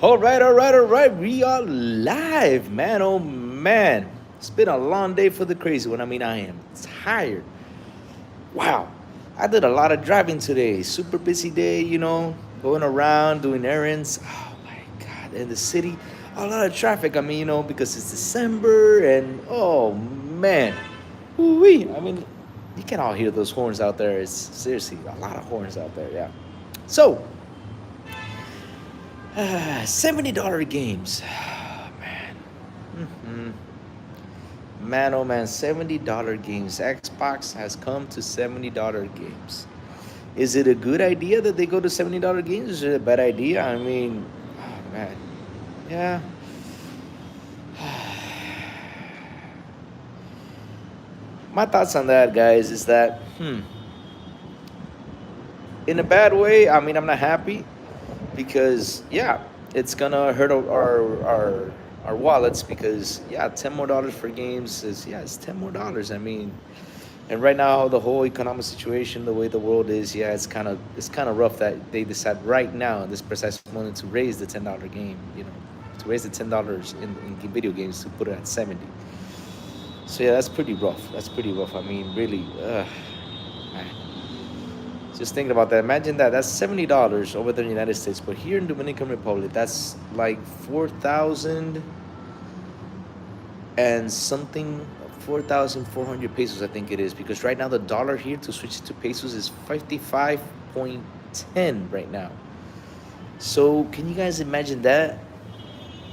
All right. We are live, man. Oh, man. It's been a long day for the crazy one. I mean, I am tired. Wow. I did a lot of driving today. Super busy day, going around, doing errands. Oh, my God. In the city, a lot of traffic. I mean, because it's December and, oh, man. Ooh-wee. I mean, you can all hear those horns out there. It's seriously a lot of horns out there, yeah. So, $70 games. Oh, man. Man, oh man, $70 games. Xbox has come to $70 games. Is it a good idea that they go to $70 games? Is it a bad idea? I mean, oh man. Yeah. My thoughts on that, guys, is that, in a bad way, I mean, I'm not happy because, yeah, it's gonna hurt our wallets because, yeah, $10 more for games is, yeah, it's $10 more. I mean, and right now the whole economic situation, the way the world is, yeah, it's kind of rough that they decide right now in this precise moment to raise the $10 game, to raise the $10 in video games to put it at 70. So yeah, that's pretty rough. I mean, really, man. Just thinking about that. Imagine that's $70 over there in the United States, but here in Dominican Republic, that's like 4,000 and something, 4,400 pesos, I think it is. Because right now the dollar here to switch it to pesos is 55.10 right now. So can you guys imagine that?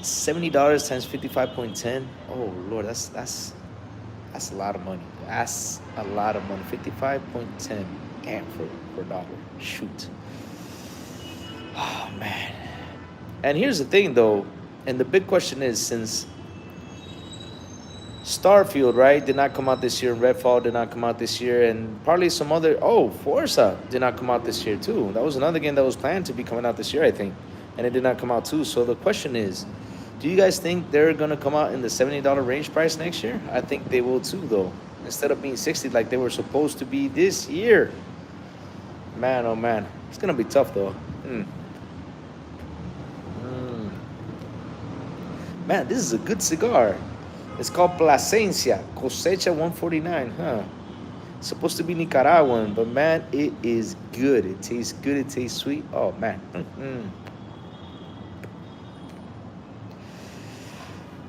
$70 times 55.10. Oh Lord, that's a lot of money. That's a lot of money. 55.10. Damn, for a dollar. Shoot. Oh man. And here's the thing though, and the big question is, since Starfield, right, did not come out this year, and Redfall did not come out this year, and probably some other, Forza did not come out this year too. That was another game that was planned to be coming out this year, I think, and it did not come out too. So the question is, do you guys think they're gonna come out in the $70 range price next year? I think they will too, though. Instead of being 60 like they were supposed to be this year. Man, oh man, it's gonna be tough though. Man, this is a good cigar. It's called Plasencia Cosecha 149, huh? It's supposed to be Nicaraguan, but man, it is good. It tastes good. It tastes sweet. Oh man.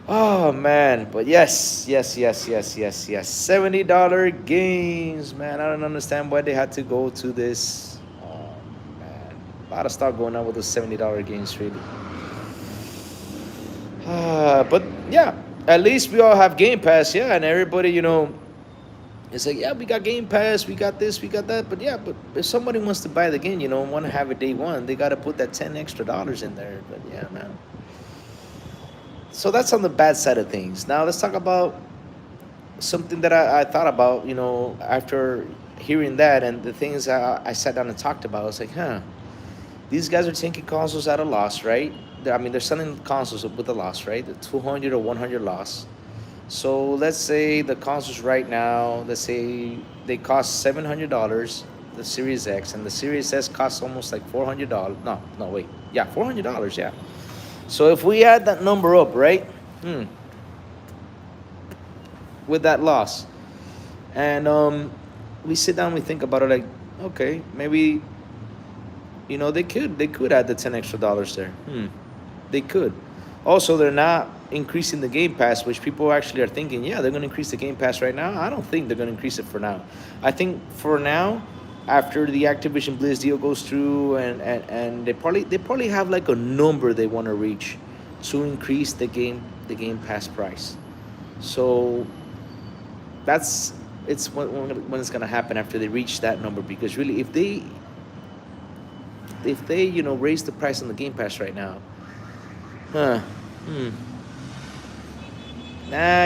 Oh man, but yes. $70 games, man. I don't understand why they had to go to this. Oh man, a lot of stuff going on with the $70 games, really. But yeah, at least we all have Game Pass, yeah, and everybody, it's like, yeah, we got Game Pass, we got this, we got that, but yeah, but if somebody wants to buy the game, want to have it day one, they got to put that $10 extra in there. But yeah, man. So that's on the bad side of things. Now let's talk about something that I thought about, after hearing that and the things I sat down and talked about. I was like, these guys are taking consoles at a loss, right? I mean, they're selling consoles with a loss, right? The 200 or 100 loss. So let's say the consoles right now, let's say they cost $700, the Series X, and the Series S costs almost like $400. No, wait. Yeah, $400, yeah. So if we add that number up, right, with that loss, and we sit down, we think about it, like, okay, maybe, they could add the $10 extra there. They could. Also, they're not increasing the Game Pass, which people actually are thinking, yeah, they're going to increase the Game Pass right now. I don't think they're going to increase it for now. I think for now, after the Activision Blizz deal goes through, and they probably have like a number they want to reach to increase the Game Pass price. So it's when it's gonna happen, after they reach that number, because really if they raise the price on the Game Pass right now, I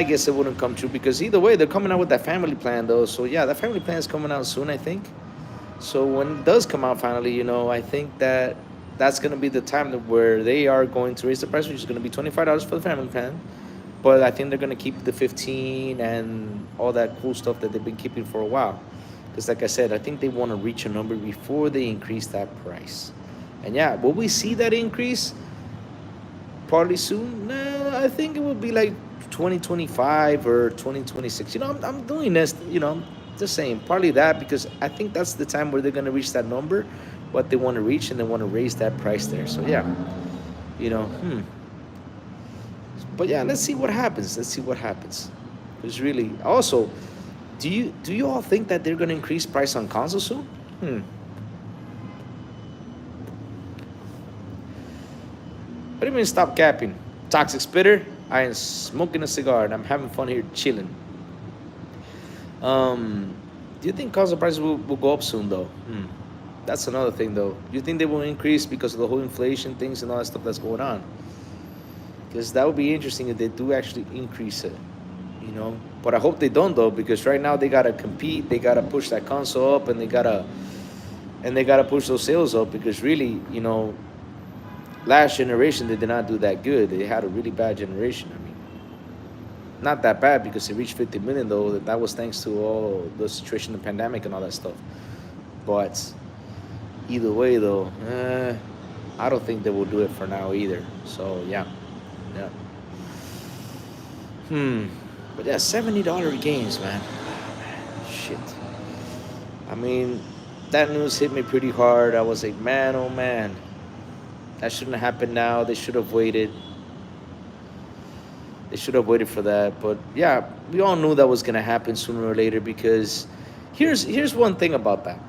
guess it wouldn't come true, because either way they're coming out with that family plan though. So yeah, that family plan is coming out soon, I think. So when it does come out finally, I think that's going to be the time where they are going to raise the price, which is going to be $25 for the family plan. But I think they're going to keep the 15 and all that cool stuff that they've been keeping for a while. Because like I said, I think they want to reach a number before they increase that price. And yeah, will we see that increase? Probably soon. No, I think it would be like 2025 or 2026. I'm doing this. I'm just saying probably that because I think that's the time where they're gonna reach that number, what they want to reach, and they want to raise that price there. So yeah, you know, hmm. But yeah, let's see what happens. Let's see what happens. Because really, also, do you all think that they're gonna increase price on console soon? Hmm. What do you mean stop capping? Toxic spitter? I am smoking a cigar and I'm having fun here chilling. Do you think console prices will go up soon though? Hmm. That's another thing though. Do you think they will increase because of the whole inflation things and all that stuff that's going on? Because that would be interesting if they do actually increase it. But I hope they don't though, because right now they gotta compete, they gotta push that console up, and they gotta push those sales up because really, last generation they did not do that good. They had a really bad generation. I mean, not that bad because they reached 50 million though. That was thanks to all the situation, the pandemic, and all that stuff. But either way though, I don't think they will do it for now either. So yeah, yeah. But yeah, $70 games, man. Shit. I mean, that news hit me pretty hard. I was like, man, oh man, that shouldn't have happened now. They should have waited. They should have waited for that. But yeah, we all knew that was gonna happen sooner or later because here's one thing about that.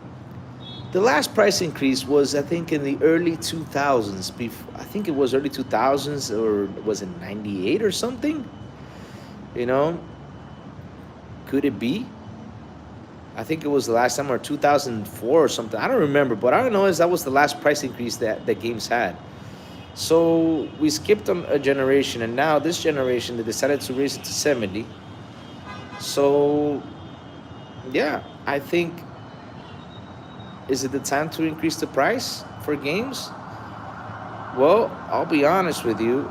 The last price increase was, I think, in the early 2000s. I think it was early 2000s, or was it 98 or something? You know, could it be? I think it was the last time, or 2004 or something. I don't remember, but I don't know is that was the last price increase that games had. So we skipped on a generation, and now this generation they decided to raise it to 70. So yeah, I think, is it the time to increase the price for games? Well, I'll be honest with you.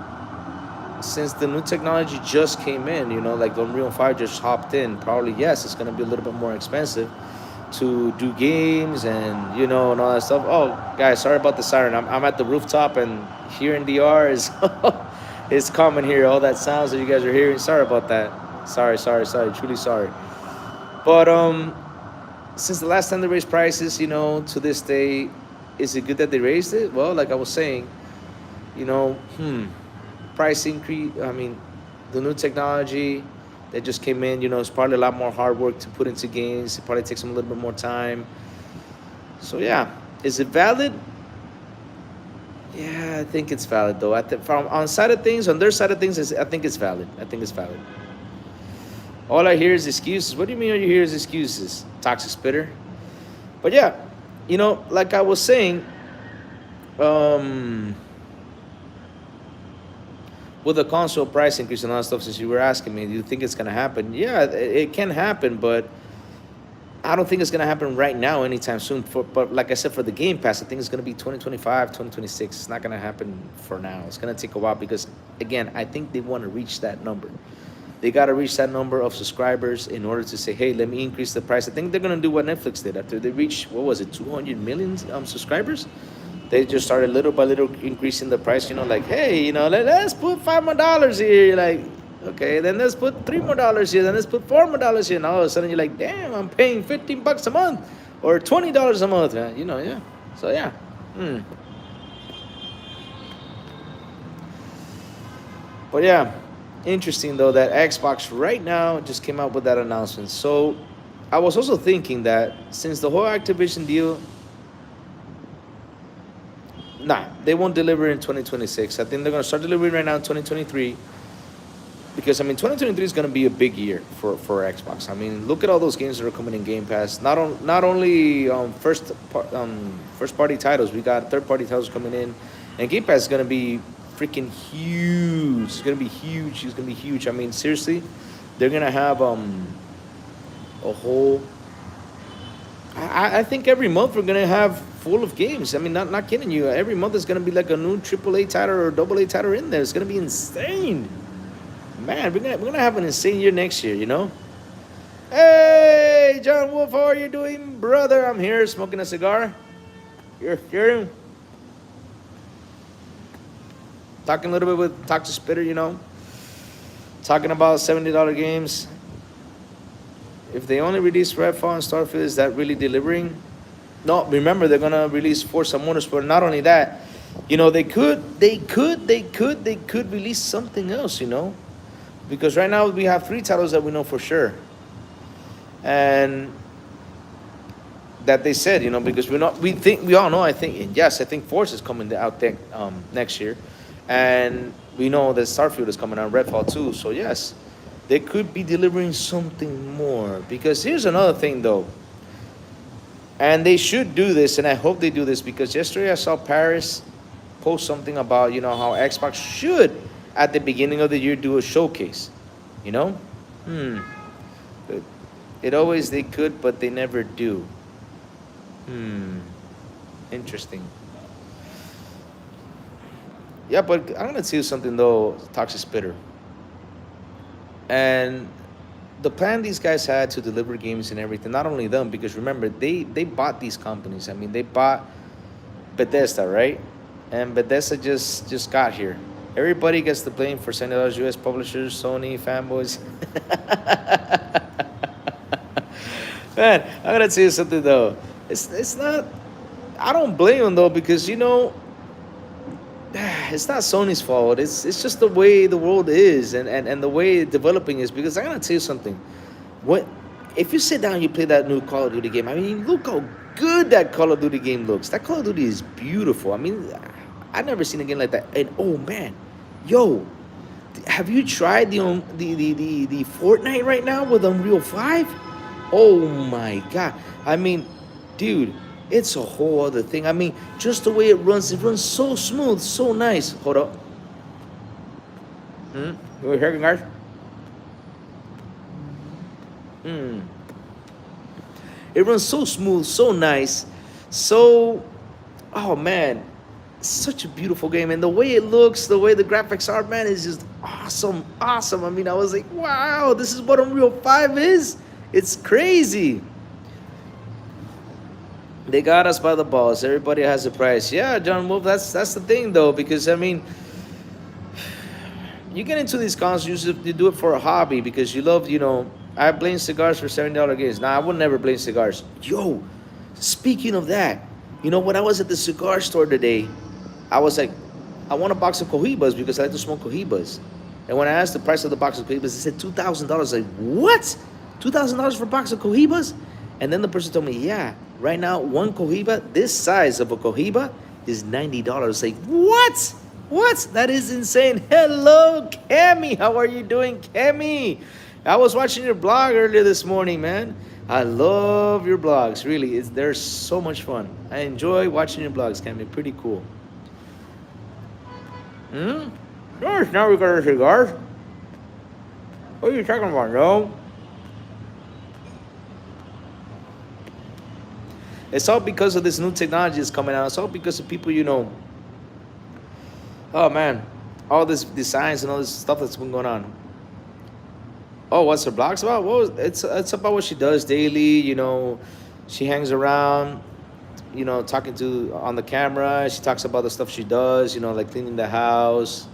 Since the new technology just came in, like the Unreal 5 just hopped in, probably yes, it's gonna be a little bit more expensive to do games and and all that stuff. Oh, guys, sorry about the siren. I'm at the rooftop and here in DR is it's common here. All that sounds that you guys are hearing. Sorry about that. Sorry. Truly sorry. But since the last time they raised prices, to this day, is it good that they raised it? Well, like I was saying, you know, hmm price increase. I mean, the new technology that just came in, it's probably a lot more hard work to put into games. It probably takes them a little bit more time. So yeah, is it valid? Yeah, I think it's valid though. From on their side of things, I think it's valid. I think it's valid. All I hear is excuses. What do you mean all you hear is excuses? Toxic spitter. But yeah, like I was saying, with the console price increase and all that stuff, since you were asking me, do you think it's gonna happen? Yeah, it can happen, but I don't think it's gonna happen right now, anytime soon. But like I said, for the Game Pass, I think it's gonna be 2025, 2026. It's not gonna happen for now. It's gonna take a while because, again, I think they want to reach that number. They gotta reach that number of subscribers in order to say, hey, let me increase the price. I think they're gonna do what Netflix did after they reached, what was it, 200 million subscribers. They just started little by little increasing the price, like, hey, let's put $5 more here. Like, okay, then let's put $3 more here. Then let's put $4 more here. And all of a sudden you're like, damn, I'm paying $15 a month or $20 a month. Yeah. So yeah. But yeah, interesting though that Xbox right now just came out with that announcement. So I was also thinking that since the whole Activision deal, nah, they won't deliver in 2026. I think they're going to start delivering right now in 2023. Because, 2023 is going to be a big year for Xbox. Look at all those games that are coming in Game Pass. Not only first party titles, we got third party titles coming in. And Game Pass is going to be freaking huge. It's going to be huge. It's going to be huge. Seriously, they're going to have a whole... I think every month we're going to have full of games. Not kidding you. Every month there's going to be like a new AAA title or AA title in there. It's going to be insane. Man, we're gonna have an insane year next year, Hey, John Wolf, how are you doing, brother? I'm here smoking a cigar. You're hearing? talking a little bit with Toxic Spitter, talking about $70 games. If they only release Redfall and Starfield, is that really delivering? No, remember they're gonna release Forza Motorsport. Not only that, they could release something else. Because right now we have three titles that we know for sure, and that they said, because we all know. I think Forza is coming out there next year, and we know that Starfield is coming out, Redfall too. So yes, they could be delivering something more. Because here's another thing though. And they should do this, and I hope they do this, because yesterday I saw Paris post something about, how Xbox should, at the beginning of the year, do a showcase. You know? They could, but they never do. Interesting. Yeah, but I'm going to tell you something, though, Toxic Spitter. And the plan these guys had to deliver games and everything, not only them, because remember, they bought these companies. I mean, they bought Bethesda, right? And Bethesda just got here. Everybody gets the blame for $70 US publishers, Sony, fanboys. Man, I'm going to tell you something, though. It's not... I don't blame them, though, because, it's not Sony's fault. It's just the way the world is and the way developing is. Because I gotta tell you something. If you sit down and you play that new Call of Duty game, I mean, look how good that Call of Duty game looks. That Call of Duty is beautiful. I mean, I've never seen a game like that. And oh man, have you tried the Fortnite right now with Unreal 5? Oh my god. I mean, dude, it's a whole other thing. I mean, just the way it runs so smooth, so nice. Hold up. You hearing, guys? It runs so smooth, so nice, oh man, such a beautiful game. And the way it looks, the way the graphics are, man, is just awesome. I mean, I was like, wow, this is what Unreal 5 is. It's crazy. They got us by the balls. Everybody has a price. Yeah, John Wolf, that's the thing, though, because, I mean, you get into these consoles, you do it for a hobby because you love, I blame cigars for $70 games. Now, I would never blame cigars. Speaking of that, when I was at the cigar store today, I was like, I want a box of Cohibas because I like to smoke Cohibas. And when I asked the price of the box of Cohibas, it said $2,000. Like, what? $2,000 for a box of Cohibas? And then the person told me, yeah, right now, one Cohiba, this size of a Cohiba, is $90. Like, what? What? That is insane. Hello, Cammy. How are you doing, Cammy? I was watching your blog earlier this morning, man. I love your blogs. Really, they're so much fun. I enjoy watching your blogs, Cammy. Pretty cool. Gosh, now we got a cigar. What are you talking about, no? It's all because of this new technology that's coming out. It's all because of people, oh man, all this designs and all this stuff that's been going on. Oh, what's her blog's about? Well, it's about what she does daily. She hangs around, talking on the camera. She talks about the stuff she does, like cleaning the house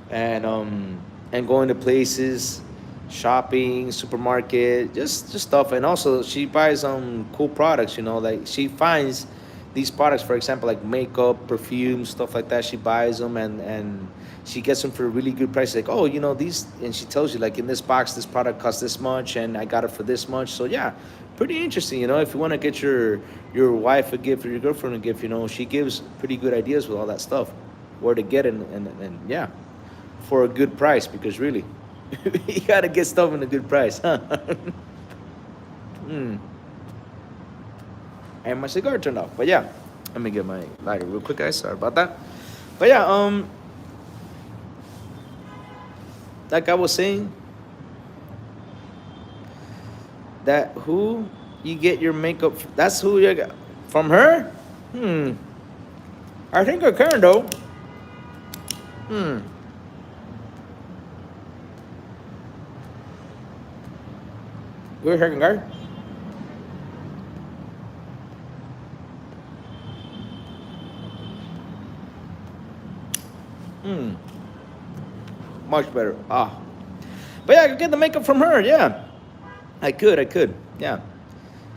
and going to places, shopping, supermarket, just stuff. And also she buys cool products, like she finds these products, for example, like makeup, perfume, stuff like that. She buys them and she gets them for a really good price. Like, oh, these, and she tells you, like, in this box, this product costs this much, and I got it for this much. So yeah, pretty interesting. If you want to get your wife a gift or your girlfriend a gift, she gives pretty good ideas with all that stuff, where to get it, and yeah, for a good price. Because really, you gotta get stuff in a good price, huh? And my cigar turned off. But yeah, let me get my lighter real quick, guys. Sorry about that. But yeah, like I was saying, that who you get your makeup, that's who you got from her. I think I can, though. Good second, guys. Hmm. Much better. Ah. But yeah, I could get the makeup from her. Yeah. I could. Yeah.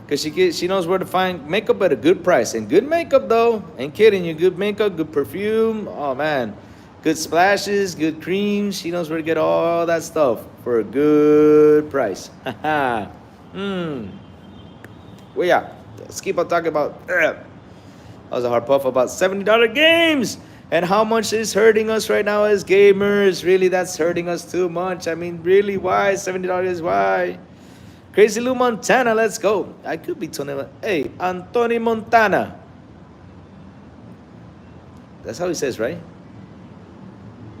Because she knows where to find makeup at a good price. And good makeup, though. Ain't kidding you. Good makeup, good perfume. Oh, man. Good splashes, good creams. She knows where to get all that stuff for a good price. Haha. Well, yeah. Let's keep on talking about... that was a hard puff about $70 games. And how much is hurting us right now as gamers. Really, that's hurting us too much. I mean, really, why? $70, why? Crazy Lui Montana, let's go. I could be Tony. Hey, Anthony Montana. That's how he says, right?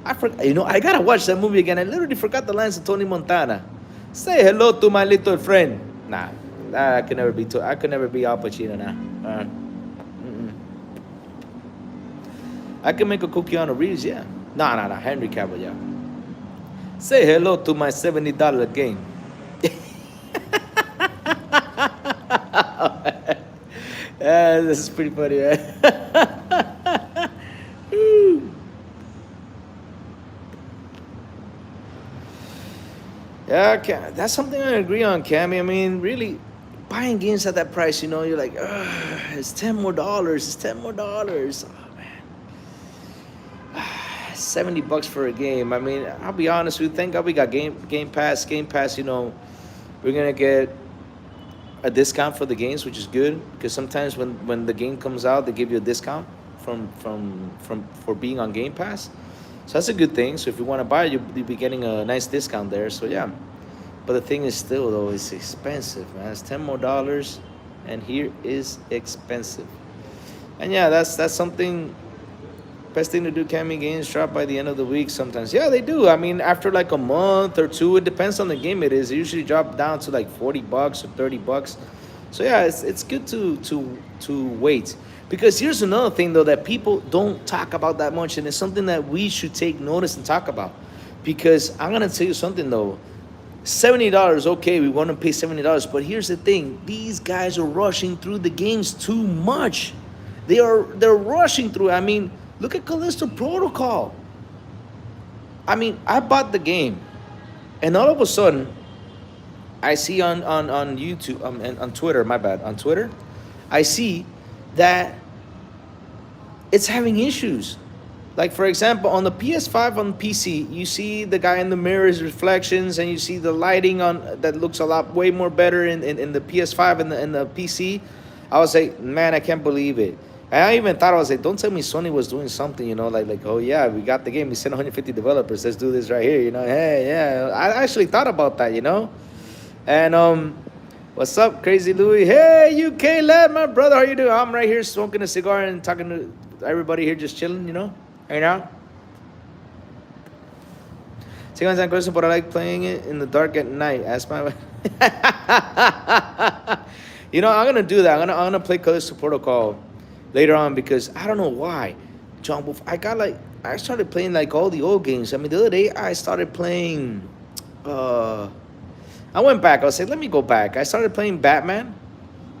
I gotta watch that movie again. I literally forgot the lines of Tony Montana. Say hello to my little friend. Nah, I could never be. I could never be Al Pacino now. I can make a Keanu Reeves, yeah. Nah. Henry Cavill, yeah. Say hello to my $70 game. Yeah, this is pretty funny, right? Yeah, that's something I agree on, Cammy. I mean, really, buying games at that price, you're like, it's $10 more. It's $10 more. Oh, man. $70 for a game. I mean, I'll be honest with you. Thank God we got Game Pass. Game Pass, we're gonna get a discount for the games, which is good because sometimes when the game comes out, they give you a discount for being on Game Pass. So that's a good thing. So if you want to buy it, you'll be getting a nice discount there. So yeah, but the thing is still though, it's expensive, man. It's $10 more, and here is expensive. And yeah, that's something. Best thing to do, Cammy, games drop by the end of the week sometimes. Yeah, they do. I mean, after like a month or two, it depends on the game it is. They usually drop down to like $40 or $30. So yeah, it's good to wait. Because here's another thing though that people don't talk about that much, and it's something that we should take notice and talk about. Because I'm gonna tell you something though. $70, okay, we want to pay $70, but here's the thing: these guys are rushing through the games too much. They're rushing through. I mean, look at Callisto Protocol. I mean, I bought the game, and all of a sudden, I see on YouTube, and on Twitter, on Twitter, I see that it's having issues. Like, for example, on the PS5 on PC, you see the guy in the mirror's reflections, and you see the lighting on that looks a lot way more better in the PS5 and the PC. I was like, man, I can't believe it. And I even thought, I was like, don't tell me Sony was doing something, like, oh yeah, we got the game, we sent 150 developers, let's do this right here, hey, yeah. I actually thought about that, And what's up, Crazy Lui? Hey, UK lad, my brother, how you doing? I'm right here smoking a cigar and talking to everybody here, just chilling, hanging out. Second time question, but I like playing it in the dark at night. Ask my I'm gonna do that. I'm gonna play Callisto Protocol later on because I don't know why. John, I started playing like all the old games. I mean, the other day I started playing. I went back. I was like, let me go back. I started playing Batman,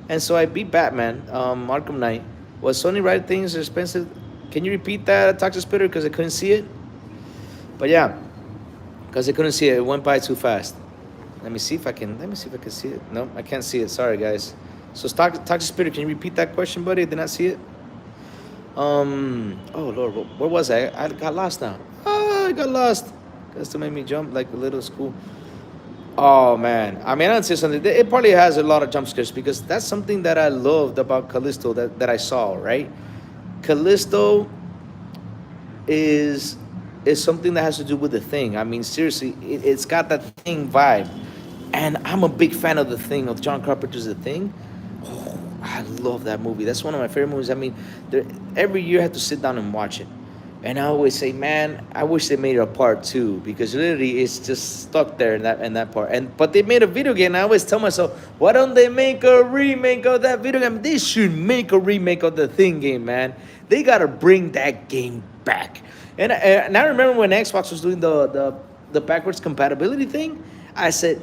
and so I beat Batman. Arkham Knight. Was Sony right things are expensive? Can you repeat that, Toxic Spitter? Because I couldn't see it. But yeah, because I couldn't see it. It went by too fast. Let me see if I can see it. No, I can't see it. Sorry, guys. So, Toxic Spirit, can you repeat that question, buddy? I did not see it. Oh, Lord, where was I? I got lost now. I got lost. That's to make me jump like a little school. Oh, man. I mean, I'd say something. It probably has a lot of jump scares because that's something that I loved about Callisto that I saw, right? Callisto is something that has to do with the Thing. I mean, seriously, it's got that Thing vibe. And I'm a big fan of The Thing, of John Carpenter's The Thing. Oh, I love that movie. That's one of my favorite movies. I mean, every year I have to sit down and watch it. And I always say, man, I wish they made it a part 2 because literally it's just stuck there in that part. But they made a video game. And I always tell myself, why don't they make a remake of that video game? They should make a remake of the Thing game, man. They gotta bring that game back. And I remember when Xbox was doing the backwards compatibility thing, I said,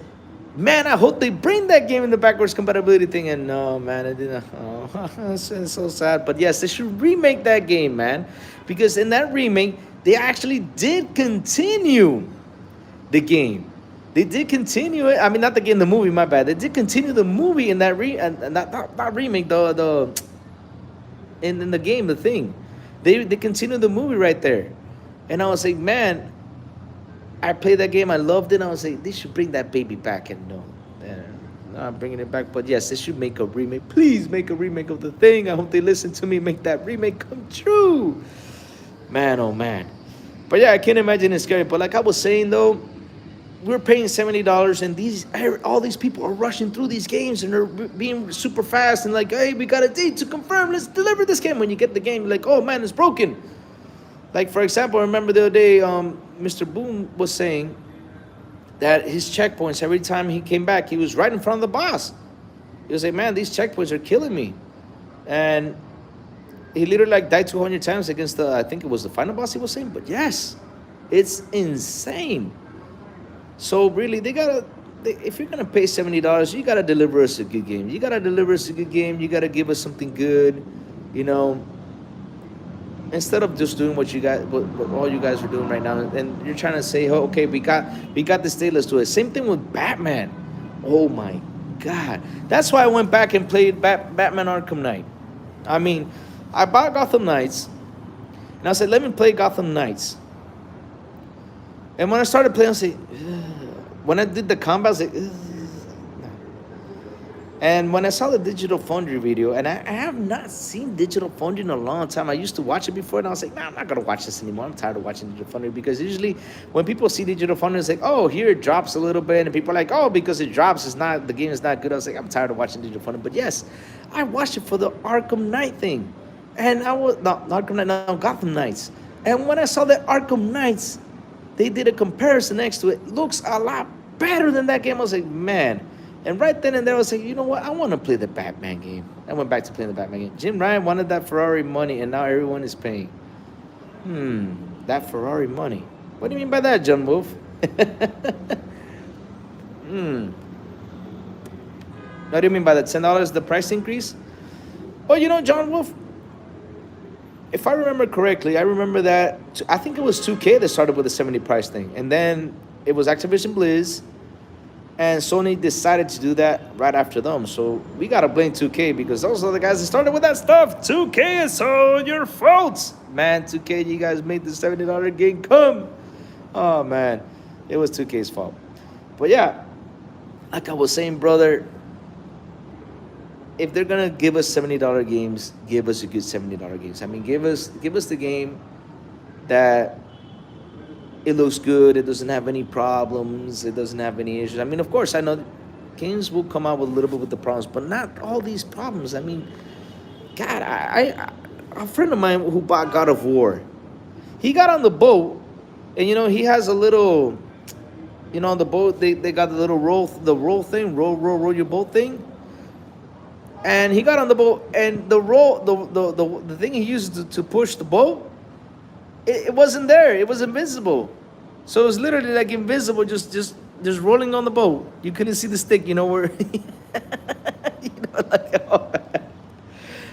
man, I hope they bring that game in the backwards compatibility thing. And no, man, it didn't. Oh, it's so sad. But yes, they should remake that game, man. Because in that remake, they actually did continue the game. They did continue it. I mean, not the game, the movie. My bad. They did continue the movie in that and not remake, the in the game, the thing. They continued the movie right there, and I was like, man, I played that game. I loved it. And I was like, they should bring that baby back. And no, not bringing it back. But yes, they should make a remake. Please make a remake of the thing. I hope they listen to me. Make that remake come true. Man, oh man. But yeah, I can't imagine it's scary. But like I was saying though, we're paying $70, and all these people are rushing through these games, and they're being super fast and like, hey, we got a date to confirm. Let's deliver this game. When you get the game, you're like, oh man, it's broken. Like for example, I remember the other day, Mr. Boom was saying that his checkpoints, every time he came back, he was right in front of the boss. He was like, man, these checkpoints are killing me. And he literally like died 200 times against I think it was the final boss he was saying. But yes, it's insane. So really, if you're gonna pay $70, you gotta deliver us a good game. You gotta deliver us a good game. You gotta give us something good, you know. Instead of just doing what all you guys are doing right now, and you're trying to say, oh, okay, we got this day, let's do it. Same thing with Batman. Oh my God, that's why I went back and played Batman Arkham Knight. I mean, I bought Gotham Knights, and I said, let me play Gotham Knights. And when I started playing, I was like, when I did the combat, I was like, ugh. And when I saw the Digital Foundry video, and I have not seen Digital Foundry in a long time. I used to watch it before, and I was like, nah, I'm not going to watch this anymore. I'm tired of watching Digital Foundry, because usually when people see Digital Foundry, it's like, oh, here it drops a little bit, and people are like, oh, because it drops, the game is not good. I was like, I'm tired of watching Digital Foundry. But yes, I watched it for the Arkham Knight thing. And Gotham Knights. And when I saw that Arkham Knights, they did a comparison next to it. Looks a lot better than that game. I was like, man. And right then and there, I was like, you know what? I want to play the Batman game. I went back to playing the Batman game. Jim Ryan wanted that Ferrari money, and now everyone is paying. That Ferrari money. What do you mean by that, John Wolf? What do you mean by that? $10, the price increase? Oh, you know, John Wolf, if I remember correctly, I remember that, I think it was 2K that started with the 70 price thing. And then it was Activision Blizz, and Sony decided to do that right after them. So we got to blame 2K, because those are the guys that started with that stuff. 2K, it's all your fault. Man, 2K, you guys made the $70 game come. Oh, man. It was 2K's fault. But yeah, like I was saying, brother, if they're gonna give us $70 games, give us a good $70 games. I mean, give us the game that it looks good, it doesn't have any problems, it doesn't have any issues. I mean, of course, I know games will come out with a little bit with the problems, but not all these problems. I mean, God, a friend of mine who bought God of War, he got on the boat, and you know, he has a little, you know, on the boat they got the little roll your boat thing. And he got on the boat, and the thing he used to push the boat, it wasn't there. It was invisible. So it was literally like invisible, just rolling on the boat. You couldn't see the stick, you know, where you know, like, oh,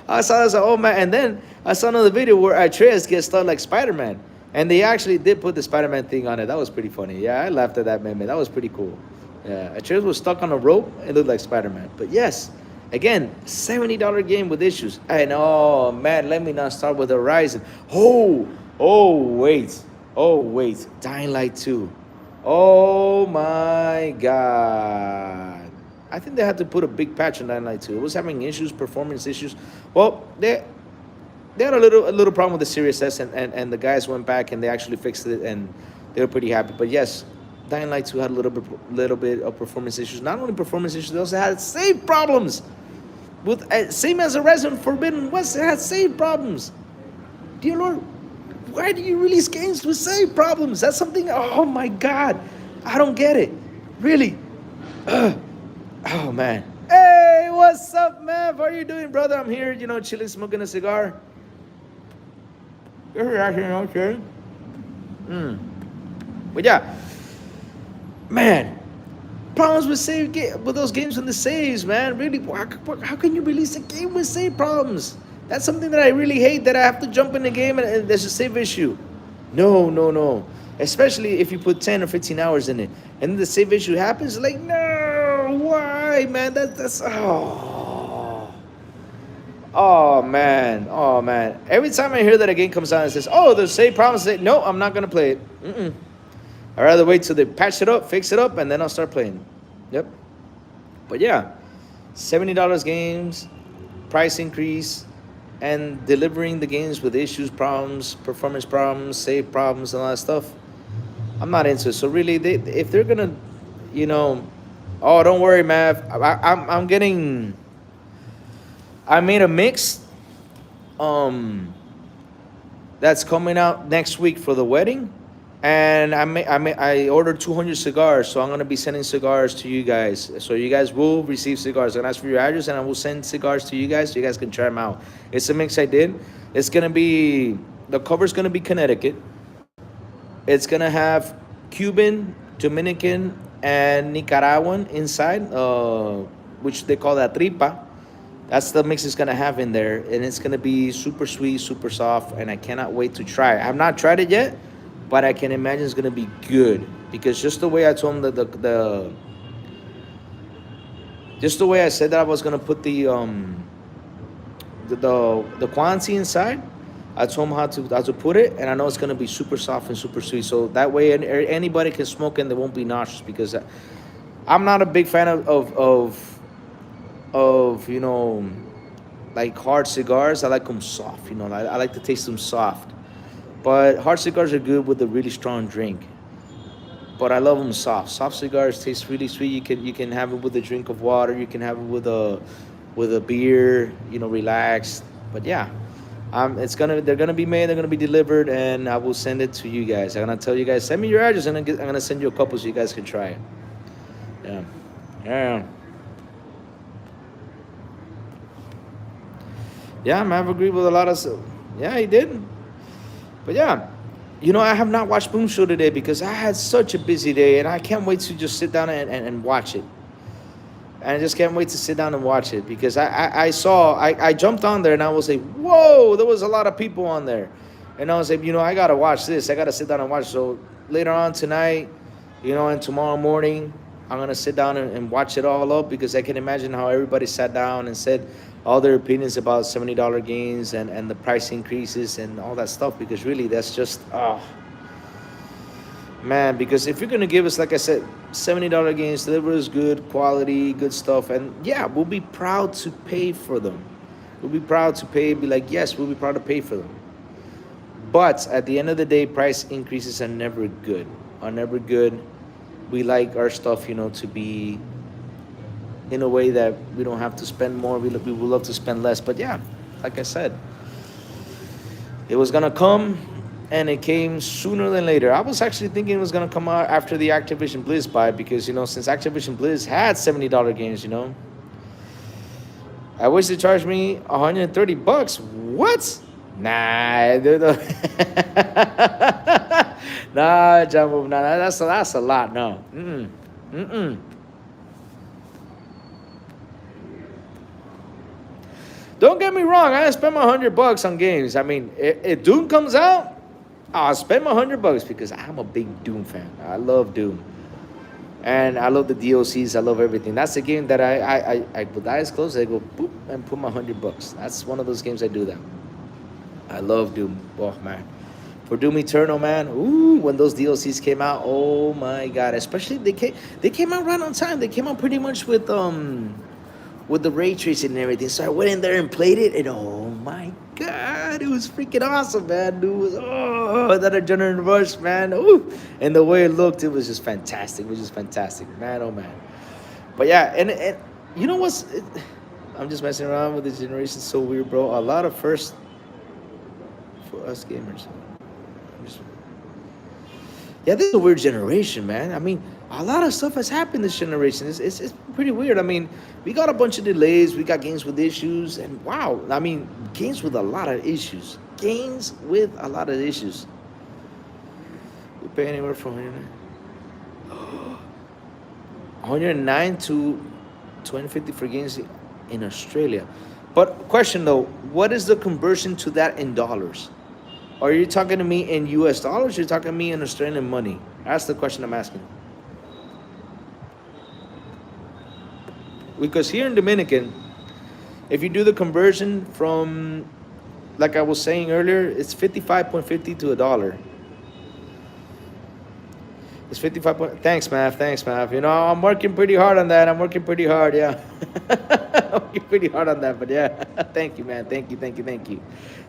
I saw this, oh man. And then I saw another video where Atreus gets stuck like Spider-Man. And they actually did put the Spider-Man thing on it. That was pretty funny. Yeah, I laughed at that, man. That was pretty cool. Yeah, Atreus was stuck on a rope. It looked like Spider-Man. But yes, again, $70 game with issues. And oh man, let me not start with Horizon. Oh wait, Dying Light 2. Oh my God. I think they had to put a big patch on Dying Light 2. It was having issues, performance issues. Well, they had a little problem with the Series S, and the guys went back and they actually fixed it, and they were pretty happy. But yes, Dying Light 2 had a little bit of performance issues. Not only performance issues, they also had save problems. With same as a Resident Forbidden West, it had save problems. Dear Lord, why do you release games with save problems? That's something, oh my God, I don't get it. Really. Oh man. Hey, what's up, man? What are you doing, brother? I'm here, you know, chilling, smoking a cigar. You're reacting, okay? But yeah, man, problems with those games with the saves, man. Really, how can you release a game with save problems? That's something that I really hate, that I have to jump in the game and there's a save issue. No, no, no. Especially if you put 10 or 15 hours in it. And then the save issue happens, like, no, why, man? That's oh. Oh man, oh man. Every time I hear that a game comes out and says, "Oh, there's save problems," I say, "No, I'm not gonna play it." Mm-mm. I'd rather wait till they patch it up, fix it up, and then I'll start playing. Yep. But yeah, $70 games, price increase, and delivering the games with issues, problems, performance problems, save problems, and all that stuff. I'm not into it. So really, if they're gonna, you know, oh, don't worry, Mav. I'm getting. I made a mix. Um, that's coming out next week for the wedding, and I ordered 200 cigars, so I'm gonna be sending cigars to you guys. So you guys will receive cigars. I'm gonna ask for your address, and I will send cigars to you guys, so you guys can try them out. It's a mix I did. It's gonna be the cover's gonna be Connecticut. It's gonna have Cuban, Dominican, and Nicaraguan inside, which they call that tripa. That's the mix it's gonna have in there, and it's gonna be super sweet, super soft, and I cannot wait to try it. I've not tried it yet, but I can imagine it's gonna be good because just the way I told him that the just the way I said that I was gonna put the quantity inside. I told him how to put it, and I know it's gonna be super soft and super sweet. So that way, anybody can smoke and they won't be nauseous because I'm not a big fan of like hard cigars. I like them soft. I like to taste them soft. But hard cigars are good with a really strong drink. But I love them soft. Soft cigars taste really sweet. You can have it with a drink of water. You can have it with a beer. Relaxed. But yeah, they're gonna be made. They're gonna be delivered, and I will send it to you guys. I'm gonna tell you guys, send me your address, and I'm gonna send you a couple so you guys can try it. Yeah, yeah. Yeah, Mav agreed with a lot of stuff. Yeah, he did. But yeah, I have not watched Boom Show today because I had such a busy day, and I can't wait to just sit down and watch it. And I just can't wait to sit down and watch it because I jumped on there and I was like, whoa, there was a lot of people on there. And I was like, I got to watch this. I got to sit down and watch. So later on tonight, and tomorrow morning, I'm going to sit down and watch it all up because I can imagine how everybody sat down and said all their opinions about $70 gains and the price increases and all that stuff because really that's just, man, because if you're going to give us, like I said, $70 gains, deliver us good quality, good stuff, and yeah, we'll be proud to pay for them. We'll be proud to pay, be like, yes, we'll be proud to pay for them. But at the end of the day, price increases are never good. We like our stuff, to be in a way that we don't have to spend more. We would love to spend less. But yeah, like I said, it was going to come, and it came sooner than later. I was actually thinking it was going to come out after the Activision Blizz buy because, since Activision Blizz had $70 games, I wish they charged me $130. What? Nah, dude. Nah, Jumbo, nah, that's a lot. No. Mm-mm. Don't get me wrong. I spend my $100 on games. I mean, if Doom comes out, I'll spend my $100 because I'm a big Doom fan. I love Doom, and I love the DLCs. I love everything. That's a game that I with eyes closed, I go boop and put my $100. That's one of those games I do that. I love Doom. Oh man, for Doom Eternal, man. Ooh, when those DLCs came out, oh my god! Especially they came out right on time. They came out pretty much with the ray tracing and everything. So I went in there and played it, and oh my god, it was freaking awesome, man. It was that adrenaline rush, man. Ooh, and the way it looked, it was just fantastic. It was just fantastic, man. Oh man. But yeah, and you know what's? I'm just messing around with this generation. So weird, bro. A lot of first for us gamers. Yeah, this is a weird generation, man. I mean, a lot of stuff has happened this generation. It's pretty weird. I mean, we got a bunch of delays. We got games with issues. And wow, I mean, games with a lot of issues. Games with a lot of issues. We pay anywhere from 109 to 250 for games in Australia. But question though, what is the conversion to that in dollars? Are you talking to me in US dollars? Or you're talking to me in Australian money? That's the question I'm asking. Because here in Dominican, if you do the conversion from, like I was saying earlier, it's 55.50 to $1. It's 55 point. Thanks, Mav. Thanks, Mav. You know, I'm working pretty hard on that. I'm working pretty hard, yeah. I'm working pretty hard on that, but yeah. Thank you, man. Thank you, thank you, thank you.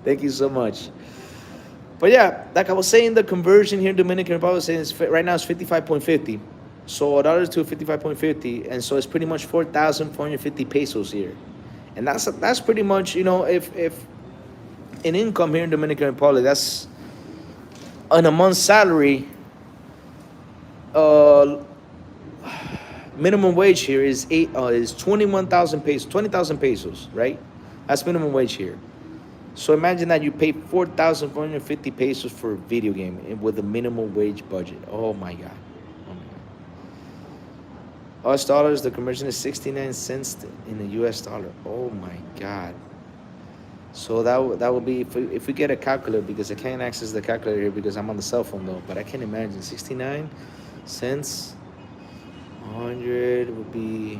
Thank you so much. But yeah, like I was saying, the conversion here in Dominican Republic is right now it's 55.50. So $1 to 55.50, and so it's pretty much 4,450 pesos here. And that's pretty much, you know, if an income here in Dominican Republic, that's on a month's salary. Minimum wage here is 21,000 pesos, 20,000 pesos, right? That's minimum wage here. So imagine that you pay 4,450 pesos for a video game with a minimum wage budget. Oh my God. Oh my God. US dollars, the conversion is 69 cents in the US dollar. Oh my God. So that would be if we get a calculator, because I can't access the calculator here because I'm on the cell phone though, but I can imagine 69 cents 100 would be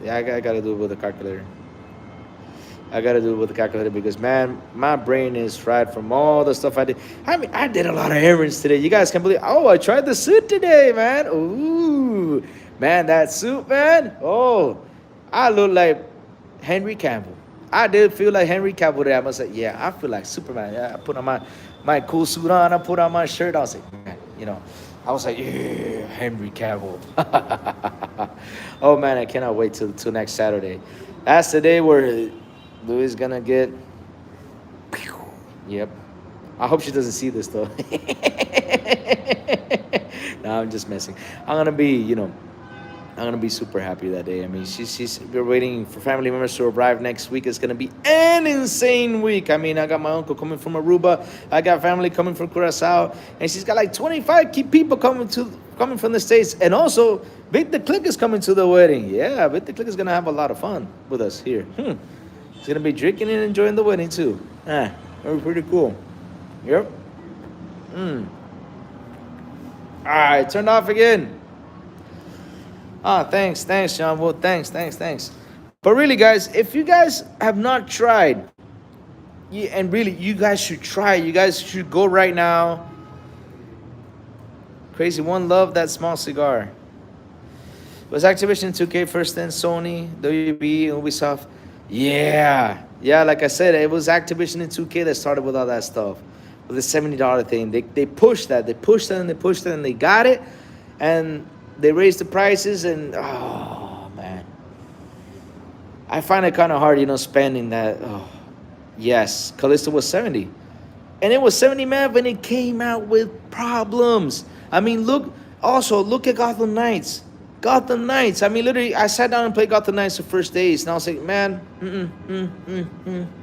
yeah, I gotta do it with a calculator. I gotta do it with a calculator because, man, my brain is fried from all the stuff I did. I mean, I did a lot of errands today. You guys can't believe. Oh, I tried the suit today, man. Ooh, man, that suit, man. Oh, I look like Henry Cavill. I did feel like Henry Cavill there. I must say, yeah, I feel like Superman. Yeah, I put on my cool suit on. I put on my shirt. I was like, man, you know, I was like, yeah, Henry Cavill. Oh man, I cannot wait till next Saturday. That's the day where Louis is gonna get. Yep. I hope she doesn't see this though. No, I'm just messing. I'm gonna be, you know, I'm gonna be super happy that day. I mean, we're waiting for family members to arrive next week. It's gonna be an insane week. I mean, I got my uncle coming from Aruba. I got family coming from Curacao, and she's got like 25 people coming from the States. And also, Victor Click is coming to the wedding. Yeah, Victor Click is gonna have a lot of fun with us here. He's gonna be drinking and enjoying the wedding too. That'll be pretty cool. Yep. All right, turned off again. Thanks, John. Well, thanks. But really, guys, if you guys have not tried, and really, you guys should try. You guys should go right now. Crazy One loved that small cigar. It was Activision 2K first, then Sony, WB, Ubisoft. Yeah, like I said, it was Activision and 2K that started with all that stuff. With the $70 thing. They pushed that, and they got it. And they raised the prices, and oh man, I find it kind of hard, you know, spending that. Oh, yes, Callisto was 70, and it was 70, man, when it came out with problems. I mean, look at Gotham Knights. I mean, literally, I sat down and played Gotham Knights the first days, and I was like, man,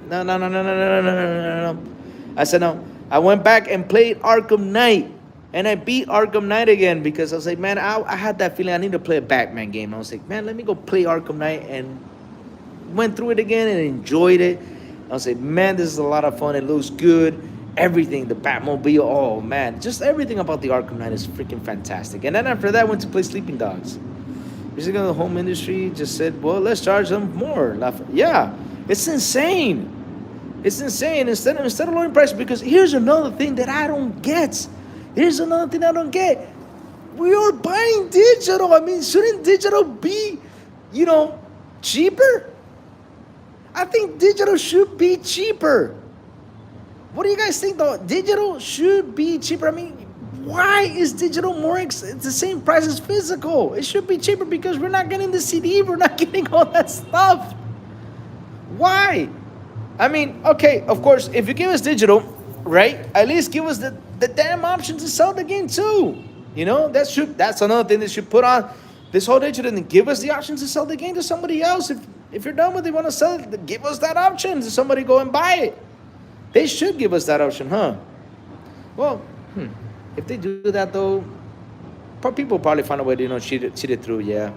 no. I said no. I went back and played Arkham Knight. And I beat Arkham Knight again because I was like, man, I had that feeling I need to play a Batman game. I was like, man, let me go play Arkham Knight, and went through it again and enjoyed it. I was like, man, this is a lot of fun. It looks good. Everything, the Batmobile, oh man, just everything about the Arkham Knight is freaking fantastic. And then after that, I went to play Sleeping Dogs. Basically, the home industry just said, well, let's charge them more. Yeah, it's insane. Instead of lowering prices, because here's another thing that I don't get. We are buying digital. I mean, shouldn't digital be, you know, cheaper? I think digital should be cheaper. What do you guys think, though? Digital should be cheaper. I mean, why is digital it's the same price as physical? It should be cheaper because we're not getting the CD. We're not getting all that stuff. Why? I mean, okay, of course, if you give us digital, right, at least give us the damn option to sell the game too. You know, that's another thing they should put on this whole digital, and give us the option to sell the game to somebody else. If you're done with it, want to sell it, give us that option to somebody go and buy it. They should give us that option, huh? Well, if they do that though, people probably find a way to, you know, cheat it through, yeah.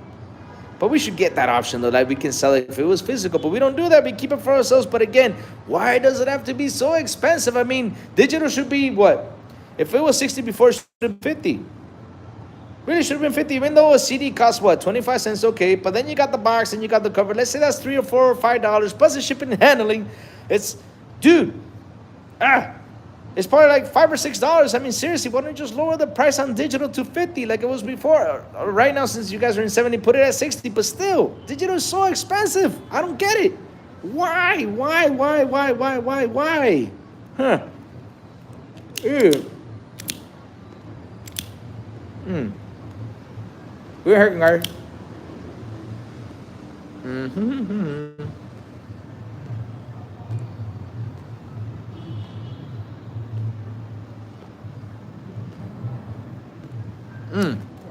But we should get that option though, like we can sell it if it was physical. But we don't do that. We keep it for ourselves. But again, why does it have to be so expensive? I mean, digital should be what? If it was 60 before, it should have been 50. Really should have been 50, even though a CD costs what? 25 cents, okay. But then you got the box and you got the cover. Let's say that's $3 or $4 or $5 plus the shipping and handling. It's, dude, it's probably like $5 or $6. I mean, seriously, why don't you just lower the price on digital to 50 like it was before? Right now, since you guys are in 70, put it at 60. But still, digital is so expensive. I don't get it. Why? Huh? Ew. We're hurting, guys.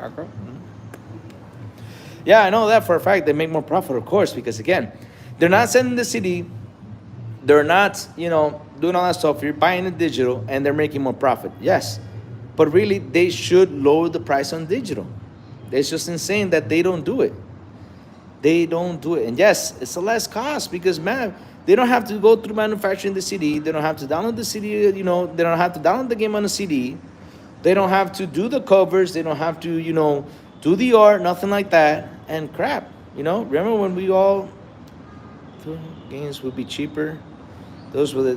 Okay. Yeah, I know that for a fact. They make more profit, of course, because again, they're not sending the CD. They're not, doing all that stuff. You're buying the digital, and they're making more profit. Yes, but really, they should lower the price on digital. It's just insane that they don't do it. They don't do it. And yes, it's a less cost because, man, they don't have to go through manufacturing the CD. They don't have to download the CD, they don't have to download the game on the CD. They don't have to do the covers. They don't have to, do the art, nothing like that. And crap, remember when we all thought games would be cheaper? Those were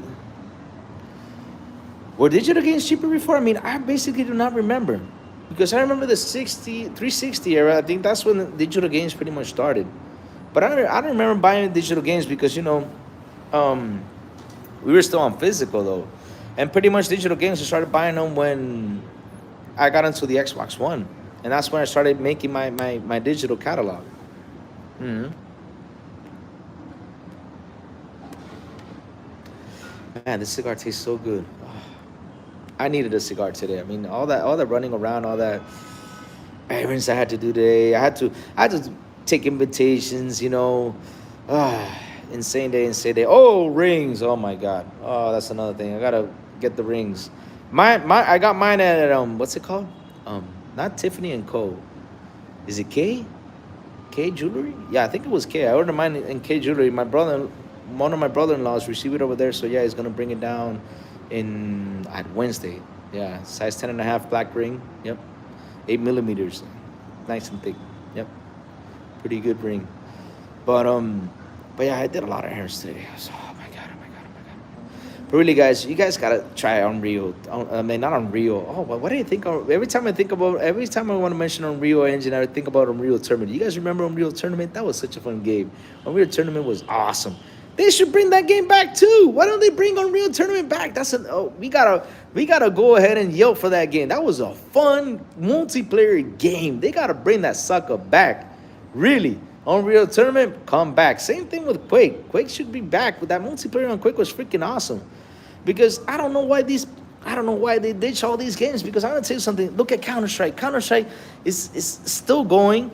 were digital games cheaper before? I mean, I basically do not remember. Because I remember the 360 era. I think that's when the digital games pretty much started. But I don't remember buying digital games because, we were still on physical, though. And pretty much digital games, I started buying them when I got into the Xbox One. And that's when I started making my digital catalog. Man, this cigar tastes so good. I needed a cigar today. I mean, all that running around, all that errands I had to do today. I had to take invitations, insane day. Oh, rings. Oh my God. Oh, that's another thing. I gotta get the rings. I got mine at what's it called? Not Tiffany and Co. Is it K? K Jewelry? Yeah, I think it was K. I ordered mine in K Jewelry. One of my brother-in-laws received it over there, so yeah, he's gonna bring it down at Wednesday. Yeah, size 10.5 black ring. Yep, 8 millimeters, nice and thick. Yep, pretty good ring. But yeah, I did a lot of errands today. So, oh my god. But really, guys, you guys gotta try Unreal. I mean, not Unreal. Oh, what do you think? Every time I want to mention Unreal Engine, I think about Unreal Tournament. You guys remember Unreal Tournament? That was such a fun game. Unreal Tournament was awesome. They should bring that game back too. Why don't they bring Unreal Tournament back? We gotta go ahead and yell for that game. That was a fun multiplayer game. They gotta bring that sucker back. Really. Unreal Tournament, come back. Same thing with Quake. Quake should be back. But that multiplayer on Quake was freaking awesome. Because I don't know why they ditch all these games. Because I'm gonna tell you something. Look at Counter-Strike. Counter-Strike is still going.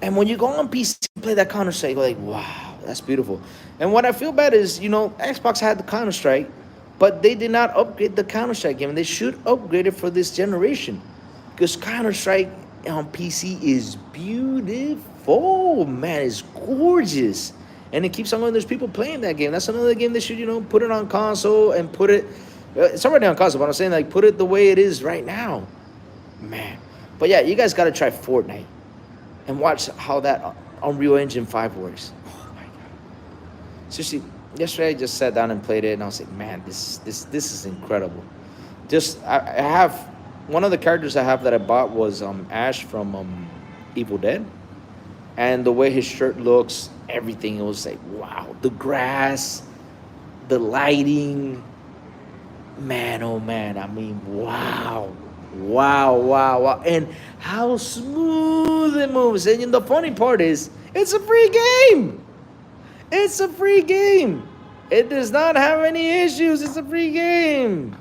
And when you go on PC and play that Counter-Strike, you're like, wow, that's beautiful. And what I feel bad is, Xbox had the Counter-Strike, but they did not upgrade the Counter-Strike game. And they should upgrade it for this generation. Because Counter-Strike on PC is beautiful, man. It's gorgeous. And it keeps on going. There's people playing that game. That's another game they should, put it on console and put it. It's already on console, but I'm saying, like, put it the way it is right now. Man. But yeah, you guys got to try Fortnite and watch how that Unreal Engine 5 works. Oh my God. Seriously, yesterday I just sat down and played it, and I was like, man, this is incredible. I have one of the characters I have that I bought was Ash from Evil Dead, and the way his shirt looks, everything, it was like, wow. The grass, the lighting, man, oh man, I mean, wow. And how smooth it moves. And the funny part is, it's a free game. It does not have any issues. It's a free game.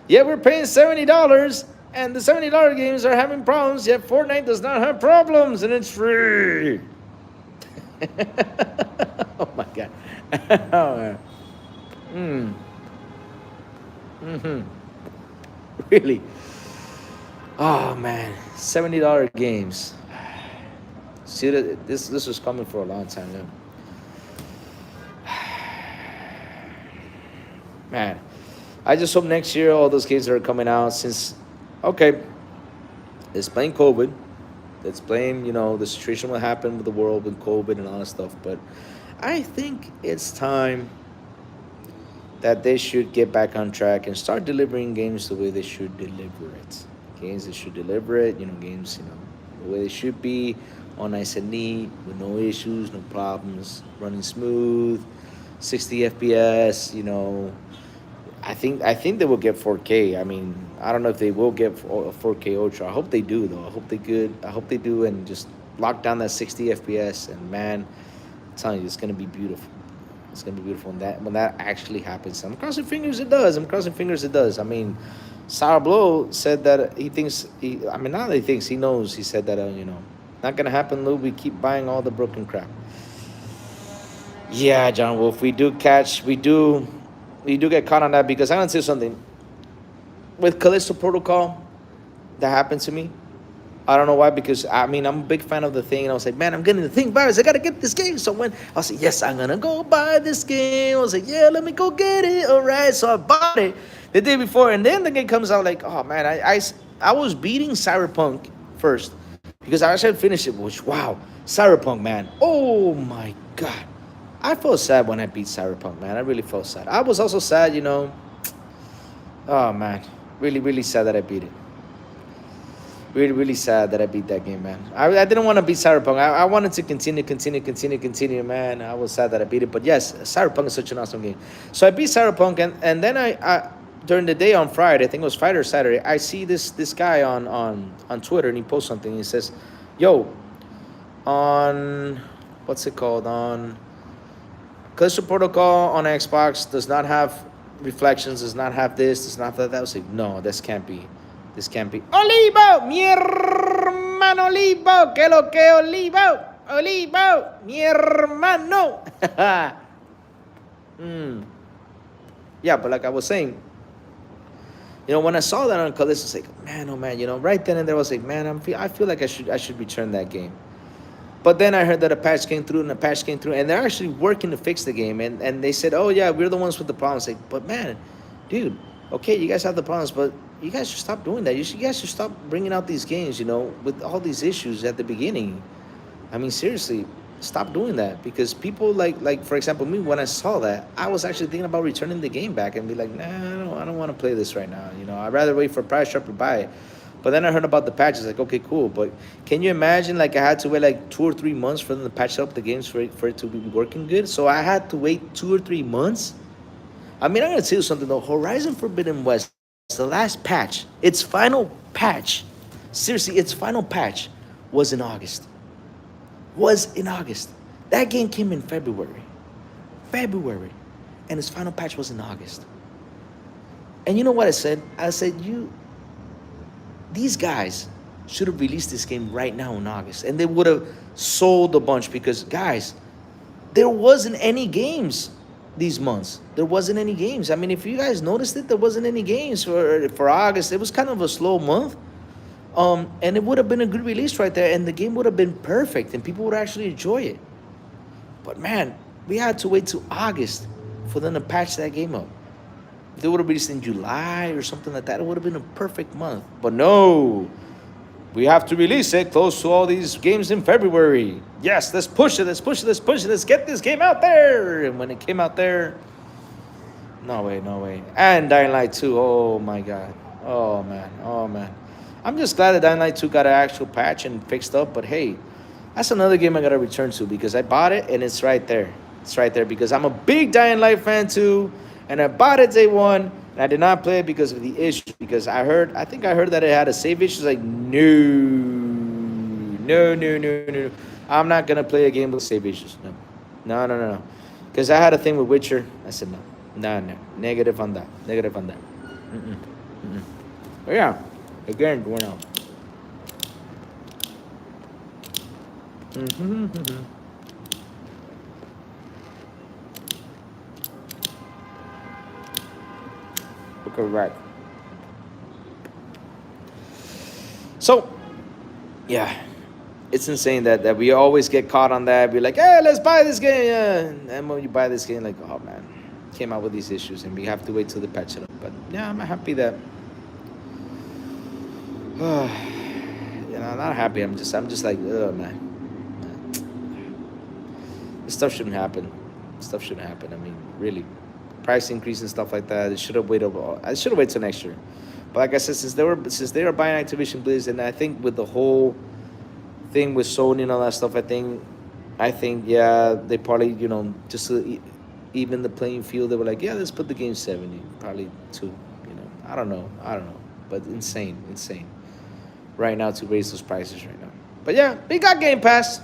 Yeah, we're paying $70, and the $70 games are having problems, yet Fortnite does not have problems, and it's free. Oh my God. Really? Oh man, $70 games. See that this was coming for a long time now. Man, I just hope next year all those games that are coming out, since okay, let's blame COVID. Let's blame, the situation what happened with the world with COVID and all that stuff. But I think it's time that they should get back on track and start delivering games the way they should deliver it. Games they should deliver it, games, the way they should be, all nice and neat, with no issues, no problems, running smooth, 60 FPS, I think they will get 4K. I mean, I don't know if they will get a 4K Ultra. I hope they do though. I hope they do and just lock down that 60 FPS. And man, I'm telling you, it's gonna be beautiful. It's gonna be beautiful when that actually happens. I'm crossing fingers it does. I mean, Sourblow said that he thinks not that he thinks, he knows. He said that not gonna happen, Lou. We keep buying all the broken crap. Yeah, John Wolf, we do get caught on that, because I'm gonna say something. With Callisto Protocol, that happened to me. I don't know why, because I'm a big fan of the thing, and I was like, man, I'm getting the thing virus. I gotta get this game. So when I was like, yes, I'm gonna go buy this game. I was like, yeah, let me go get it. All right, so I bought it the day before, and then the game comes out like, oh man, I was beating Cyberpunk first because I actually finished it. Which, wow, Cyberpunk, man, oh my god. I felt sad when I beat Cyberpunk, man. I really felt sad. I was also sad, oh man, really, really sad that I beat it. Really, really sad that I beat that game, man. I didn't want to beat Cyberpunk. I wanted to continue, man. I was sad that I beat it. But yes, Cyberpunk is such an awesome game. So I beat Cyberpunk, and then I during the day on Friday, I think it was Friday or Saturday, I see this guy on Twitter, and he posts something. He says, yo, on, what's it called? On Callisto Protocol on Xbox does not have reflections, does not have this, does not have that. I was like, no, this can't be. Olivo, mi hermano Olivo, que lo que Olivo, mi hermano. Yeah, but like I was saying, when I saw that on Callisto, I was like, man, oh man, right then and there I was like, man, I feel like I should return that game. But then I heard that a patch came through, and they're actually working to fix the game. And they said, oh, yeah, we're the ones with the problems. Like, but man, dude, okay, you guys have the problems, but you guys should stop doing that. You guys should stop bringing out these games, with all these issues at the beginning. I mean, seriously, stop doing that. Because people like for example, me, when I saw that, I was actually thinking about returning the game back and be like, nah, I don't want to play this right now. I'd rather wait for a price drop to buy it. But then I heard about the patches, like, okay, cool. But can you imagine, like, I had to wait, like, 2 or 3 months for them to patch up the games for it to be working good? So I had to wait 2 or 3 months? I mean, I'm going to tell you something, though. Horizon Forbidden West, the last patch, its final patch, seriously, its final patch was in August. That game came in February. And its final patch was in August. And you know what I said? I said, these guys should have released this game right now in August, and they would have sold a bunch, because, guys, there wasn't any games these months. There wasn't any games. I mean, if you guys noticed it, there wasn't any games for August. It was kind of a slow month. And it would have been a good release right there, and the game would have been perfect, and people would actually enjoy it. But, man, we had to wait till August for them to patch that game up. If they would have released in July or something like that, it would have been a perfect month. But no, we have to release it close to all these games in February. Yes, let's push it. Let's get this game out there. And when it came out there, no way. And Dying Light 2, oh my God. Oh man. I'm just glad that Dying Light 2 got an actual patch and fixed up. But hey, that's another game I got to return to, because I bought it and it's right there. Because I'm a big Dying Light fan too. And I bought it day one, and I did not play it because of the issue. Because I think I heard that it had a save issue. It's like, no. I'm not going to play a game with save issues. No. Because I had a thing with Witcher. I said, no. Negative on that. But yeah, again, going on. Correct. So, yeah, it's insane that we always get caught on that. We're like, hey, let's buy this game. Yeah. And when you buy this game, like, oh man, came out with these issues, and we have to wait till they patch it up. But yeah, I'm happy that. Not happy. I'm just like, oh man. This stuff shouldn't happen. Stuff shouldn't happen. I mean, really, price increase and stuff like that. It should have waited. I should have waited till next year. But like I said, since they were buying Activision Blizzard, and I think with the whole thing with Sony and all that stuff, I think yeah, they probably just to even the playing field, they were like, yeah, let's put the game 70, probably two. I don't know, but insane right now to raise those prices right now. But yeah, we got Game Pass.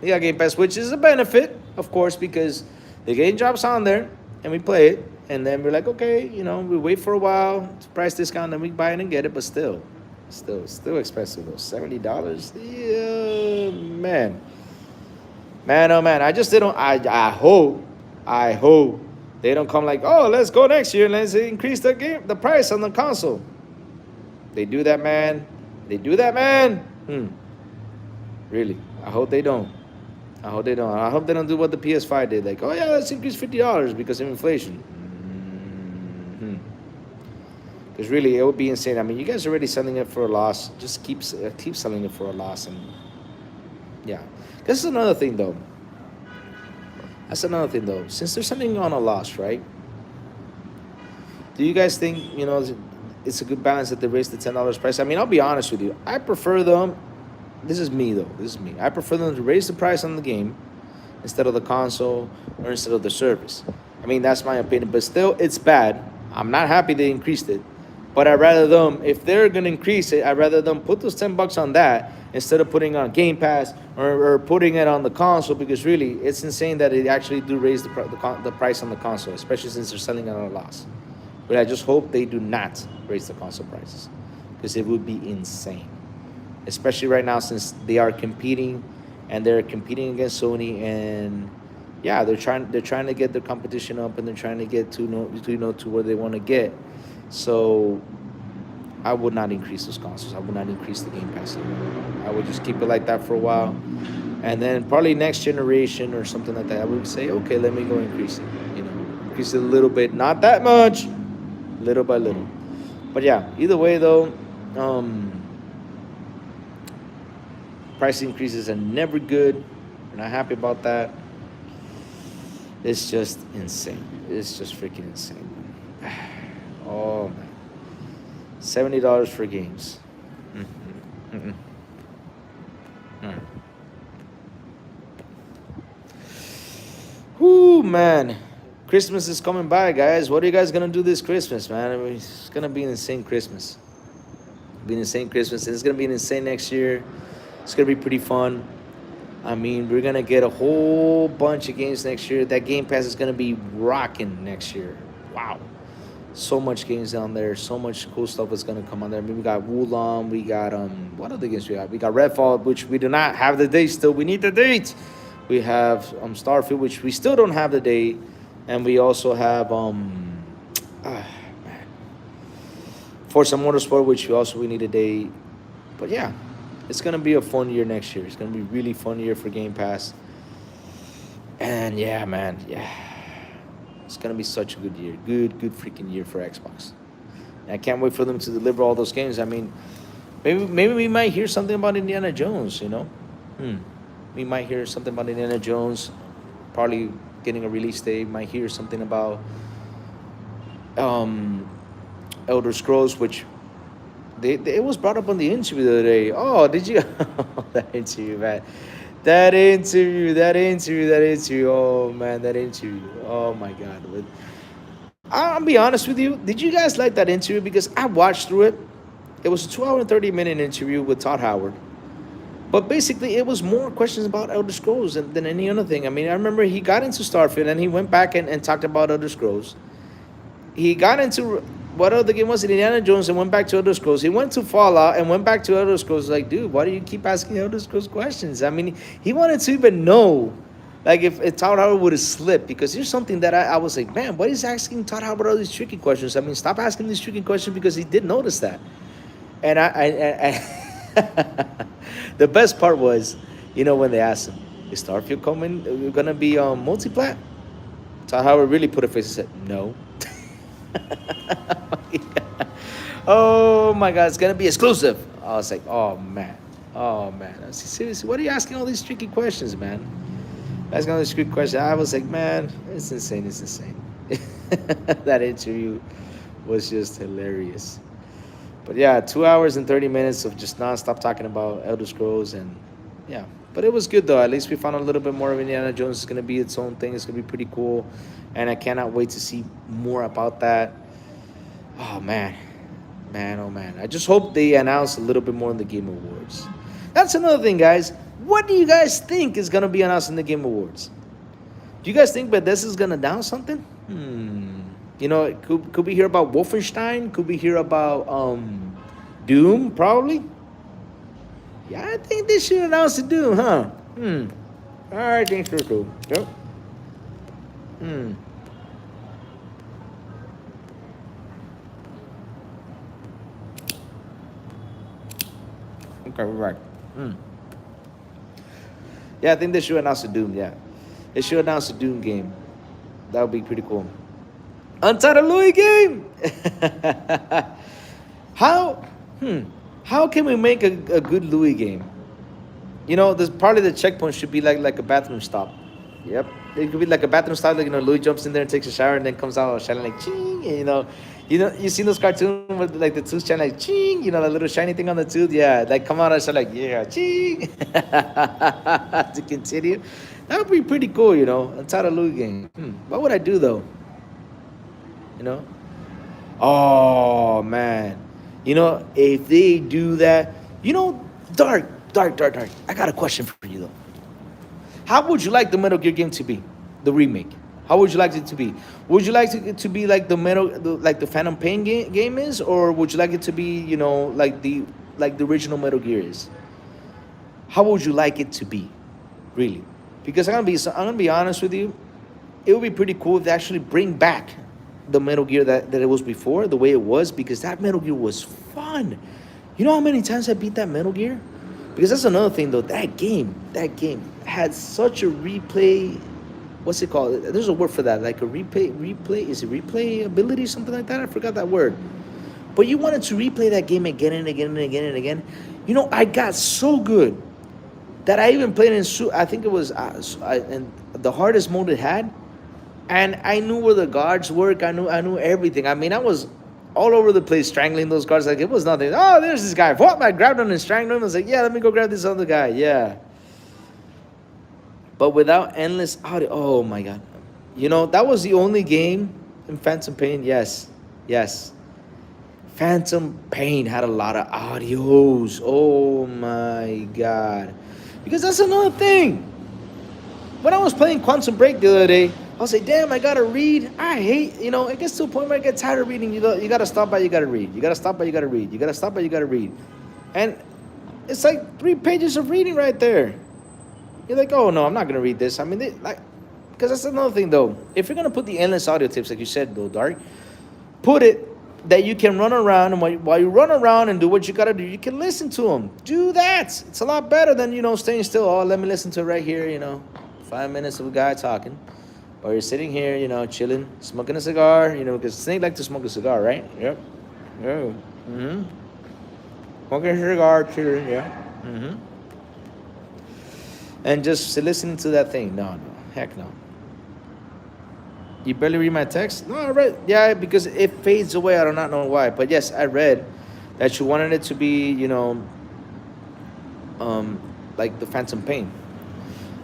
Which is a benefit, of course, because the game drops on there and we play it, and then we're like, okay, we wait for a while, price discount, then we buy it and get it. But still expensive though. $70. Yeah, man, oh man. I just didn't. I hope they don't come like, oh, let's go next year and let's increase the price on the console. They do that, man. Really, I hope they don't. I hope they don't do what the PS5 did. Like, oh yeah, let's increase $50 because of inflation. Because really, it would be insane. I mean, you guys are already selling it for a loss. Just keep selling it for a loss. And yeah, this is another thing though. Since they're selling on a loss, right? Do you guys think it's a good balance that they raised the $10 price? I mean, I'll be honest with you. I prefer them. This is me. I prefer them to raise the price on the game instead of the console or instead of the service. I mean, that's my opinion. But still, it's bad. I'm not happy they increased it. But I'd rather them, if they're going to increase it, I'd rather them put those $10 on that instead of putting on Game Pass or putting it on the console, because really, it's insane that they actually do raise the price on the console, especially since they're selling it on a loss. But I just hope they do not raise the console prices, because it would be insane. Especially right now, since they are competing, and they're competing against Sony, and yeah, they're trying to get their competition up, and they're trying to get to where they want to get. So I would not increase those consoles. I would not increase the Game Pass. I would just keep it like that for a while, and then probably next generation or something like that, I would say, okay, let me go increase it. Increase it a little bit, not that much, little by little. But yeah, either way though. Price increases are never good. We're not happy about that. It's just insane. It's just freaking insane. Oh man, $70 for games. Whoo, man. Christmas is coming by, guys. What are you guys gonna do this Christmas, man? I mean, it's gonna be an insane Christmas. And it's gonna be an insane next year. It's going to be pretty fun. I mean, we're going to get a whole bunch of games next year. That Game Pass is going to be rocking next year. Wow. So much games down there. So much cool stuff is going to come on there. I mean, we got Wulong. We got, what other games we got? We got Redfall, which we do not have the date still. We need the date. We have Starfield, which we still don't have the date. And we also have, Forza Motorsport, which we need a date. But yeah. It's going to be a fun year next year. It's going to be a really fun year for Game Pass. And yeah, man. Yeah. It's going to be such a good year. Good freaking year for Xbox. And I can't wait for them to deliver all those games. I mean, maybe we might hear something about Indiana Jones, We might hear something about Indiana Jones. Probably getting a release date. Might hear something about Elder Scrolls, which... It was brought up on the interview the other day. Oh, did you? That interview, man. That interview. Oh, man, that interview. Oh, my God. I'll be honest with you. Did you guys like that interview? Because I watched through it. It was a 2-hour and 30-minute interview with Todd Howard. But basically, it was more questions about Elder Scrolls than any other thing. I mean, I remember he got into Starfield, and he went back and talked about Elder Scrolls. He got into... what other game was it? Indiana Jones, and went back to Elder Scrolls. He went to Fallout and went back to Elder Scrolls. Like, dude, why do you keep asking Elder Scrolls questions? I mean, he wanted to even know, like, if Todd Howard would have slipped. Because here's something that I was like, man, why is he asking Todd Howard all these tricky questions? I mean, stop asking these tricky questions, because he did notice that. And I The best part was, when they asked him, "Is Starfield coming? We're gonna be multi-plat?" So how I really put a face and said, "No." Oh my God, it's gonna be exclusive. I was like, oh man. I said, seriously, what are you asking all these tricky questions, man? Asking all these tricky questions. I was like, man, it's insane. That interview was just hilarious. But yeah, 2 hours and 30 minutes of just nonstop talking about Elder Scrolls, and yeah. But it was good though. At least we found a little bit more of Indiana Jones. It's gonna be its own thing. It's gonna be pretty cool, and I cannot wait to see more about that. Oh man. Oh man. I just hope they announce a little bit more in the Game Awards. That's another thing, guys. What do you guys think is gonna be announced in the Game Awards? Do you guys think Bethesda's gonna announce something? Could we hear about Wolfenstein? Could we hear about Doom? Probably. Yeah, I think they should announce the Doom, huh? I think so too. Yep. Okay, right. Yeah, I think they should announce the Doom. Yeah, they should announce the Doom game. That would be pretty cool. Untitled Lui game. How can we make a good Lui game? There's probably the checkpoint should be like a bathroom stop. Yep, it could be like a bathroom stop. Like Lui jumps in there and takes a shower and then comes out shining like ching. And, you seen those cartoons with like the tooth shine like ching. The little shiny thing on the tooth. Yeah, like come out and shine like yeah ching. To continue, that would be pretty cool. Untitled Lui game. What would I do though? Oh man, if they do that, Dark. I got a question for you though. How would you like the Metal Gear game to be, the remake? How would you like it to be? Would you like it to be like the Phantom Pain game is, or would you like it to be, like the original Metal Gear is? How would you like it to be, really? Because I'm gonna be honest with you, it would be pretty cool if they actually bring back the Metal Gear that it was before, the way it was, because that Metal Gear was fun. You know how many times I beat that Metal Gear? Because that's another thing though, that game had such a replay, what's it called? There's a word for that, like a replay, is it replayability, something like that? I forgot that word. But you wanted to replay that game again and again and again and again. I got so good that I even played I think it was in the hardest mode it had. And I knew where the guards work. I knew everything. I mean, I was all over the place strangling those guards like it was nothing. Oh, there's this guy. What? I grabbed him and strangled him. I was like, yeah, let me go grab this other guy. Yeah. But without endless audio. Oh, my God. That was the only game in Phantom Pain. Yes. Phantom Pain had a lot of audios. Oh, my God. Because that's another thing. When I was playing Quantum Break the other day, I was like, damn, I gotta read. I hate, it gets to a point where I get tired of reading. You gotta stop by, you gotta read. You gotta stop by, you gotta read. You gotta stop by, you gotta read. And it's like 3 pages of reading right there. You're like, oh no, I'm not gonna read this. I mean, because that's another thing though. If you're gonna put the endless audio tips, like you said though, Dark, put it that you can run around, and while you run around and do what you gotta do, you can listen to them. Do that. It's a lot better than, staying still. Oh, let me listen to it right here, 5 minutes of a guy talking. Or you're sitting here, chilling, smoking a cigar, because Snake like to smoke a cigar, right? Yep. Yeah. Smoking a cigar, chilling, yeah. And just listening to that thing. No, heck no. You barely read my text? No, I read. Yeah, because it fades away. I do not know why. But yes, I read that you wanted it to be, like the Phantom Pain.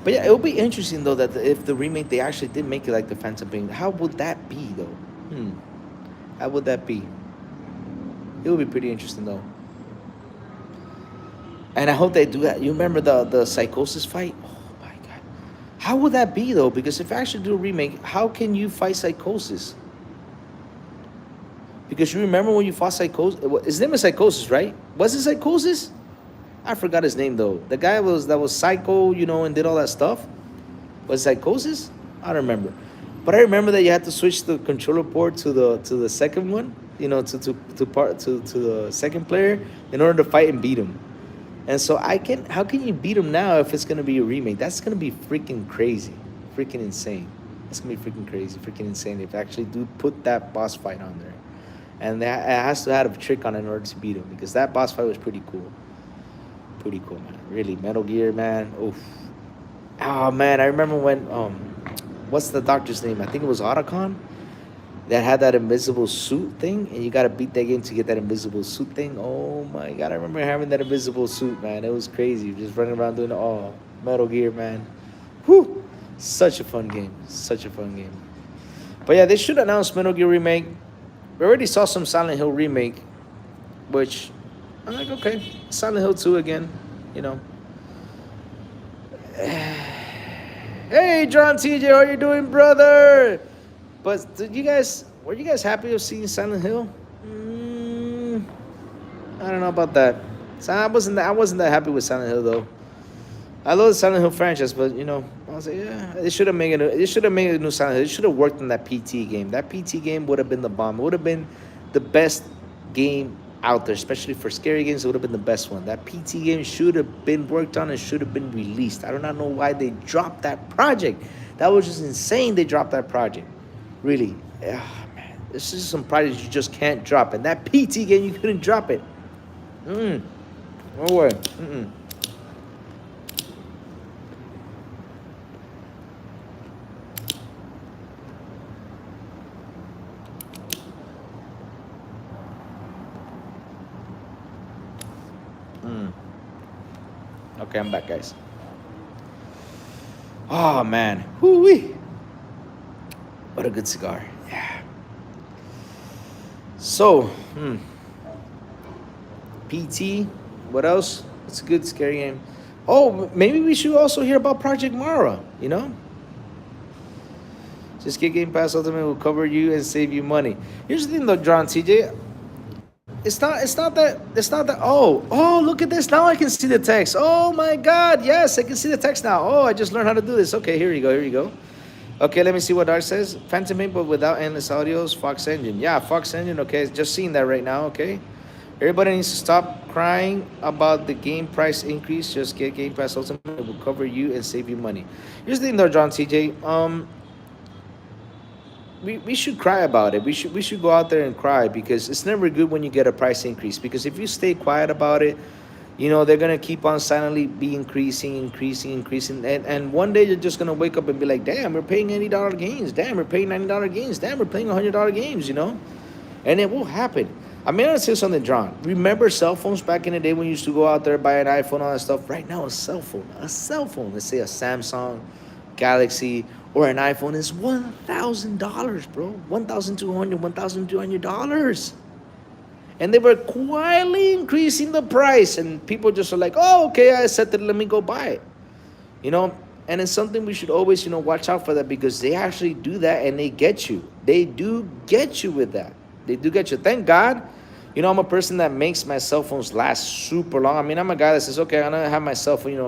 But yeah, it would be interesting though that if the remake they actually did make it like the Phantom Pain, how would that be though? How would that be? It would be pretty interesting though. And I hope they do that. You remember the Psychosis fight? Oh my God, how would that be though? Because if I actually do a remake, how can you fight Psychosis? Because you remember when you fought Psychosis? His name is Psychosis, right? Was it Psychosis? I forgot his name though. The guy that was psycho, and did all that stuff. Was it Psychosis? I don't remember. But I remember that you had to switch the controller port to the second one, to the second player in order to fight and beat him. And so how can you beat them now if it's gonna be a remake? That's gonna be freaking crazy, freaking insane. It's gonna be freaking crazy, freaking insane if they actually do put that boss fight on there, and it has to have a trick on it in order to beat him because that boss fight was pretty cool, man. Really, Metal Gear, man. Oof. Oh man, I remember when what's the doctor's name? I think it was Otacon that had that invisible suit thing, and you got to beat that game to get that invisible suit thing. Oh my god, I remember having that invisible suit, man. It was crazy, just running around doing Metal Gear, man. Whew, such a fun game, such a fun game. But yeah, they should announce Metal Gear remake. We already saw some Silent Hill remake, which I'm like, okay, Silent Hill 2 again, you know. Hey, John TJ, how you doing, brother? But were you guys happy of seeing Silent Hill? I don't know about that. So I wasn't that happy with Silent Hill though. I love the Silent Hill franchise, but I was like, yeah, they should have made a new Silent Hill. They should have worked on that PT game. That PT game would have been the bomb. It would have been the best game out there, especially for scary games. It would have been the best one. That PT game should have been worked on and should have been released. I do not know why they dropped that project. That was just insane. They dropped that project. Really, man, this is some projects you just can't drop. And that PT game, you couldn't drop it. No way. Okay, I'm back, guys. Oh man, whoo-wee. What a good cigar. Yeah. So, PT. What else? It's a good scary game. Oh, maybe we should also hear about Project Mara. Just get Game Pass Ultimate will cover you and save you money. Here's the thing, though, John TJ. It's not that. Oh, look at this. Now I can see the text. Oh my God, yes, I can see the text now. Oh, I just learned how to do this. Okay, here you go. Okay, let me see what Dark says. Phantom Pain, but without endless audios. Fox Engine. Yeah, Fox Engine. Okay, just seeing that right now. Okay. Everybody needs to stop crying about the game price increase. Just get Game Pass Ultimate. It will cover you and save you money. Here's the thing, though, John TJ. We should cry about it. We should go out there and cry because it's never good when you get a price increase. Because if you stay quiet about it, they're gonna keep on silently be increasing, and one day you're just gonna wake up and be like, damn, we're paying $80 games. Damn, we're paying $90 games. Damn, we're paying $100 games. And it will happen. I'm gonna say something, John. Remember cell phones back in the day when you used to go out there buy an iPhone, all that stuff. Right now, a cell phone. Let's say a Samsung Galaxy or an iPhone is $1,000, bro. $1,200. And they were quietly increasing the price, and people just are like, oh, okay, I said that, let me go buy it. And it's something we should always, watch out for that because they actually do that and they get you. They do get you with that. They do get you. Thank God. I'm a person that makes my cell phones last super long. I mean, I'm a guy that says, okay, I'm going to have my cell phone,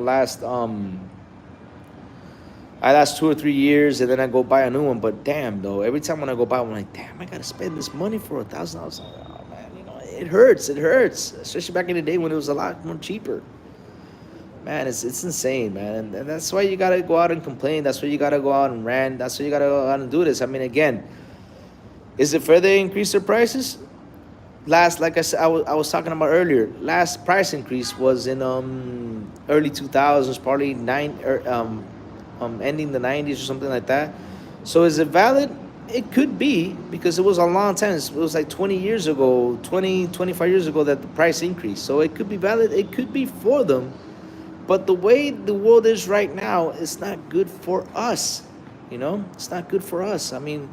I last 2 or 3 years, and then I go buy a new one. But damn, though, every time when I go buy one, I'm like, damn, I gotta spend this money for $1,000. Oh man, it hurts. Especially back in the day when it was a lot more cheaper. Man, it's insane, man, and that's why you gotta go out and complain. That's why you gotta go out and rant. That's why you gotta go out and do this. I mean, again, is it fair they increase their prices? Like I said, I was talking about earlier. Last price increase was in early 2000s, probably ending the 90s or something like that. So is it valid? It could be because it was a long time. It was like 25 years ago that the price increased. So it could be valid. It could be for them. But the way the world is right now, it's not good for us. It's not good for us. I mean,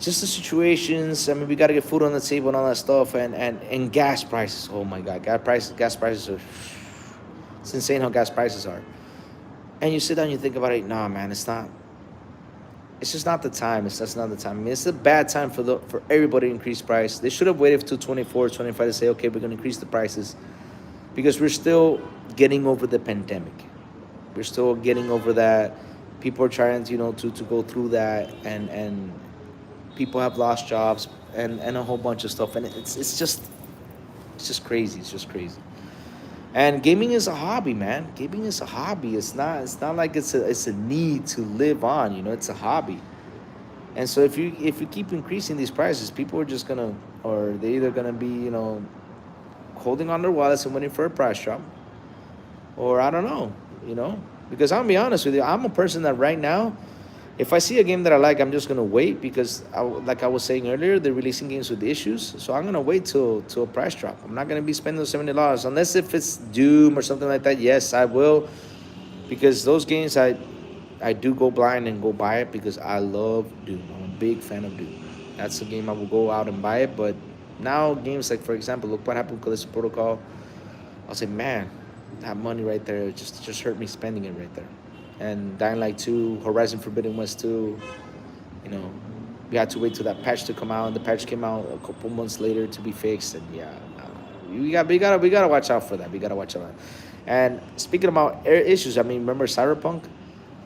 just the situations. I mean, we got to get food on the table and all that stuff. And gas prices. Oh my God, gas prices are. It's insane how gas prices are. And you sit down and you think about it, nah, man, it's not. It's just not the time. It's just not the time. I mean, it's a bad time for everybody to increase price. They should have waited till 24, 25 to say, okay, we're going to increase the prices. Because we're still getting over the pandemic. We're still getting over that. People are trying to, to go through that. And people have lost jobs and a whole bunch of stuff. And it's just crazy. It's just crazy. And gaming is a hobby, man. Gaming is a hobby. It's not like it's a need to live on. It's a hobby. And so if you keep increasing these prices, people are just gonna, or they either gonna be holding on their wallets and waiting for a price drop, or I don't know, because I'll be honest with you, I'm a person that right now, if I see a game that I like, I'm just gonna wait because, like I was saying earlier, they're releasing games with issues, so I'm gonna wait till a price drop. I'm not gonna be spending those $70 unless if it's Doom or something like that. Yes, I will, because those games I do go blind and go buy it because I love Doom. I'm a big fan of Doom. That's a game I will go out and buy it. But now games like, for example, look what happened with Callisto Protocol. I'll say, man, that money right there just hurt me spending it right there. And Dying Light 2, Horizon Forbidden West 2, we had to wait till that patch to come out, and the patch came out a couple months later to be fixed. And yeah, we gotta watch out for that. We gotta watch out. And speaking about issues, I mean, remember Cyberpunk?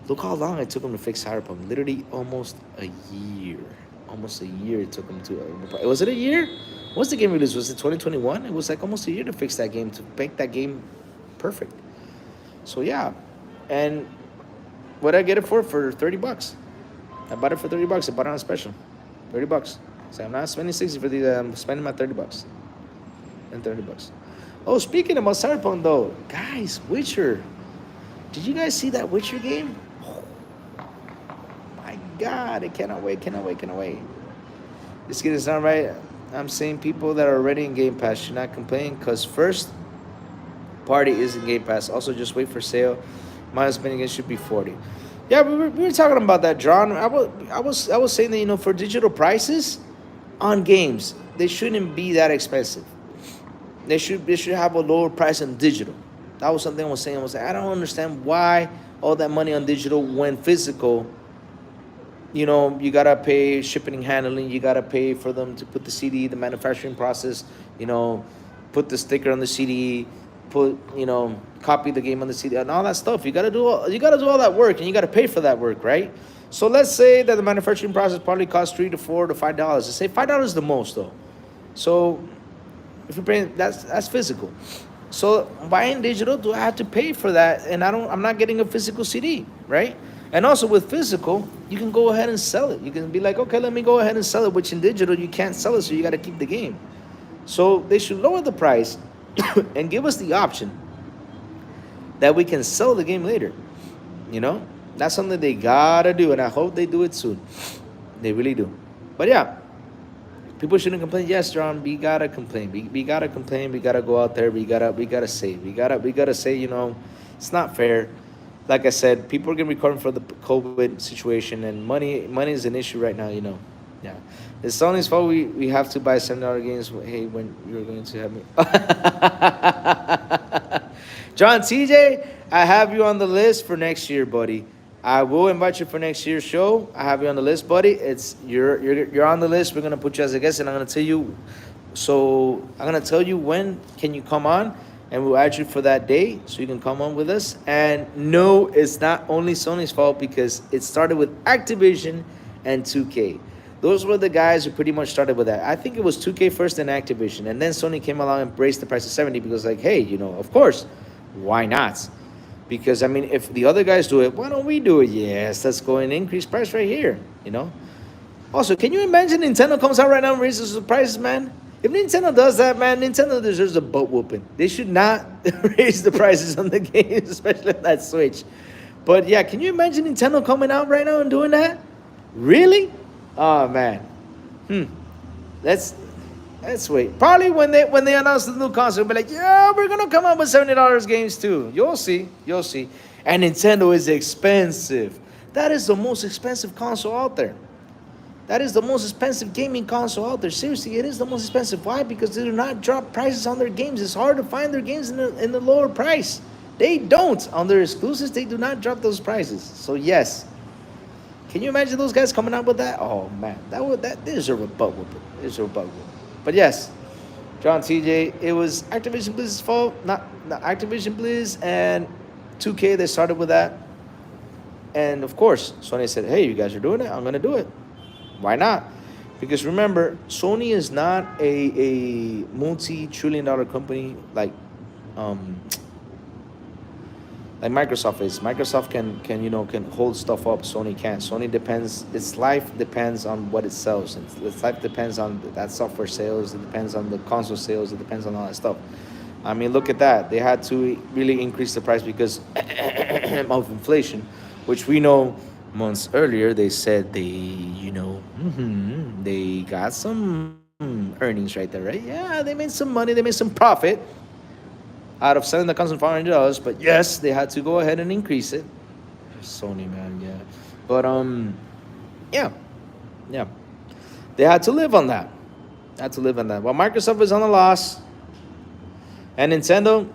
Look how long it took them to fix Cyberpunk. Literally almost a year. Almost a year it took them to. Was it a year? What's the game release? Was it 2021? It was like almost a year to fix that game, to make that game perfect. So yeah. And what did I get it for? For $30. I bought it for $30. I bought it on special. $30. So I'm not spending 60 for these. I'm spending my $30. And $30. Oh, speaking about Cyberpunk though, guys, Witcher. Did you guys see that Witcher game? God, I cannot wait. This game is not right. I'm saying people that are already in Game Pass should not complain because first party is in Game Pass. Also, just wait for sale. Minus spending it should be 40. Yeah, we were talking about that, John. I was saying that for digital prices on games, they shouldn't be that expensive. They should have a lower price on digital. That was something I was saying. I was like, I don't understand why all that money on digital when physical. You gotta pay shipping and handling. You gotta pay for them to put the CD, the manufacturing process. Put the sticker on the CD, copy the game on the CD, and all that stuff. You gotta do all that work, and you gotta pay for that work, right? So let's say that the manufacturing process probably costs $3 to $4 to $5. Let's say $5 the most though. So if you're paying, that's physical. So buying digital, do I have to pay for that? And I'm not getting a physical CD, right? And also with physical, you can go ahead and sell it. You can be like, okay, let me go ahead and sell it, which in digital, you can't sell it, so you got to keep the game. So they should lower the price and give us the option that we can sell the game later. That's something they got to do, and I hope they do it soon. They really do. But yeah, people shouldn't complain. Yes, John, we got to complain. We got to complain. We got to go out there. We got to say. We got to say, it's not fair. Like I said, people are going to be recovering from the COVID situation, and money is an issue right now, Yeah. It's Sony's fault we have to buy $7 games. Hey, when you're going to have me. John TJ, I have you on the list for next year, buddy. I will invite you for next year's show. I have you on the list, buddy. You're on the list. We're going to put you as a guest, and I'm going to tell you. So I'm going to tell you when can you come on. And we'll add you for that day so you can come on with us. And no, it's not only Sony's fault because it started with Activision and 2K. Those were the guys who pretty much started with that. I think it was 2K first and Activision. And then Sony came along and raised the price to 70 because like, hey, of course, why not? Because, I mean, if the other guys do it, why don't we do it? Yes, let's go and increase price right here, Also, can you imagine Nintendo comes out right now and raises the prices, man? If Nintendo does that, man, Nintendo deserves a butt whooping. They should not raise the prices on the games, especially on that Switch. But yeah, can you imagine Nintendo coming out right now and doing that? Really? Oh man. Let's wait. Probably when they announce the new console, we'll be like, yeah, we're gonna come out with $70 games too. You'll see. And Nintendo is expensive. That is the most expensive console out there. That is the most expensive gaming console out there. Seriously, it is the most expensive. Why? Because they do not drop prices on their games. It's hard to find their games in the lower price. They don't. On their exclusives, they do not drop those prices. So yes. Can you imagine those guys coming out with that? Oh man, that deserve a butt whooping. But yes, John TJ, it was Activision Blizzard's fault. Not Activision Blizz and 2K. They started with that. And of course, Sony said, hey, you guys are doing it. I'm gonna do it. Why not? Because remember, Sony is not a multi-trillion-dollar company like like Microsoft is. Microsoft can hold stuff up. Sony can't. Sony depends. Its life depends on what it sells. Its life depends on that software sales. It depends on the console sales. It depends on all that stuff. I mean, look at that. They had to really increase the price because of inflation, which we know months earlier they said they got some earnings right there, right? Yeah, they made some money. They made some profit out of selling the console for $400. But yes, they had to go ahead and increase it. Sony, man, yeah. But yeah, yeah, they had to live on that. Well, Microsoft is on a loss, and Nintendo.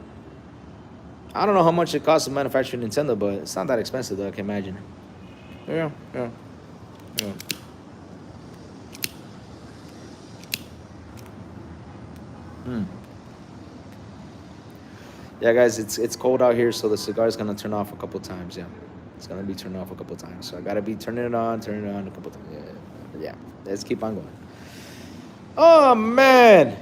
I don't know how much it costs to manufacture Nintendo, but it's not that expensive, though. I can imagine. Yeah. Yeah, guys, it's cold out here, so the cigar is gonna turn off a couple times. Yeah, it's gonna be turned off a couple times. So I gotta be turning it on a couple times. Yeah. Let's keep on going. Oh man,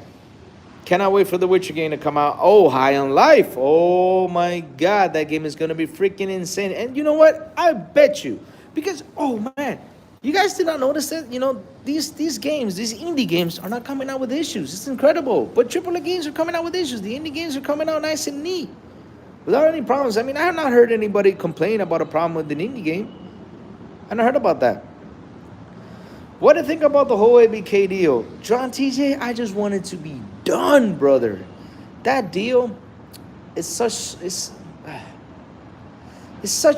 cannot wait for the Witcher game to come out. Oh, High on Life. Oh my God, that game is gonna be freaking insane. And you know what? I bet you, because oh man, you guys did not notice that? These games, these indie games are not coming out with issues. It's incredible. But AAA games are coming out with issues. The indie games are coming out nice and neat without any problems. I mean, I have not heard anybody complain about a problem with an indie game. I not heard about that. What do you think about the whole ABK deal? John TJ, I just want it to be done, brother. That deal is such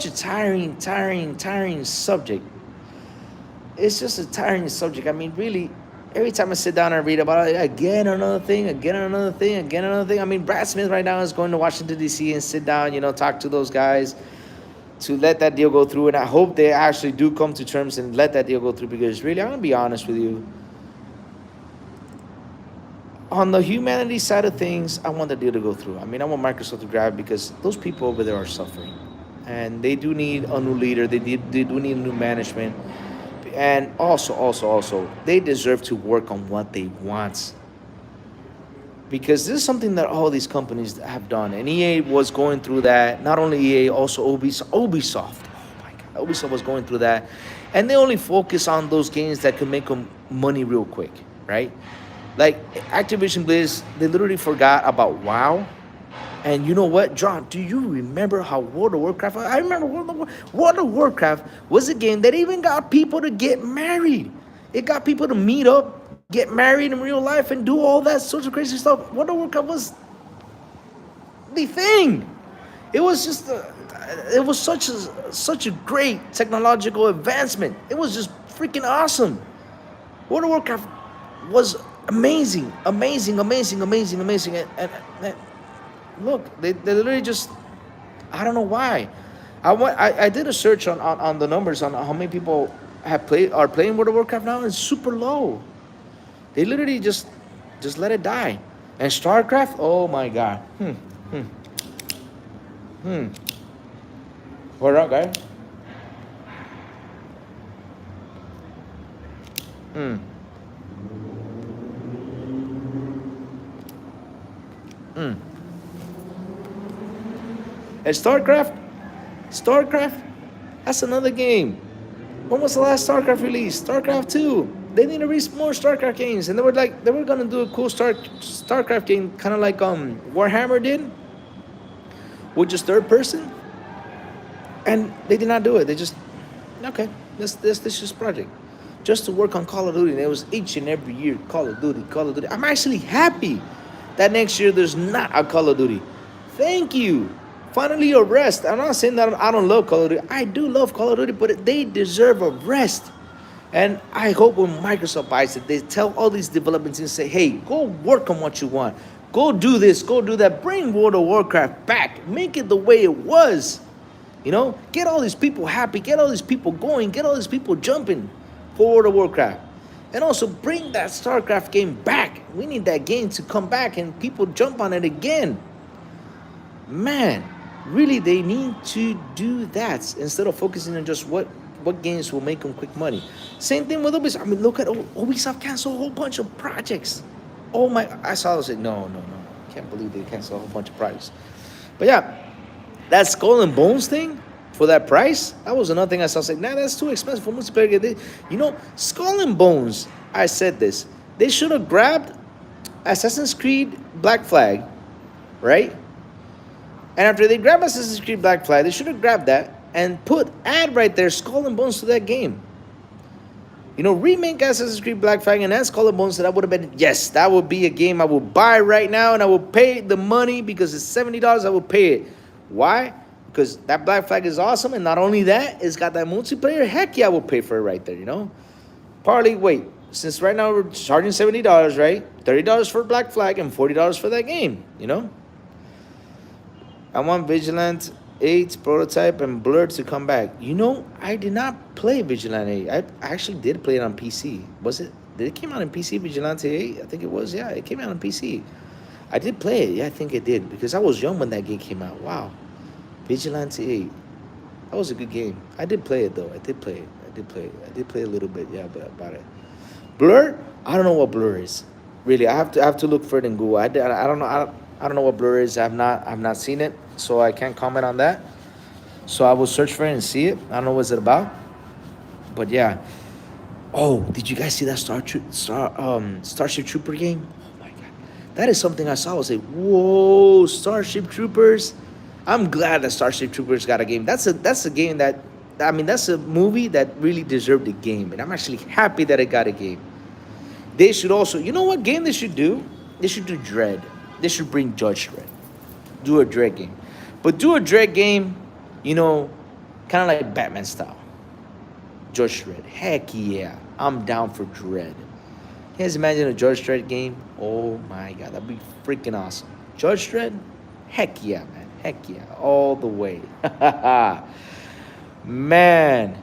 a tiring subject. It's just a tiring subject. I mean, really, every time I sit down and read about it, again another thing. I mean, Brad Smith right now is going to Washington, D.C. and sit down, talk to those guys to let that deal go through. And I hope they actually do come to terms and let that deal go through, because really, I'm going to be honest with you. On the humanity side of things, I want the deal to go through. I mean, I want Microsoft to grab, because those people over there are suffering. And they do need a new leader. They do need new management. And also, they deserve to work on what they want. Because this is something that all these companies have done. And EA was going through that. Not only EA, also Ubisoft. Oh my God, Ubisoft was going through that. And they only focus on those games that can make them money real quick, right? Like Activision Blizz, they literally forgot about WoW. And you know what, John, do you remember how World of Warcraft, I remember World of Warcraft was a game that even got people to get married. It got people to meet up, get married in real life, and do all that sorts of crazy stuff. World of Warcraft was the thing. It was just, it was such a great technological advancement. It was just freaking awesome. World of Warcraft was amazing. And look, they literally just, I don't know why. I did a search on the numbers on how many people are playing World of Warcraft now. It's super low. They literally just let it die. And StarCraft, oh my God. What up, guys? And StarCraft, that's another game. When was the last StarCraft release? StarCraft 2. They need to release more StarCraft games. And they were gonna do a cool StarCraft game, kind of like Warhammer did, with just third person. And they did not do it. They just, okay, this just project. Just to work on Call of Duty. And it was each and every year, Call of Duty. I'm actually happy that next year there's not a Call of Duty. Thank you. Finally a rest. I'm not saying that I don't love Call of Duty. I do love Call of Duty, but they deserve a rest. And I hope when Microsoft buys it, they tell all these developments and say, hey, go work on what you want. Go do this, go do that. Bring World of Warcraft back. Make it the way it was. Get all these people happy. Get all these people going. Get all these people jumping for World of Warcraft. And also bring that StarCraft game back. We need that game to come back and people jump on it again. Man, really, they need to do that instead of focusing on just what games will make them quick money. Same thing with Ubisoft. I mean, look at Ubisoft cancel a whole bunch of projects. I saw those say, no. Can't believe they cancel a whole bunch of projects. But yeah, That Skull and Bones thing for that price, that was another thing I saw. I was like, nah, that's too expensive for multiplayer. You know, Skull and Bones, I said this. They should have grabbed Assassin's Creed Black Flag, right? And after they grab Assassin's Creed Black Flag, they should have grabbed that and add right there Skull and Bones to that game. You know, remake Assassin's Creed Black Flag and add Skull and Bones. That would have been, yes, that would be a game I would buy right now, and I will pay the money because it's $70. I will pay it. Why? Because that Black Flag is awesome, and not only that, it's got that multiplayer. Heck yeah, I will pay for it right there. You know, partly wait. Since right now we're charging $70, right? $30 for Black Flag and $40 for that game. You know. I want Vigilant 8 prototype and Blur to come back. You know, I did not play Vigilante 8. I actually did play it on PC. Was it? Did it came out on PC, Vigilante 8? I think it was. Yeah, it came out on PC. I did play it. Yeah, I think it did. Because I was young when that game came out. Wow. Vigilante 8. That was a good game. I did play it, though. I did play a little bit, yeah, about it. Blur? I don't know what Blur is. Really, I have to look for it in Google. I don't know. I don't know what Blur is. I've not seen it, so I can't comment on that. So I will search for it and see it. I don't know what it's about. But yeah. Oh, did you guys see that Starship Trooper game? Oh my god. That is something I saw. I was like, whoa, Starship Troopers. I'm glad that Starship Troopers got a game. That's a game that, I mean, that's a movie that really deserved a game. And I'm actually happy that it got a game. They should also, you know what game they should do? They should do Dread. They should bring Judge Dredd. Do a Dredd game. But do a Dredd game, you know, kind of like Batman style. Judge Dredd. Heck yeah. I'm down for Dredd. You guys imagine a Judge Dredd game? Oh my god. That'd be freaking awesome. Judge Dredd? Heck yeah, man. Heck yeah. All the way. Man.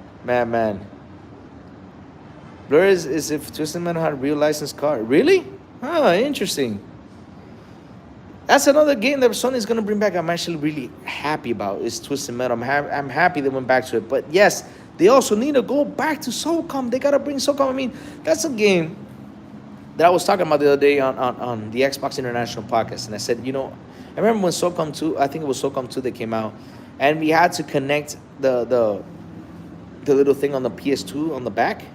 Blur is if Twisted Metal had a real licensed car. Really? Oh, interesting. That's another game that Sony's going to bring back. I'm actually really happy about is Twisted Metal. I'm happy they went back to it. But yes, they also need to go back to SOCOM. They got to bring SOCOM. I mean, that's a game that I was talking about the other day on the Xbox International Podcast. And I said, you know, I remember when SOCOM 2, I think it was SOCOM 2 that came out. And we had to connect the little thing on the PS2 on the back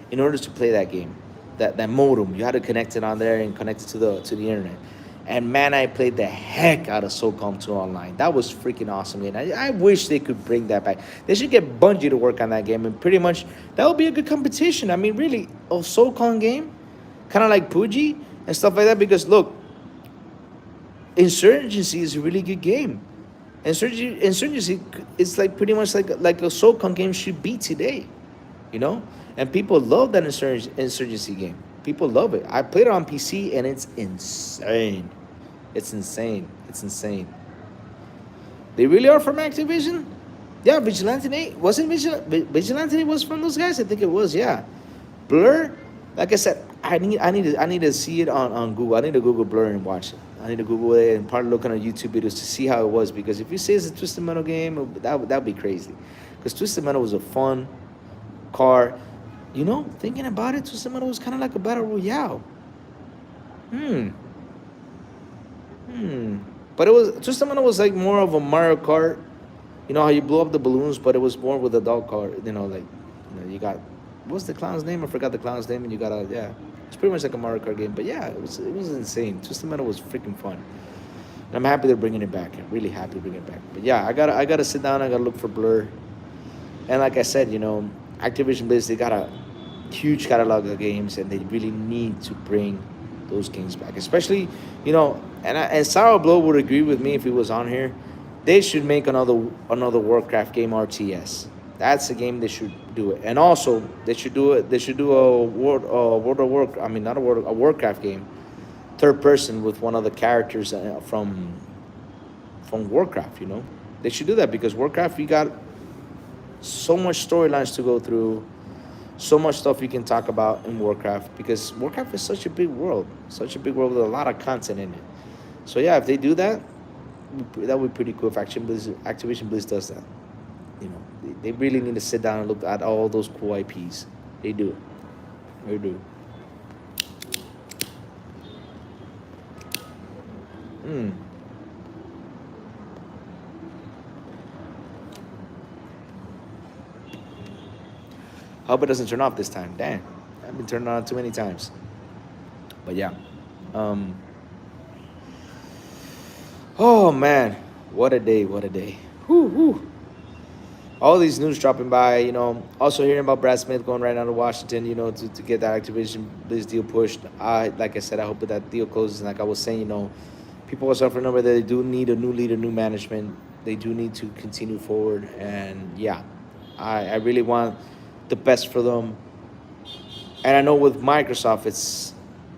in order to play that game. That modem. You had to connect it on there and connect it to the internet. And man, I played the heck out of SOCOM 2 online. That was freaking awesome. And I wish they could bring that back. They should get Bungie to work on that game. And pretty much, that would be a good competition. I mean, really, a SOCOM game. Kind of like Pooji and stuff like that. Because, look, Insurgency is a really good game. Insurgency is like pretty much like a SOCOM game should be today. You know? And people love that Insurgency game. People love it. I played it on PC, and it's insane. It's insane. They really are from Activision? Yeah, Vigilante 8. Wasn't Vigilante was from those guys? I think it was, yeah. Blur, like I said, I need to see it on Google. I need to Google Blur and watch it. I need to Google it and probably look on YouTube videos to see how it was. Because if you say it's a Twisted Metal game, that'd be crazy. Because Twisted Metal was a fun car. You know, thinking about it, Twisted Metal was kind of like a battle royale. But Twisted Metal was like more of a Mario Kart. You know how you blew up the balloons, but it was more with a dog car. You know, like, you know, you got, what's the clown's name? I forgot the clown's name. And you got it's pretty much like a Mario Kart game. But yeah, it was insane. Twisted Metal was freaking fun. And I'm happy they're bringing it back. I'm really happy to bring it back. But yeah, I gotta sit down. I gotta look for Blur. And like I said, you know, Activision Blizzard, they got a huge catalog of games, and they really need to bring those games back. Especially, you know, and Sourblow would agree with me if he was on here. They should make another Warcraft game RTS. That's a game they should do it. And also, they should do it. They should do a Warcraft game, third person with one of the characters from Warcraft. You know, they should do that because Warcraft, you got so much storylines to go through, so much stuff you can talk about in Warcraft, because Warcraft is such a big world with a lot of content in it. So yeah, if they do that, that would be pretty cool if Activision Blizzard does that. You know, they really need to sit down and look at all those cool IPs. They do. hope it doesn't turn off this time. Damn, I've been turned on too many times. But yeah. Um, oh man, what a day! What a day! Whew, whew. All these news dropping by, also hearing about Brad Smith going right now to Washington, to get that Activision Blizzard deal pushed. Like I said, I hope that deal closes. And like I was saying, people are suffering over that they do need a new leader, new management. They do need to continue forward. And yeah, I really want the best for them. And I know with Microsoft,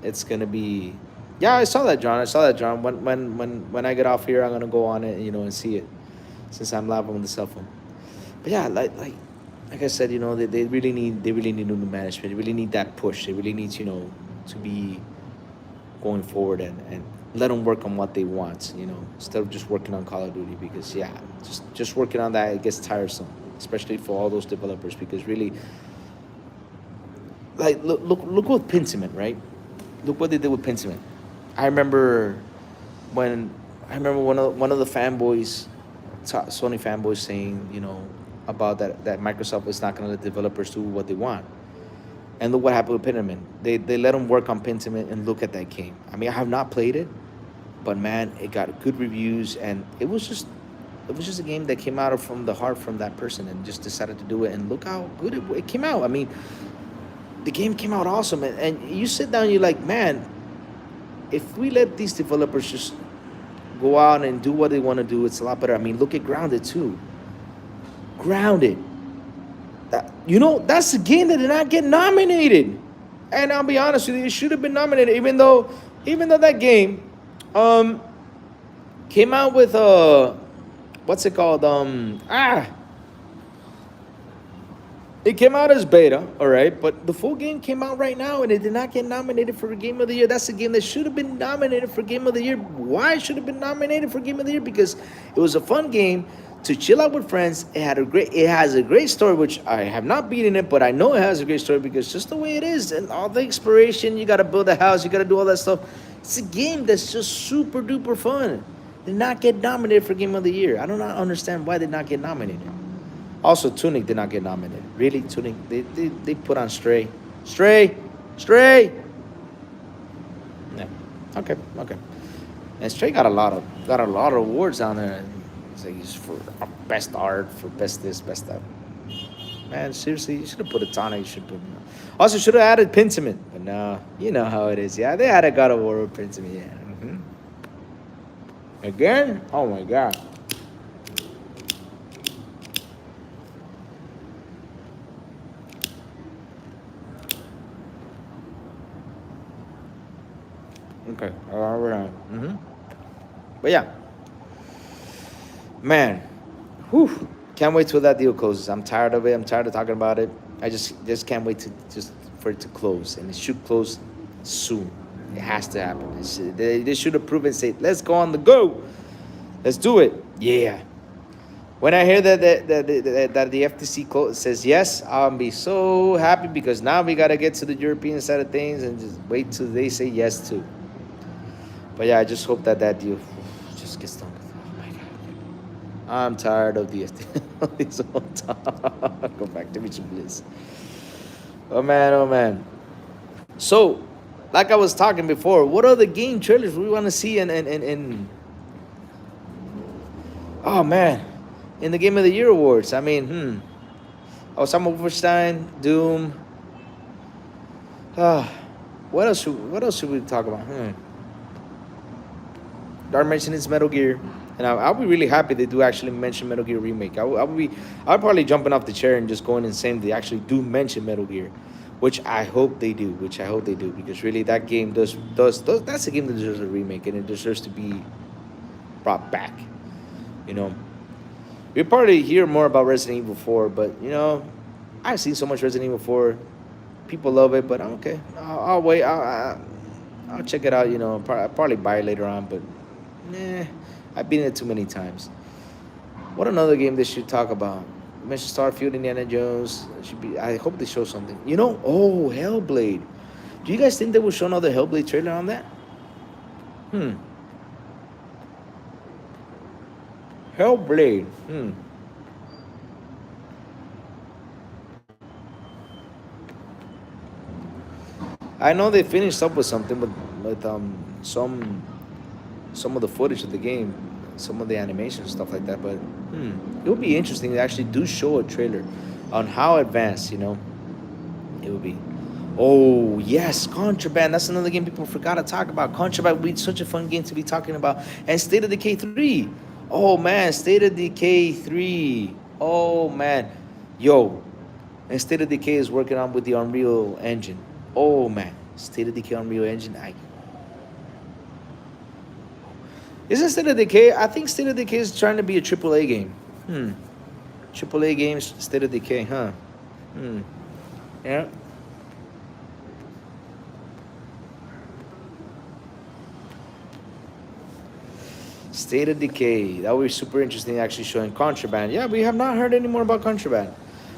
it's gonna be. Yeah, I saw that, John. I saw that, John. When I get off here, I'm gonna go on it, and see it, since I'm live on the cell phone. But yeah, like I said, they really need new management. They really need that push. They really need to be going forward and let them work on what they want. Instead of just working on Call of Duty, because yeah, just working on that, it gets tiresome, especially for all those developers, because really, like look with Pentiment, right? Look what they did with Pentiment. I remember one of the fanboys, Sony fanboys, saying about that Microsoft is not going to let developers do what they want. And look what happened with Pentiment. They let them work on Pentiment, and look at that game. I mean, I have not played it, but man, it got good reviews, and it was just a game that came out from the heart from that person, and just decided to do it. And look how good it came out. I mean, the game came out awesome, and you sit down, you're like, man, if we let these developers just go out and do what they want to do, it's a lot better. I mean, look at Grounded too. Grounded. That's a game that did not get nominated. And I'll be honest with you, it should have been nominated, even though that game came out with what's it called? It came out as beta, all right, but the full game came out right now, and it did not get nominated for Game of the Year. That's a game that should have been nominated for Game of the Year. Why should have been nominated for Game of the Year? Because it was a fun game to chill out with friends. It has a great story, which I have not beaten it, but I know it has a great story because just the way it is, and all the exploration, you got to build a house, you got to do all that stuff. It's a game that's just super duper fun. Did not get nominated for Game of the Year. I do not understand why they did not get nominated. Also, Tunic did not get nominated. Really, Tunic? They put on Stray. Stray! Yeah. Okay. And Stray got a lot of awards on there. It's like for best art, for best this, best that. Man, seriously, you should have put a Tonic. You should put. Also, should have added Pentiment, but no, you know how it is. Yeah, they had a God of War with Pentiment. Yeah. Mm-hmm. Again? Oh my God. Okay. All right. Mm-hmm. But yeah, man, whew, can't wait till that deal closes. I'm tired of it. I'm tired of talking about it. I just can't wait for it to close, and it should close soon. It has to happen. They should approve and say, "Let's go on the go. Let's do it." Yeah. When I hear that the FTC says yes, I'll be so happy, because now we gotta get to the European side of things and just wait till they say yes too. But yeah, I just hope that deal just gets done with. Oh my God. I'm tired of the FTC. Go back to Richard Bliss. Oh man. So, like I was talking before, what other game trailers we want to see in oh man, in the Game of the Year awards? I mean, some Wolfenstein, Doom. What else should we talk about? Dark mentioned it's Metal Gear, and I'll be really happy they do actually mention Metal Gear Remake. I'll probably jumping off the chair and just going insane if they actually do mention Metal Gear, which I hope they do. Because really that game does that's a game that deserves a remake, and it deserves to be brought back. We'll probably hear more about Resident Evil 4, but I've seen so much Resident Evil 4. People love it, but I'm okay. I'll wait. I'll check it out. I'll probably buy it later on, but I've been in it too many times. What another game they should talk about? You mentioned Starfield, Indiana Jones. I hope they show something. Oh, Hellblade. Do you guys think they will show another Hellblade trailer on that? Hellblade. I know they finished up with something with some of the footage of the game, some of the animation stuff like that. But it would be interesting to actually do show a trailer on how advanced, it would be. Oh yes, Contraband. That's another game people forgot to talk about. Contraband would be such a fun game to be talking about. And State of Decay 3. Oh man, State of Decay 3. Oh man, yo, and State of Decay is working on with the Unreal Engine. Oh man, State of Decay Unreal Engine. Isn't State of Decay? I think State of Decay is trying to be a AAA game. AAA games, State of Decay, huh? Yeah. State of Decay. That would be super interesting actually showing Contraband. Yeah, we have not heard any more about Contraband.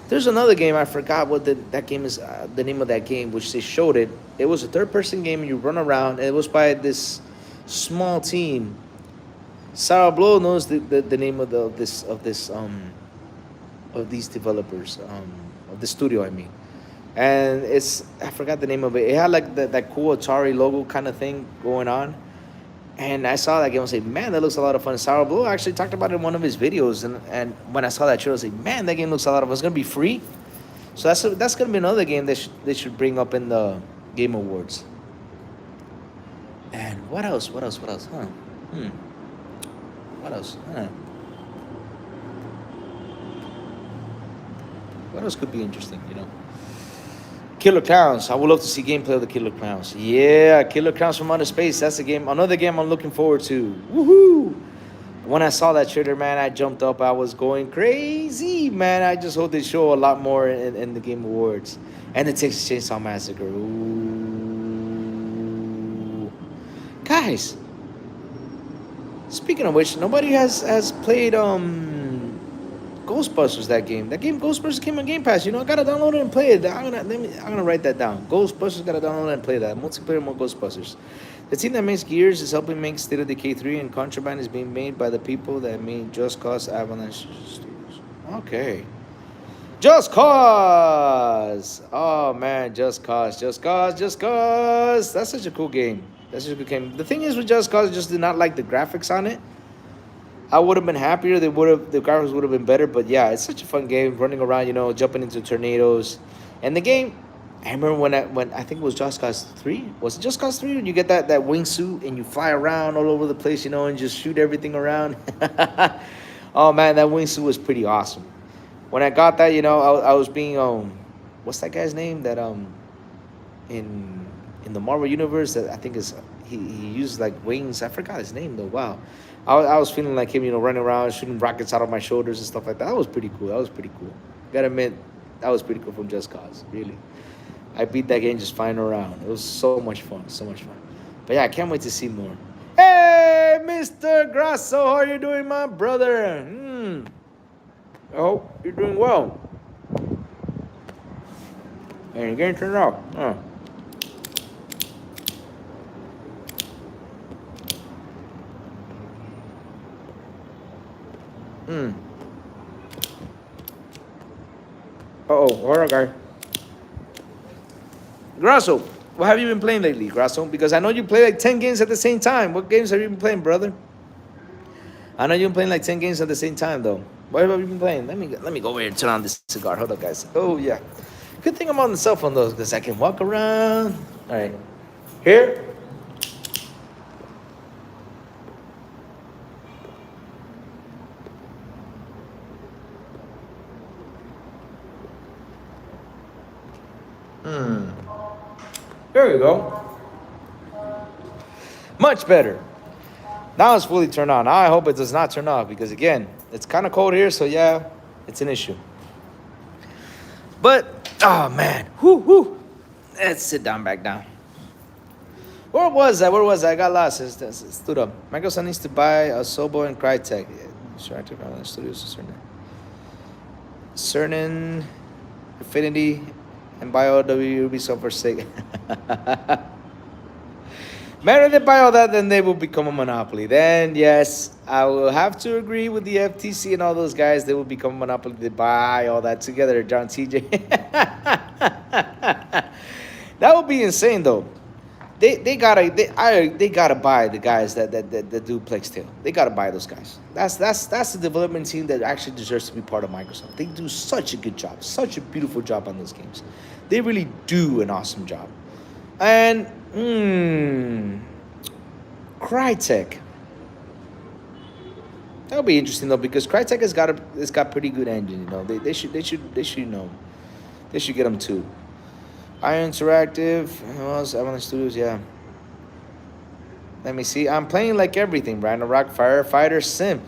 There's another game, I forgot what that game is, the name of that game, which they showed it. It was a third-person game, and you run around, and it was by this small team. Sourblow knows the name of these developers, of the studio, I mean. And I forgot the name of it. It had like that cool Atari logo kind of thing going on. And I saw that game and said, man, that looks a lot of fun. Sourblow actually talked about it in one of his videos. And when I saw that trailer, I said, man, that game looks a lot of fun. It's going to be free. So that's going to be another game they should bring up in the Game Awards. And what else? Huh? What else? Huh? What else could be interesting, Killer Clowns. I would love to see gameplay of the Killer Clowns. Yeah, Killer Clowns from Outer Space. That's another game I'm looking forward to. Woohoo! When I saw that trailer, man, I jumped up. I was going crazy, man. I just hope they show a lot more in the Game Awards. And the Texas Chainsaw Massacre. Ooh. Guys, speaking of which, nobody has played Ghostbusters, that game. That game Ghostbusters came on Game Pass. I gotta download it and play it. I'm gonna write that down. Ghostbusters, gotta download it and play that. Multiplayer mode Ghostbusters. The team that makes Gears is helping make State of Decay 3, and Contraband is being made by the people that made Just Cause Avalanche Studios. Okay. Just Cause! Oh man, Just Cause. That's such a cool game. That's such a good game. The thing is with Just Cause, I just did not like the graphics on it. I would have been happier. The graphics would have been better. But yeah, it's such a fun game, running around, jumping into tornadoes. And the game, I remember when I think it was Just Cause 3. Was it Just Cause 3 when you get that wingsuit and you fly around all over the place, and just shoot everything around? Oh man, that wingsuit was pretty awesome. When I got that, I was being what's that guy's name that in the Marvel universe that I think is he used like wings. I forgot his name though. Wow. I was feeling like him, running around, shooting rockets out of my shoulders and stuff like that. That was pretty cool. Gotta admit, that was pretty cool from Just Cause, really. I beat that game just flying around. It was so much fun. But yeah, I can't wait to see more. Hey, Mr. Grasso, how are you doing, my brother? Oh, you're doing well. And you're getting turned off. Huh. Hold on, guys. Grasso, what have you been playing lately, Grasso? Because I know you play like 10 games at the same time. What games have you been playing, brother? I know you've been playing like 10 games at the same time, though. What have you been playing? Let me go over here and turn on this cigar. Hold up, guys. Oh, yeah. Good thing I'm on the cell phone, though, because I can walk around. All right. Here. There you go. Much better. Now it's fully turned on. Now I hope it does not turn off because, again, it's kind of cold here, so yeah, it's an issue. But, oh, man. Let's sit back down. Where was I? I got lost. Stood up. Microsoft needs to buy a Sourblow and Crytek. Sure, I took out the studios. Certain Affinity and buy all Ubisoft for sake. Better than buy all that, then they will become a monopoly. Then, yes, I will have to agree with the FTC and all those guys. They will become a monopoly. They buy all that together, John TJ. That would be insane though. They gotta buy the guys that do Plex Tail. They gotta buy those guys. That's the development team that actually deserves to be part of Microsoft. They do such a good job, such a beautiful job on those games. They really do an awesome job. And Crytek. That'll be interesting though, because Crytek has got pretty good engine. You know, they should they should get them too. Iron Interactive, who else? Avalanche Studios, yeah. Let me see. I'm playing like everything. Ragnarok Firefighter Sim.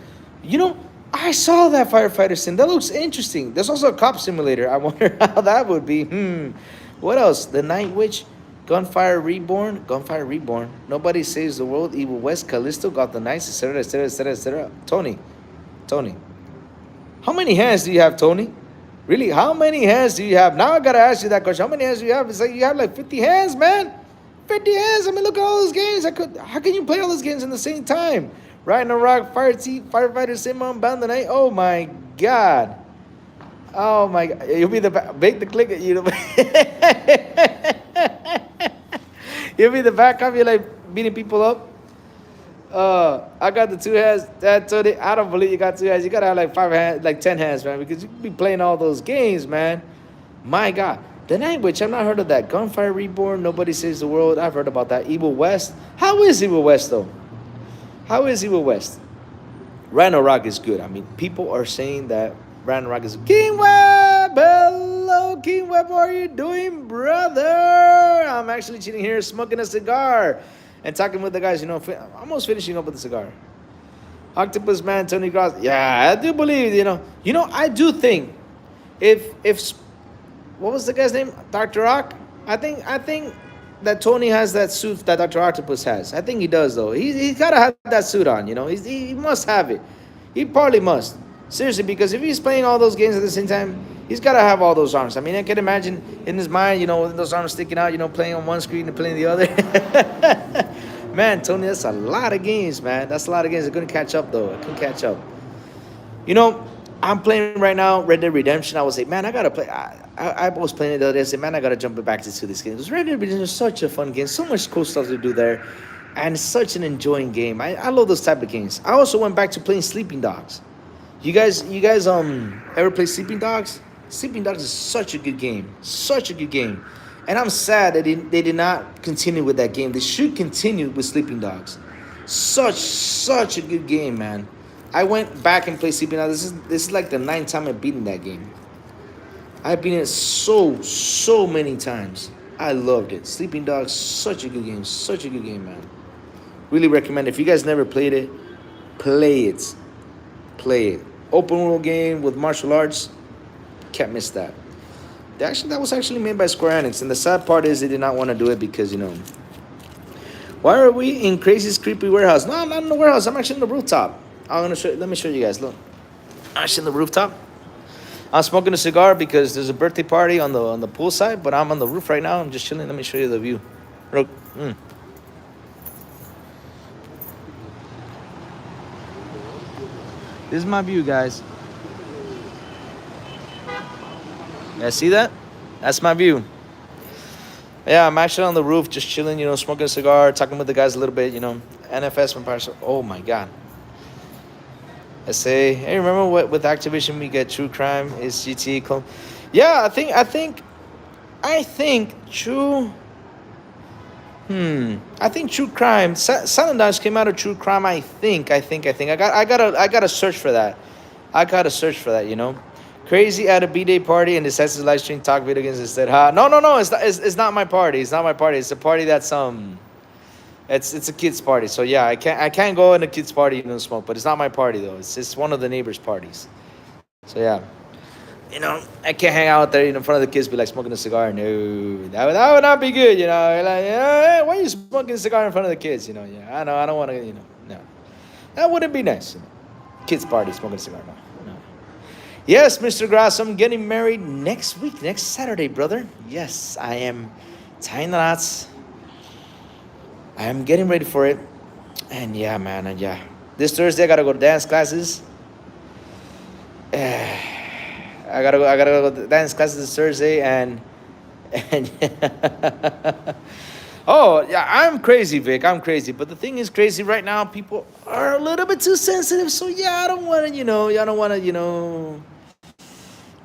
You know, I saw that Firefighter Sim. That looks interesting. There's also a cop simulator. I wonder how that would be. What else? The Night Witch, Gunfire Reborn. Nobody Saves the World. Evil West, Callisto, Got the Knights, etc., etc., etc., etc. Tony. How many hands do you have, Tony? Really, how many hands do you have? Now I gotta ask you that question. How many hands do you have? It's like you have like 50 hands, man. 50 hands. I mean, look at all those games. How can you play all those games in the same time? Ragnarok, Firefighter Sim, Bound the Night. Oh my God. Oh my God. You'll be make the click. You'll be the back up. You're like beating people up. I got the 2 hands. Tony, I don't believe you got 2 hands. You gotta have like 5 hands, like 10 hands, man, because you be playing all those games, man. My God. The Night Witch, I've not heard of that. Gunfire Reborn, Nobody Saves the World. I've heard about that. Evil West. How is Evil West though? How is Evil West? Ragnarok is good. I mean, people are saying that Ragnarok is King Web. Hello, King Web. How are you doing, brother? I'm actually sitting here smoking a cigar and talking with the guys, you know, almost finishing up with the cigar. Octopus Man, Tony Cross. Yeah, I do believe, you know, I do think if what was the guy's name? Dr. Rock? I think that Tony has that suit that Dr. Octopus has. I think he does though. He's gotta have that suit on, you know. He must have it. He probably must. Seriously, because if he's playing all those games at the same time, he's got to have all those arms. I mean, I can imagine in his mind, you know, those arms sticking out, you know, playing on one screen and playing the other. Man, Tony, that's a lot of games, man. That's a lot of games. I couldn't catch up, though. I couldn't catch up. You know, I'm playing right now Red Dead Redemption. I was like, man, I got to play. I was playing it the other day. I said, man, I got to jump back to this game. Because Red Dead Redemption is such a fun game. So much cool stuff to do there. And it's such an enjoying game. I love those type of games. I also went back to playing Sleeping Dogs. You guys ever play Sleeping Dogs? Sleeping Dogs is such a good game. Such a good game. And I'm sad that they did not continue with that game. They should continue with Sleeping Dogs. Such a good game, man. I went back and played Sleeping Dogs. This is like the 9th time I've beaten that game. I've beaten it so many times. I loved it. Sleeping Dogs, such a good game. Such a good game, man. Really recommend it. If you guys never played it, play it. Play it. Open world game with martial arts. Can't miss that. That was actually made by Square Enix, and the sad part is they did not want to do it because, you know, why are we in Crazy's creepy warehouse? No, I'm not in the warehouse. I'm actually in the rooftop. Let me show you guys. Look, I'm actually in the rooftop. I'm smoking a cigar because there's a birthday party on the pool side, but I'm on the roof right now. I'm just chilling. Let me show you the view. Look. This is my view, guys. Yeah, see that? That's my view. Yeah, I'm actually on the roof, just chilling, you know, smoking a cigar, talking with the guys a little bit, you know. NFS Vampire. Oh my God. I say, hey, remember what with Activision we get True Crime is GTA clone? Yeah, I think True. I think True Crime. Silent Dogs came out of True Crime. I think. I gotta search for that. You know. Crazy at a B-Day party and decides to live stream talk video games instead. No. It's not my party. It's not my party. It's a party that's It's a kids party. So yeah, I can't go in a kids party and smoke. But it's not my party though. It's one of the neighbors' parties. So yeah. You know, I can't hang out there in front of the kids, be like smoking a cigar. No, that would not be good. You know, like, hey, why are you smoking a cigar in front of the kids? You know, yeah, I know, I don't want to. You know, no, that wouldn't be nice. You know? Kids party, smoking a cigar. No. Yes, Mr. Grass, I'm getting married next week, next Saturday, brother. Yes, I am tying the knots. I am getting ready for it, and yeah, man, and yeah, this Thursday I gotta go to dance classes. I gotta go to dance classes this Thursday, and And oh, yeah, I'm crazy, Vic. I'm crazy. But the thing is, crazy right now, people are a little bit too sensitive. So, yeah, I don't want to, I don't want to,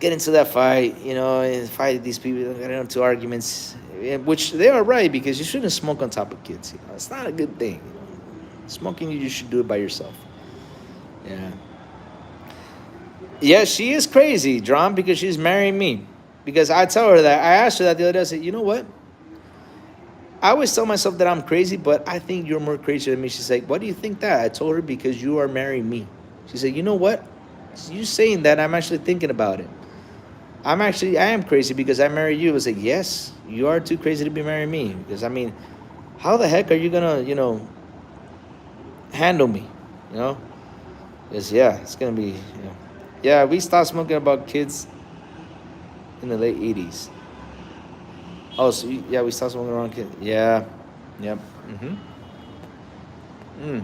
get into that fight, and fight these people, get into arguments, which they are right because you shouldn't smoke on top of kids. It's not a good thing. Smoking, you should do it by yourself. Yeah. Yeah, she is crazy, John, because she's marrying me. Because I tell her that, I asked her that the other day, I said, you know what? I always tell myself that I'm crazy, but I think you're more crazy than me. She's like, why do you think that? I told her, because you are marrying me. She said, you know what? You saying that, I'm actually thinking about it. I am crazy because I married you. I was like, yes, you are too crazy to be marrying me. Because, I mean, how the heck are you going to, handle me? Because, yeah, it's going to be, Yeah, we stopped smoking about kids in the late 80s. Oh, so, yeah, we stopped smoking around kids. Yeah, yep. You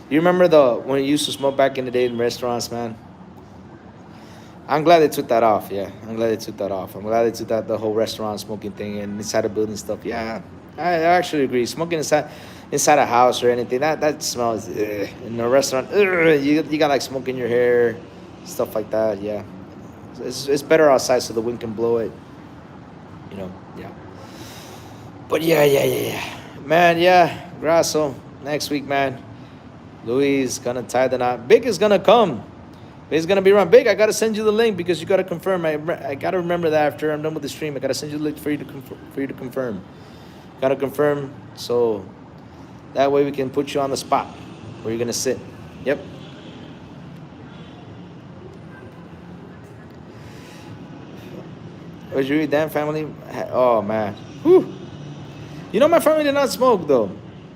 remember when you used to smoke back in the day in restaurants, man? I'm glad they took that off. Yeah, I'm glad they took that off. I'm glad they took the whole restaurant smoking thing and inside the building stuff. Yeah, I actually agree. Smoking inside a house or anything, that smells in a restaurant. You got like smoke in your hair, stuff like that. Yeah, it's better outside so the wind can blow it. Yeah. But yeah, man. Yeah, Grasso next week, man. Louis is gonna tie the knot. Big is gonna come. Big's gonna be around. Big, I gotta send you the link because you gotta confirm. I gotta remember that after I'm done with the stream. I gotta send you the link for you to confirm. Gotta confirm so that way we can put you on the spot where you're gonna sit. Yep. Was you damn family? Oh man. Whew. My family did not smoke though.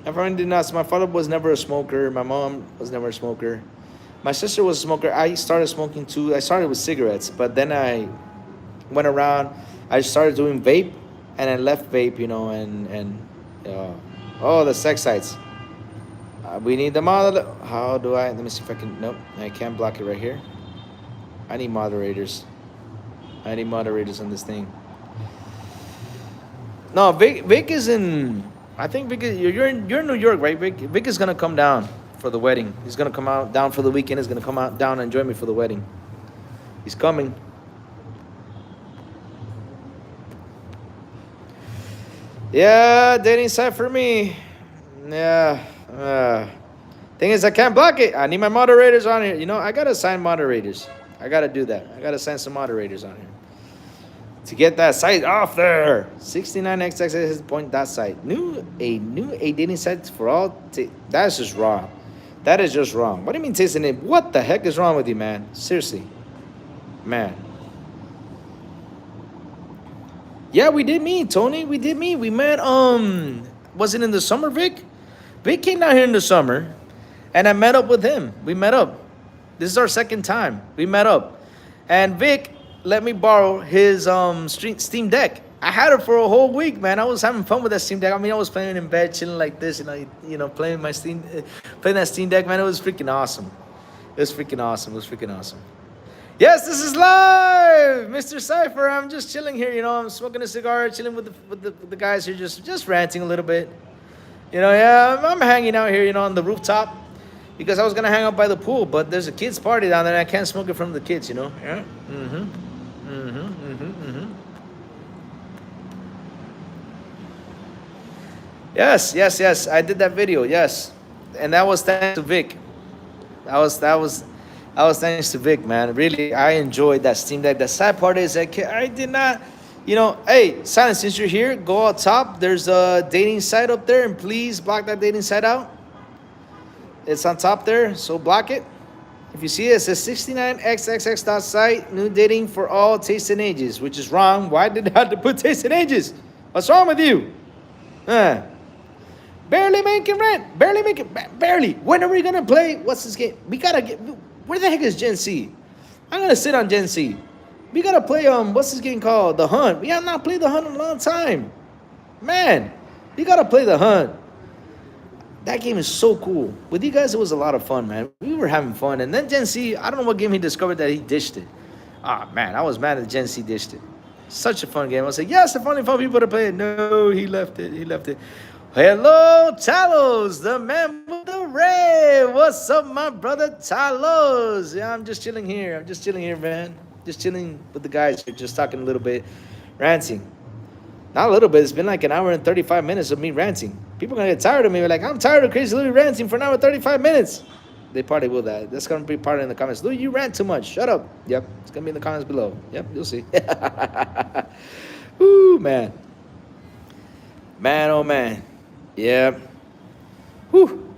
My family did not. My father was never a smoker. My mom was never a smoker. My sister was a smoker. I started smoking too. I started with cigarettes, but then I went around. I started doing vape, and I left vape, the sex sites. We need the model. How do I? Let me see if I can. Nope, I can't block it right here. I need moderators. I need moderators on this thing. No, Vic is in. I think Vic. You're in New York, right? Vic is gonna come down for the wedding. He's gonna come out down for the weekend. He's gonna come out down and join me for the wedding. He's coming. Yeah, dating site for me. Yeah. Thing is, I can't block it. I need my moderators on here. I gotta assign moderators. I gotta do that. I gotta assign some moderators on here to get that site off there. 69xx is point that site. A dating site for all. That's just wrong. That is just wrong. What do you mean tasting it? What the heck is wrong with you, man? Seriously, man. Yeah, we did meet, Tony. We did meet. We met. Was it in the summer, Vic? Vic came down here in the summer, and I met up with him. We met up. This is our second time. We met up, and Vic let me borrow his Steam Deck. I had it for a whole week, man. I was having fun with that Steam Deck. I mean, I was playing in bed, chilling like this, playing that Steam Deck, man. It was freaking awesome. It was freaking awesome. Yes, this is live, Mr. Cypher. I'm just chilling here, I'm smoking a cigar, chilling with the guys here, just ranting a little bit. Yeah, I'm hanging out here, on the rooftop because I was gonna hang out by the pool, but there's a kids party down there, and I can't smoke it from the kids, Yeah. Yes. I did that video. Yes, and that was thanks to Vic. That was thanks to Vic, man. Really, I enjoyed that Steam Deck. The sad part is that I did not, Hey, Silence, since you're here, go out top. There's a dating site up there, and please block that dating site out. It's on top there, so block it. If you see it, it says 69xxx.site, new dating for all tastes and ages, which is wrong. Why did I have to put tastes and ages? What's wrong with you? Barely making rent. Barely. When are we going to play? What's this game? We got to get... Where the heck is Gen C? I'm going to sit on Gen C. We got to play, what's this game called? The Hunt. We have not played The Hunt in a long time. Man, we got to play The Hunt. That game is so cool. With you guys, it was a lot of fun, man. We were having fun. And then Gen C, I don't know what game he discovered that he dished it. Ah, man, I was mad that Gen C dished it. Such a fun game. I was like, yes, the funny fun people to play it. No, he left it. He left it. Hello, Talos, the man with the ray. What's up, my brother Talos? Yeah, I'm just chilling here. I'm just chilling here, man. Just chilling with the guys here, just talking a little bit, ranting. Not a little bit. It's been like an hour and 35 minutes of me ranting. People are going to get tired of me. They're like, I'm tired of Crazy Lui ranting for an hour and 35 minutes. They probably will that. That's going to be part in the comments. Lui, you rant too much. Shut up. Yep. It's going to be in the comments below. Yep. You'll see. Woo, man. Man, oh, man. Yeah. Whew.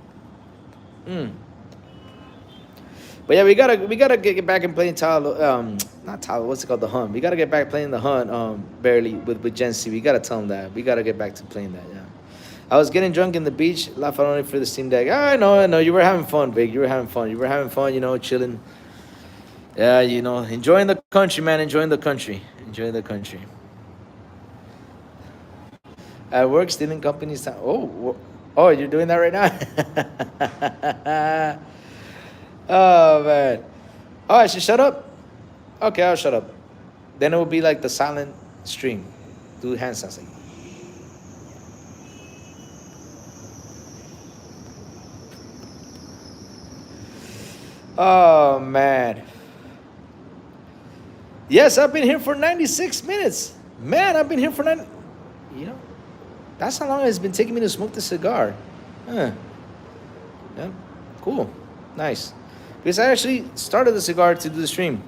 But yeah, we gotta get back and playing not Tyler, what's it called? The Hunt. We gotta get back playing the Hunt, barely with Gen C. We gotta tell them that. We gotta get back to playing that, yeah. I was getting drunk in the beach, laughing only for the Steam Deck. I know, you were having fun, Big. You were having fun, chilling. Yeah, enjoying the country, man, enjoying the country. At work, stealing companies' time. Oh, you're doing that right now? Oh, man. Oh, I should shut up? Okay, I'll shut up. Then it will be like the silent stream. Do hand sounds like. Oh, man. Yes, I've been here for 96 minutes. Man, I've been here for that's how long it's been taking me to smoke the cigar. Huh. Yeah, cool. Nice. Because I actually started the cigar to do the stream.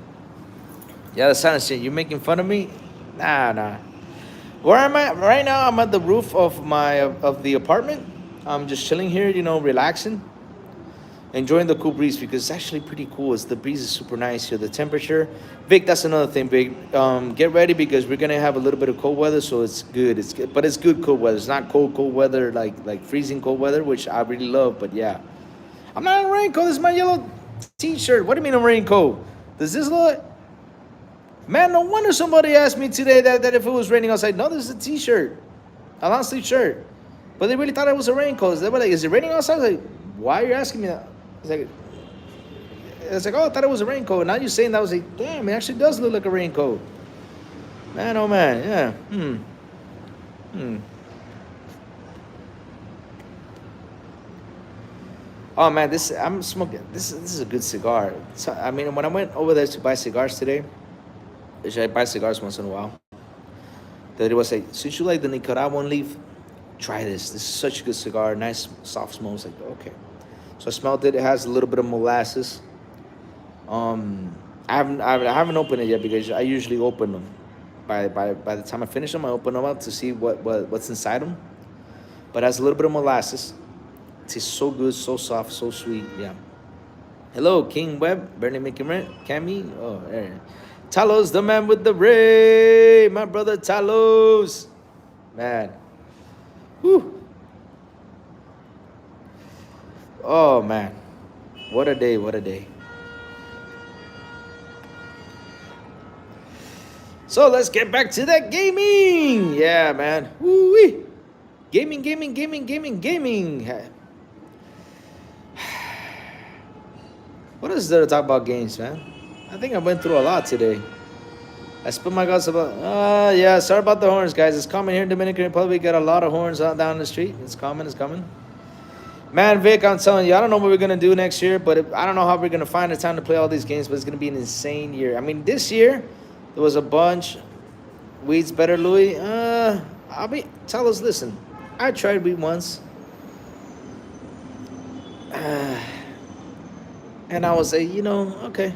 Yeah, the silent stream. You making fun of me? Nah. Where am I? Right now, I'm at the roof of the apartment. I'm just chilling here, relaxing. Enjoying the cool breeze because it's actually pretty cool. The breeze is super nice here. The temperature. Vic, that's another thing, Vic. Get ready because we're going to have a little bit of cold weather, so it's good. It's good, but it's good cold weather. It's not cold weather like freezing cold weather, which I really love, but yeah. I'm not in a raincoat. This is my yellow t-shirt. What do you mean a raincoat? Does this look... Man, no wonder somebody asked me today that if it was raining outside. No, this is a t-shirt. A long sleeve shirt. But they really thought it was a raincoat. They were like, is it raining outside? I was like, why are you asking me that? It's like, oh, I thought it was a raincoat. Now you're saying that. I was like, damn, it actually does look like a raincoat. Man, oh man, yeah. Oh man, I'm smoking. This is a good cigar. So, I mean, when I went over there to buy cigars today, which I buy cigars once in a while, that it was like, since you like the Nicaraguan leaf, try this. This is such a good cigar. Nice soft smoke. I was like, okay. So I smelled it. It has a little bit of molasses. I haven't opened it yet because I usually open them. By the time I finish them, I open them up to see what's inside them. But it has a little bit of molasses. It tastes so good, so soft, so sweet. Yeah. Hello, King Webb, Bernie making rent, Cammy. Oh, there. Talos, the man with the ray, my brother Talos. Man. Whew. Oh, man. What a day, what a day. So let's get back to that gaming. Yeah, man. Woo-wee. Gaming. What is there to talk about games, man? I think I went through a lot today. I spit my guts about... yeah, sorry about the horns, guys. It's common here in Dominican Republic. Got a lot of horns out down the street. It's coming. Man, Vic, I'm telling you, I don't know what we're going to do next year, but I don't know how we're going to find the time to play all these games, but it's going to be an insane year. I mean, this year, there was a bunch. Weed's better, Louis. Tell us, listen, I tried weed once. And I was like, okay.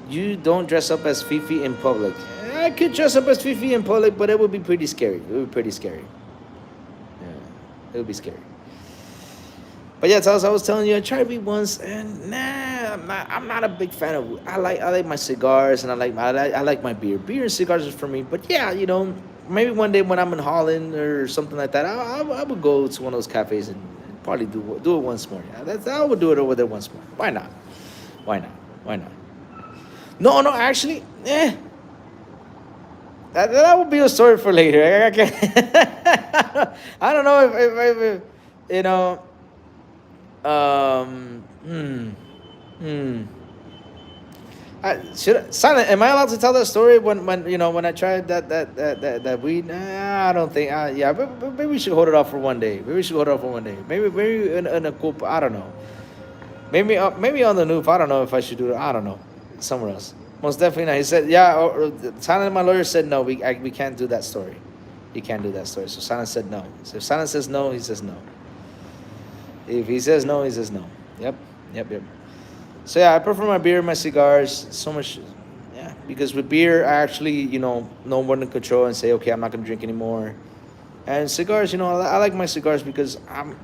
You don't dress up as Fifi in public. I could dress up as Fifi in public, but it would be pretty scary. It would be scary. But yeah, I was telling you, I tried weed once, and I'm not a big fan of. I like my cigars, and I like my beer. Beer and cigars are for me. But yeah, maybe one day when I'm in Holland or something like that, I would go to one of those cafes and probably do it once more. Yeah, I would do it over there once more. Why not? No, actually, That would be a story for later. I don't know if Silent, am I allowed to tell that story when when I tried that weed? Nah, I don't think. Yeah, but maybe we should hold it off for one day. Maybe we should hold it off for one day. Maybe in a cool. I don't know. Maybe on the noob. I don't know if I should do it. I don't know. Somewhere else. Most definitely not. He said, yeah. Silent, my lawyer said no. We can't do that story. He can't do that story. So Silent said no. So if Silent says no, he says no. If he says no, he says no. Yep. So yeah, I prefer my beer, my cigars, so much. Yeah, because with beer, I actually know more than control and say, okay, I'm not gonna drink anymore. And cigars, I like my cigars because I'm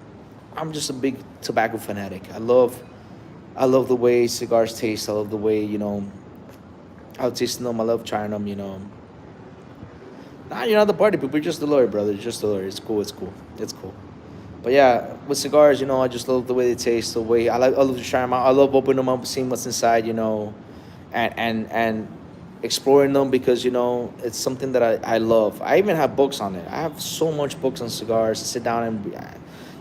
just a big tobacco fanatic. I love the way cigars taste. I love the way I'll taste them. I love trying them. Nah, you're not the party people. You're just the lawyer, brother. You're just the lawyer. It's cool. But yeah, with cigars, I just love the way they taste, the way I love to try them out. I love opening them up, seeing what's inside, and exploring them because it's something that I love. I even have books on it. I have so much books on cigars. I sit down and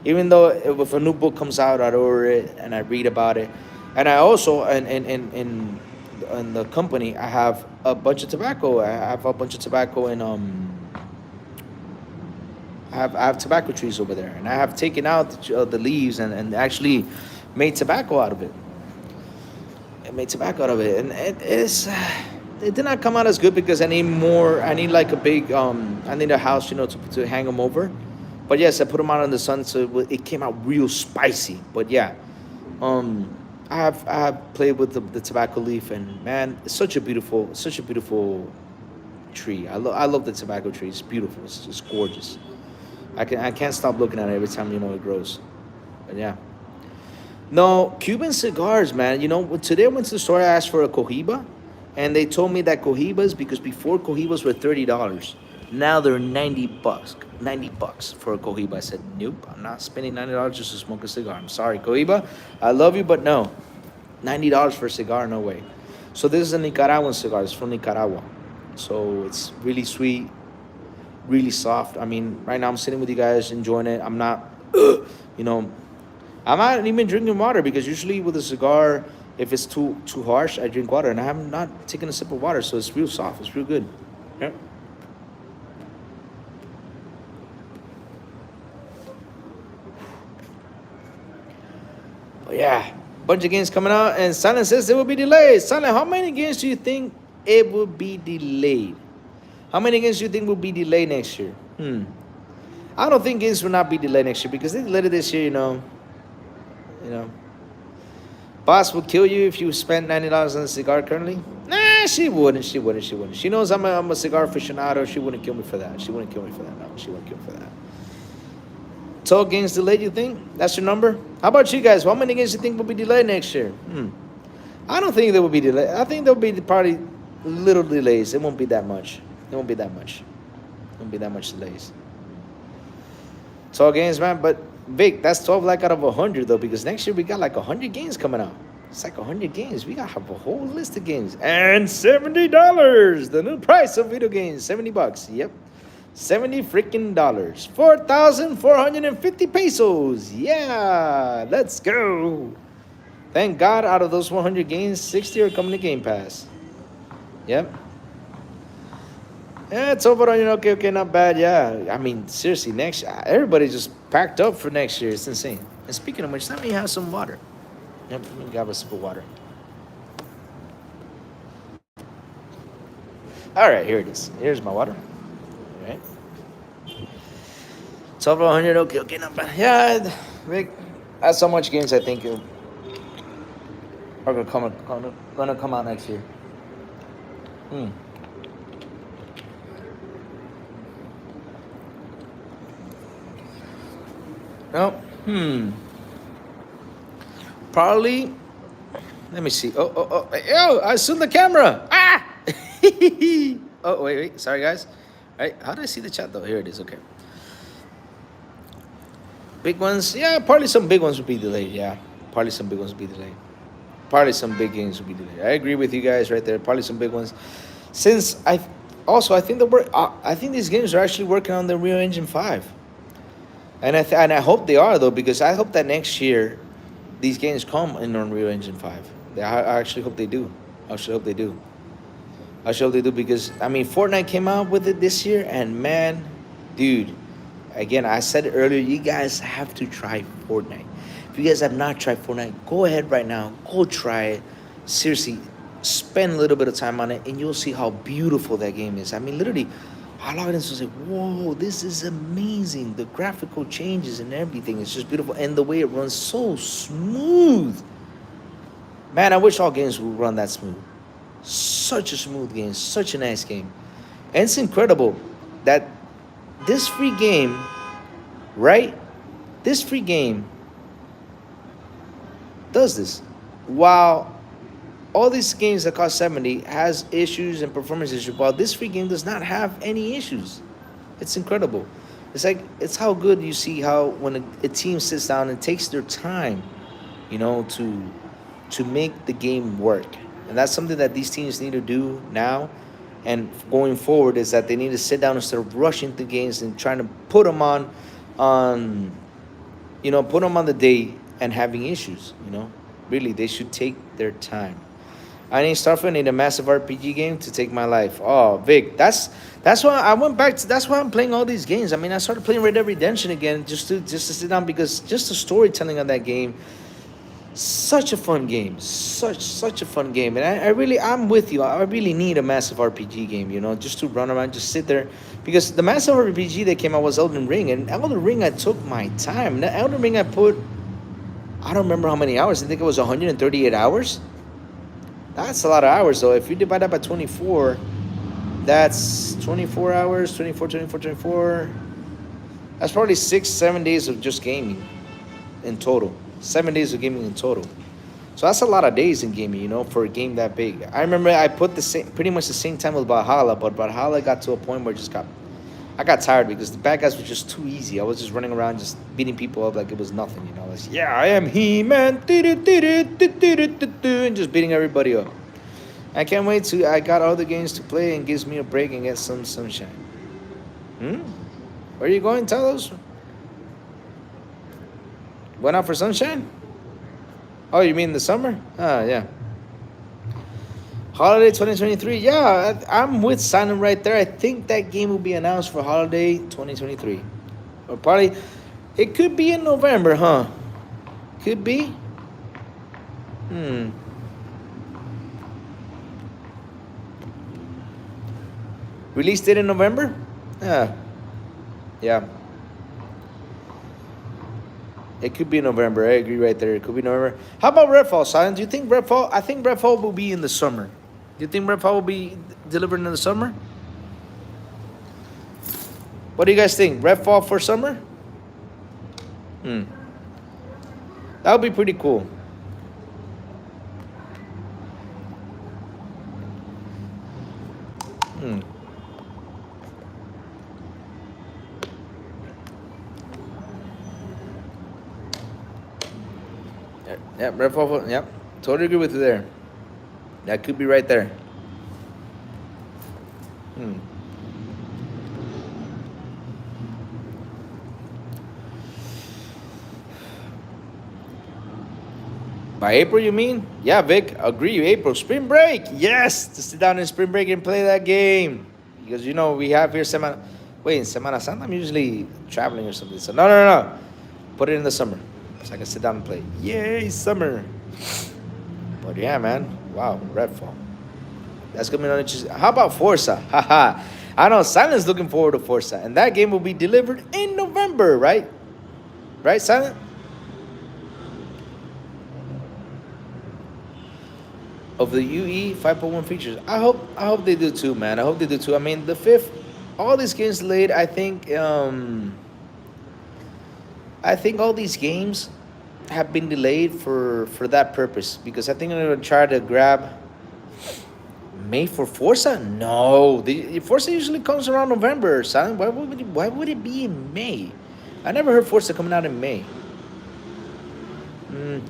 even though if a new book comes out, I order it and I read about it. And I also in the company I have a bunch of tobacco. I have a bunch of tobacco in I have tobacco trees over there, and I have taken out the leaves and actually made tobacco out of it. And it did not come out as good because I need more. I need like a big I need a house, to hang them over. But yes, I put them out in the sun, so it came out real spicy. But yeah, I have played with the tobacco leaf, and man, it's such a beautiful tree. I love the tobacco tree. It's beautiful. It's just gorgeous. I can't stop looking at it every time it grows. But yeah. No, Cuban cigars, man. Today I went to the store. I asked for a Cohiba, and they told me that Cohibas, because before Cohibas were $30, now they're $90. $90 for a Cohiba. I said, nope, I'm not spending $90 just to smoke a cigar. I'm sorry, Cohiba. I love you, but no, $90 for a cigar, no way. So this is a Nicaraguan cigar. It's from Nicaragua, so it's really sweet, really soft. I mean, right now I'm sitting with you guys enjoying it. I'm not, I'm not even drinking water because usually with a cigar, if it's too harsh, I drink water, and I have not taken a sip of water, so it's real soft. It's real good. Yep. But yeah, bunch of games coming out, and Silent says there will be delays. Silent, how many games do you think it will be delayed? How many games do you think will be delayed next year? I don't think games will not be delayed next year because they delayed it this year, Boss will kill you if you spend $90 on a cigar currently. Nah, she wouldn't. She knows I'm a cigar aficionado. She wouldn't kill me for that. No, she wouldn't kill me for that. 12 games delayed, you think? That's your number? How about you guys? How many games do you think will be delayed next year? I don't think there will be delayed. I think there will be probably little delays. It won't be that much. It won't be that much delays. 12 games, man. But Vic, that's 12 like out of 100 though, because next year we got like 100 games coming out. It's like 100 games. We got to have a whole list of games. And $70, the new price of video games, $70. Yep. 70 freaking dollars. 4,450 pesos. Yeah, let's go. Thank God out of those 100 games, 60 are coming to Game Pass. Yep. Yeah, it's overall, okay, not bad. Yeah, I mean, seriously, everybody's just packed up for next year. It's insane. And speaking of which, let me have some water. Yep, let me grab a sip of water. All right, here it is. Here's my water. All right. It's over 100. Okay, not bad. Yeah, Rick, that's so much games I think are gonna come out next year. No. Probably. Let me see. Oh! I assumed the camera. Ah! Oh, wait. Sorry, guys. All right. How do I see the chat though? Here it is. Okay. Big ones. Yeah, probably some big ones will be delayed. Yeah, probably some big ones will be delayed. Probably some big games will be delayed. I agree with you guys right there. Probably some big ones. Since I think these games are actually working on the Unreal Engine 5. And I hope they are though, because I hope that next year these games come in Unreal Engine 5. I actually hope they do. I sure hope they do. I sure hope they do because I mean Fortnite came out with it this year, and man, dude, again I said it earlier, you guys have to try Fortnite. If you guys have not tried Fortnite, go ahead right now, go try it. Seriously, spend a little bit of time on it, and you'll see how beautiful that game is. I mean, literally, I logged in and was like, whoa, this is amazing. The graphical changes and everything is just beautiful, and the way it runs so smooth. Man, I wish all games would run that smooth. Such a smooth game, such a nice game. And it's incredible that this free game, right? This free game does this. While all these games that cost 70 has issues and performance issues, while this free game does not have any issues. It's incredible. It's how good you see how when a team sits down and takes their time, to make the game work. And that's something that these teams need to do now and going forward, is that they need to sit down instead of rushing through games and trying to put them on put them on the day and having issues. Really, they should take their time. I need Starfield, need a massive RPG game to take my life. Oh, Vic, that's why I went back to. That's why I'm playing all these games. I mean, I started playing Red Dead Redemption again just to sit down, because just the storytelling of that game, such a fun game, such a fun game. And I'm with you. I really need a massive RPG game, just to run around, just sit there, because the massive RPG that came out was Elden Ring, and Elden Ring I took my time. Now, Elden Ring I don't remember how many hours. I think it was 138 hours. That's a lot of hours, though. If you divide that by 24, that's 24 hours, 24. That's probably 6-7 days of just gaming in total. 7 days of gaming in total. So that's a lot of days in gaming, for a game that big. I remember I put pretty much the same time with Valhalla, but Valhalla got to a point where I got tired because the bad guys were just too easy. I was just running around just beating people up like it was nothing, yeah, I am He-Man, and just beating everybody up. I can't wait I got other games to play and gives me a break and get some sunshine. Where are you going, Talos? Went out for sunshine? Oh, you mean the summer? Ah, yeah. Holiday 2023. Yeah, I'm with Simon right there. I think that game will be announced for Holiday 2023. Or probably, it could be in November, huh? Could be. Release date in November? Yeah. It could be November. I agree right there. It could be November. How about Redfall, Silent? Do you think Redfall? I think Redfall will be in the summer. Do you think Redfall will be delivered in the summer? What do you guys think? Redfall for summer? That would be pretty cool. Yeah, Redfall. Yep, totally agree with you there. That could be right there. By April, you mean? Yeah, Vic, agree. April, spring break. Yes, to sit down in spring break and play that game. Because, we have here in Semana Santa, I'm usually traveling or something. So, no. Put it in the summer so I can sit down and play. Yay, summer. But yeah, man. Wow, Redfall. That's going to be interesting. How about Forza? Haha. I know Silent's looking forward to Forza. And that game will be delivered in November, right? Right, Silent? Of the UE 5.1 features. I hope they do too, man. I hope they do too. I mean, the fifth, all these games delayed. I think all these games have been delayed for that purpose, because I think they're gonna try to grab May for Forza. No, the Forza usually comes around November, son. Why would it be in May? I never heard Forza coming out in May.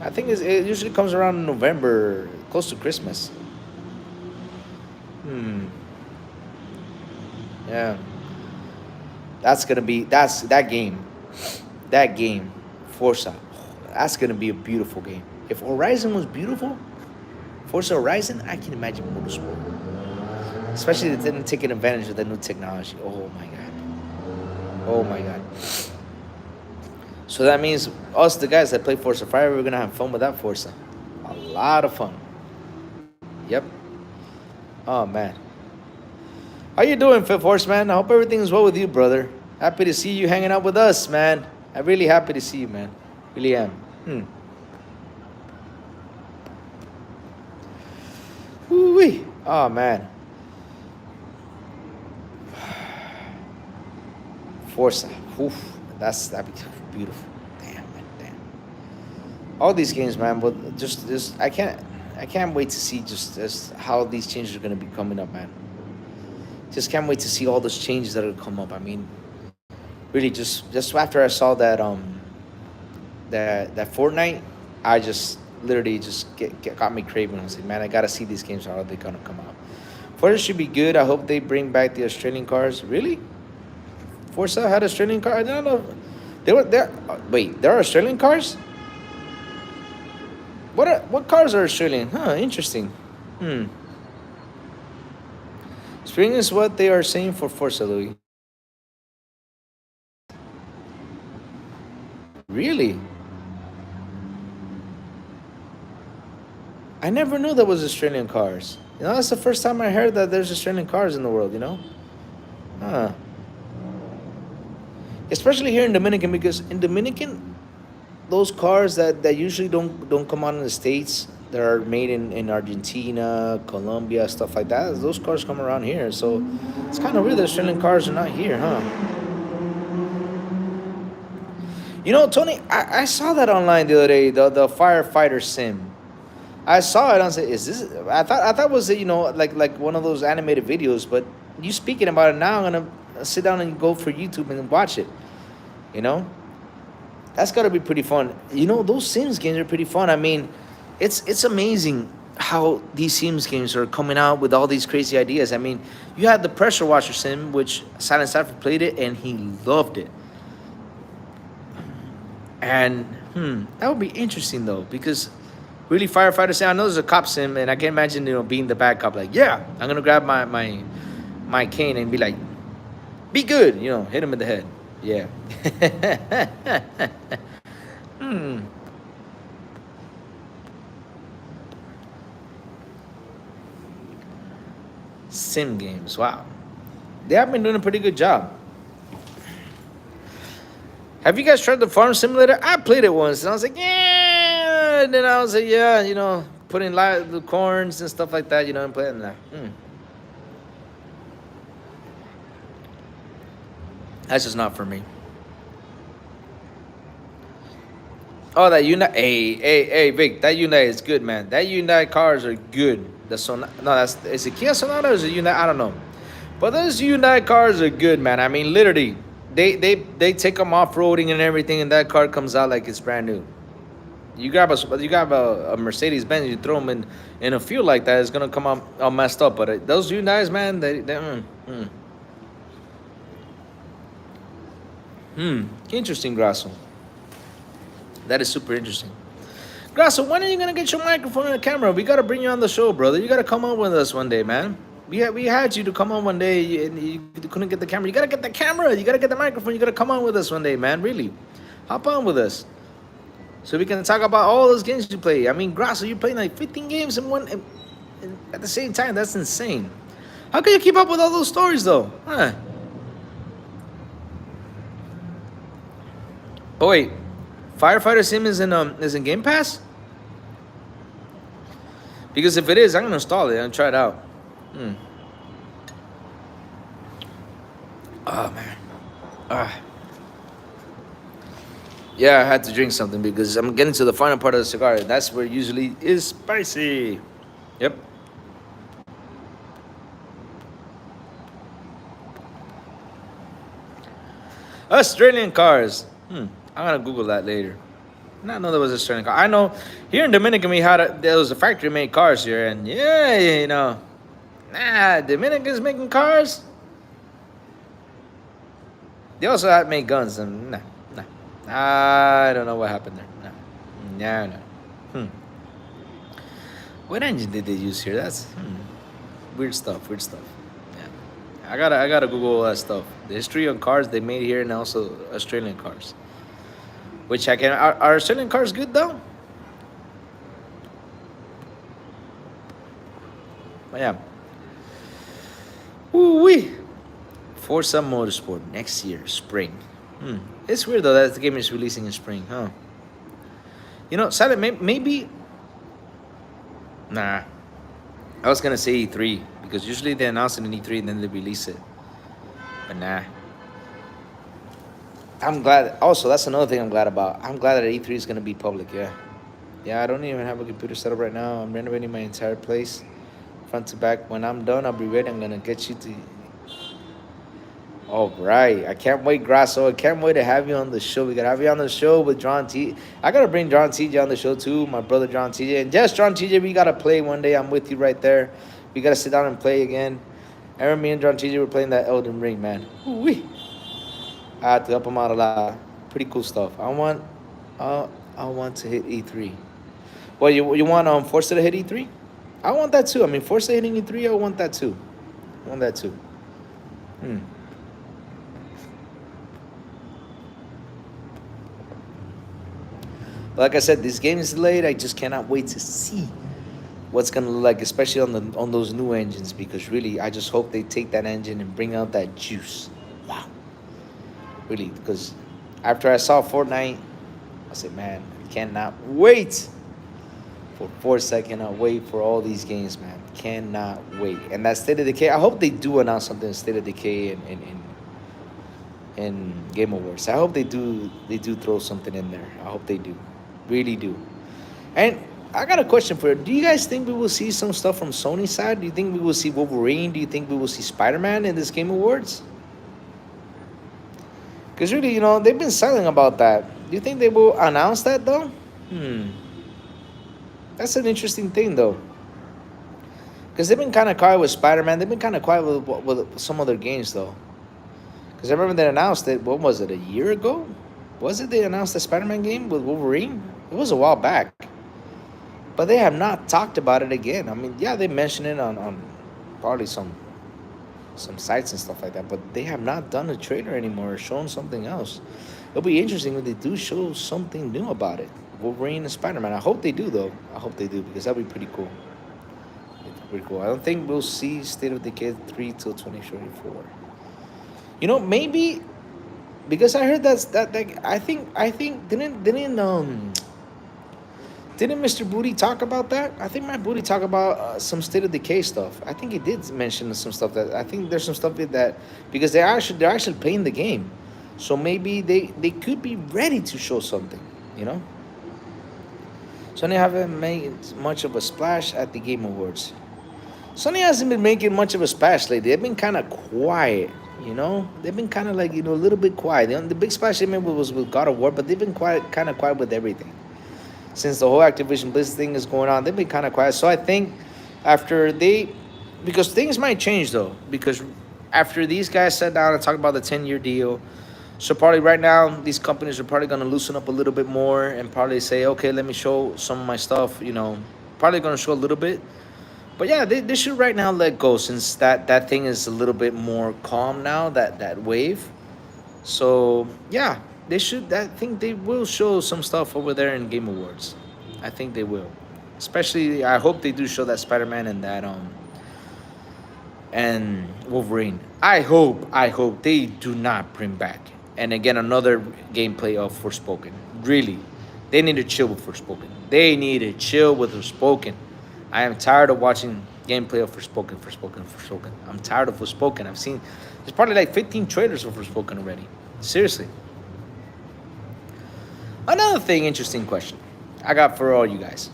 I think it usually comes around November, close to Christmas. Yeah. That game, Forza. That's gonna be a beautiful game. If Horizon was beautiful, Forza Horizon, I can imagine Motorsport. Especially them taking advantage of the new technology. Oh my god. Oh my god. So that means us, the guys that play Forza 5, we're gonna have fun with that Forza. A lot of fun. Yep. Oh man. How you doing, Fifth Horse, man? I hope everything's well with you, brother. Happy to see you hanging out with us, man. I'm really happy to see you, man. Really am. Woo-wee. Oh man. Forza. Oof. That'd be beautiful. Damn, man. Damn. All these games, man, but just I can't wait to see just how these changes are gonna be coming up, man. Just can't wait to see all those changes that are gonna come up. I mean, really, just after I saw that that Fortnite, I just literally just got me craving. I was like, man, I gotta see these games. How are they gonna come out? Forza should be good. I hope they bring back the Australian cars. Really? Forza had Australian cars? I don't know. They were there. Wait, there are Australian cars? What cars are Australian? Huh, interesting. Spring is what they are saying for Forza Lui. Really? I never knew there was Australian cars. You know, that's the first time I heard that there's Australian cars in the world, you know? Huh. Especially here in Dominican, because in Dominican, those cars that usually don't come out in the States, that are made in Argentina, Colombia, stuff like that, those cars come around here. So it's kind of weird that Australian cars are not here, huh? You know, Tony, I saw that online the other day, the firefighter sim. I saw it and I said, "Is this?" I thought it was, you know, like one of those animated videos. But you speaking about it now, I'm gonna sit down and go for YouTube and watch it. You know, that's gotta be pretty fun. You know, those Sims games are pretty fun. I mean, it's amazing how these Sims games are coming out with all these crazy ideas. I mean, you had the pressure washer sim, which Silent Cypher played it and he loved it. And that would be interesting though, because really firefighter sim, I know there's a cop sim, and I can imagine, you know, being the bad cop, like, yeah, I'm gonna grab my cane and be like, be good, you know, hit him in the head. Yeah. Sim games, wow. They have been doing a pretty good job. Have you guys tried the farm simulator? I played it once, and I was like, yeah. And then I was like, yeah, you know, putting the corns and stuff like that, you know, and playing that. That's just not for me. Oh, that Hyundai. Hey, Vic, that Hyundai is good, man. That Hyundai cars are good. The Sonata, no, is it Kia Sonata or is it Hyundai? I don't know. But those Hyundai cars are good, man. I mean, literally, they take them off-roading and everything, and that car comes out like it's brand new. You grab a Mercedes Benz, you throw them in a field like that, it's gonna come out all messed up. But those Hyundais, man, interesting, Grasso. That is super interesting. Grasso, when are you gonna get your microphone and a camera? We gotta bring you on the show, brother. You gotta come on with us one day, man. We had you to come on one day, and you couldn't get the camera. You gotta get the camera. You gotta get the microphone. You gotta come on with us one day, man. Really, hop on with us, so we can talk about all those games you play. I mean, Grasso, you're playing like 15 games at the same time. That's insane. How can you keep up with all those stories, though? Huh? Oh wait, Firefighter Sim is in Game Pass? Because if it is, I'm gonna install it and try it out. Oh man. Yeah, I had to drink something because I'm getting to the final part of the cigar, and that's where it usually is spicy. Yep. Australian cars. I'm gonna Google that later. Not know there was a Australian car. I know here in Dominican there was a factory made cars here, and yeah, you know, Dominicans making cars. They also had made guns, and nah. I don't know what happened there. No. What engine did they use here? That's weird stuff. Weird stuff. Yeah, I gotta Google all that stuff. The history on cars they made here and also Australian cars. Which I can. Are Australian cars good though? But yeah. Woo wee. Forza Motorsport next year, spring. It's weird though that the game is releasing in spring, huh? You know, Silent, maybe. Nah, I was gonna say E3 because usually they announce it in E3 and then they release it. But nah. I'm glad. Also, that's another thing I'm glad about. I'm glad that E3 is gonna be public. Yeah. Yeah, I don't even have a computer set up right now. I'm renovating my entire place, front to back. When I'm done, I'll be ready. I'm gonna get you to. All right. I can't wait, Grasso. I can't wait to have you on the show. We gotta have you on the show with John T. I gotta bring John TJ on the show too. My brother John TJ. And yes, John TJ, we gotta play one day. I'm with you right there. We gotta sit down and play again. I remember me and John TJ were playing that Elden Ring, man. Ooh-wee. I had to help him out a lot. Pretty cool stuff. I want to hit E3. Well, you want Forza to hit E3? I want that too. I mean, Forza hitting E3, I want that too. I want that too. Like I said, this game is delayed. I just cannot wait to see what's gonna look like, especially on those new engines. Because really, I just hope they take that engine and bring out that juice. Wow, really. Because after I saw Fortnite, I said, man, I cannot wait for Forza. I cannot wait for all these games, man. Cannot wait. And that State of Decay, I hope they do announce something in State of Decay and Game Awards. I hope they do throw something in there. I hope they do. Really do. And I got a question for you. Do you guys think we will see some stuff from Sony's side? Do you think we will see Wolverine? Do you think we will see Spider-Man in this Game Awards? Because really, you know, they've been silent about that. Do you think they will announce that, though? That's an interesting thing, though. Because they've been kind of quiet with Spider-Man. They've been kind of quiet with some other games, though. Because I remember they announced it, what was it, a year ago? Was it they announced the Spider-Man game with Wolverine? It was a while back. But they have not talked about it again. I mean, yeah, they mentioned it on probably some sites and stuff like that. But they have not done a trailer anymore or shown something else. It'll be interesting when they do show something new about it. Wolverine and Spider-Man. I hope they do, though. I hope they do, because that'd be pretty cool. Pretty cool. I don't think we'll see State of Decay 3 till 2024. You know, maybe because I heard that I think didn't Mr. Booty talk about that? I think my Booty talked about some State of Decay stuff. I think he did mention some stuff that I think there's some stuff that because they're actually playing the game, so maybe they could be ready to show something. You know. Sony haven't made much of a splash at the Game Awards. Sony hasn't been making much of a splash lately. They've been kind of quiet, you know? They've been kind of like, you know, a little bit quiet. The big splash they made was with God of War, but they've been kind of quiet with everything. Since the whole Activision Blizzard thing is going on, they've been kind of quiet. So I think because things might change, though. Because after these guys sat down and talked about the 10-year deal, so probably right now, these companies are probably going to loosen up a little bit more and probably say, okay, let me show some of my stuff, you know. Probably going to show a little bit. But yeah, they should right now let go since that thing is a little bit more calm now, that wave. So yeah, they should. I think they will show some stuff over there in Game Awards. I think they will. Especially, I hope they do show that Spider-Man and that and Wolverine. I hope they do not bring back. And again, another gameplay of Forspoken. Really, they need to chill with Forspoken. They need to chill with Forspoken. I am tired of watching gameplay of Forspoken. I'm tired of Forspoken. I've seen, there's probably like 15 trailers of Forspoken already. Seriously. Another thing, interesting question I got for all you guys.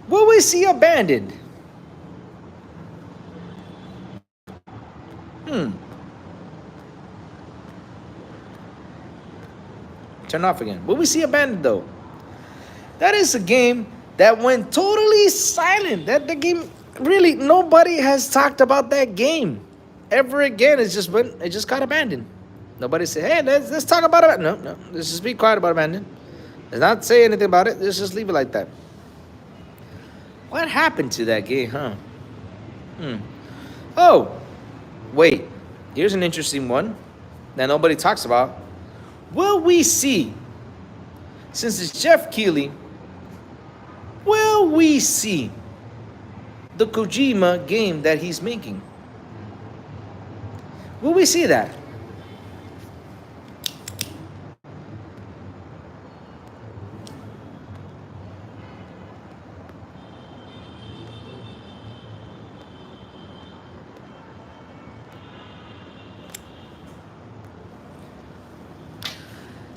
Will we see Abandoned? Turn off again. Will we see Abandoned, though? That is a game that went totally silent. That the game, really, nobody has talked about that game ever again. It just got abandoned. Nobody said, hey, let's talk about it. No, let's just be quiet about Abandoned. Let's not say anything about it. Let's just leave it like that. What happened to that game, huh? Oh, wait. Here's an interesting one that nobody talks about. Will we see, since it's Jeff Keighley, will we see the Kojima game that he's making? Will we see that?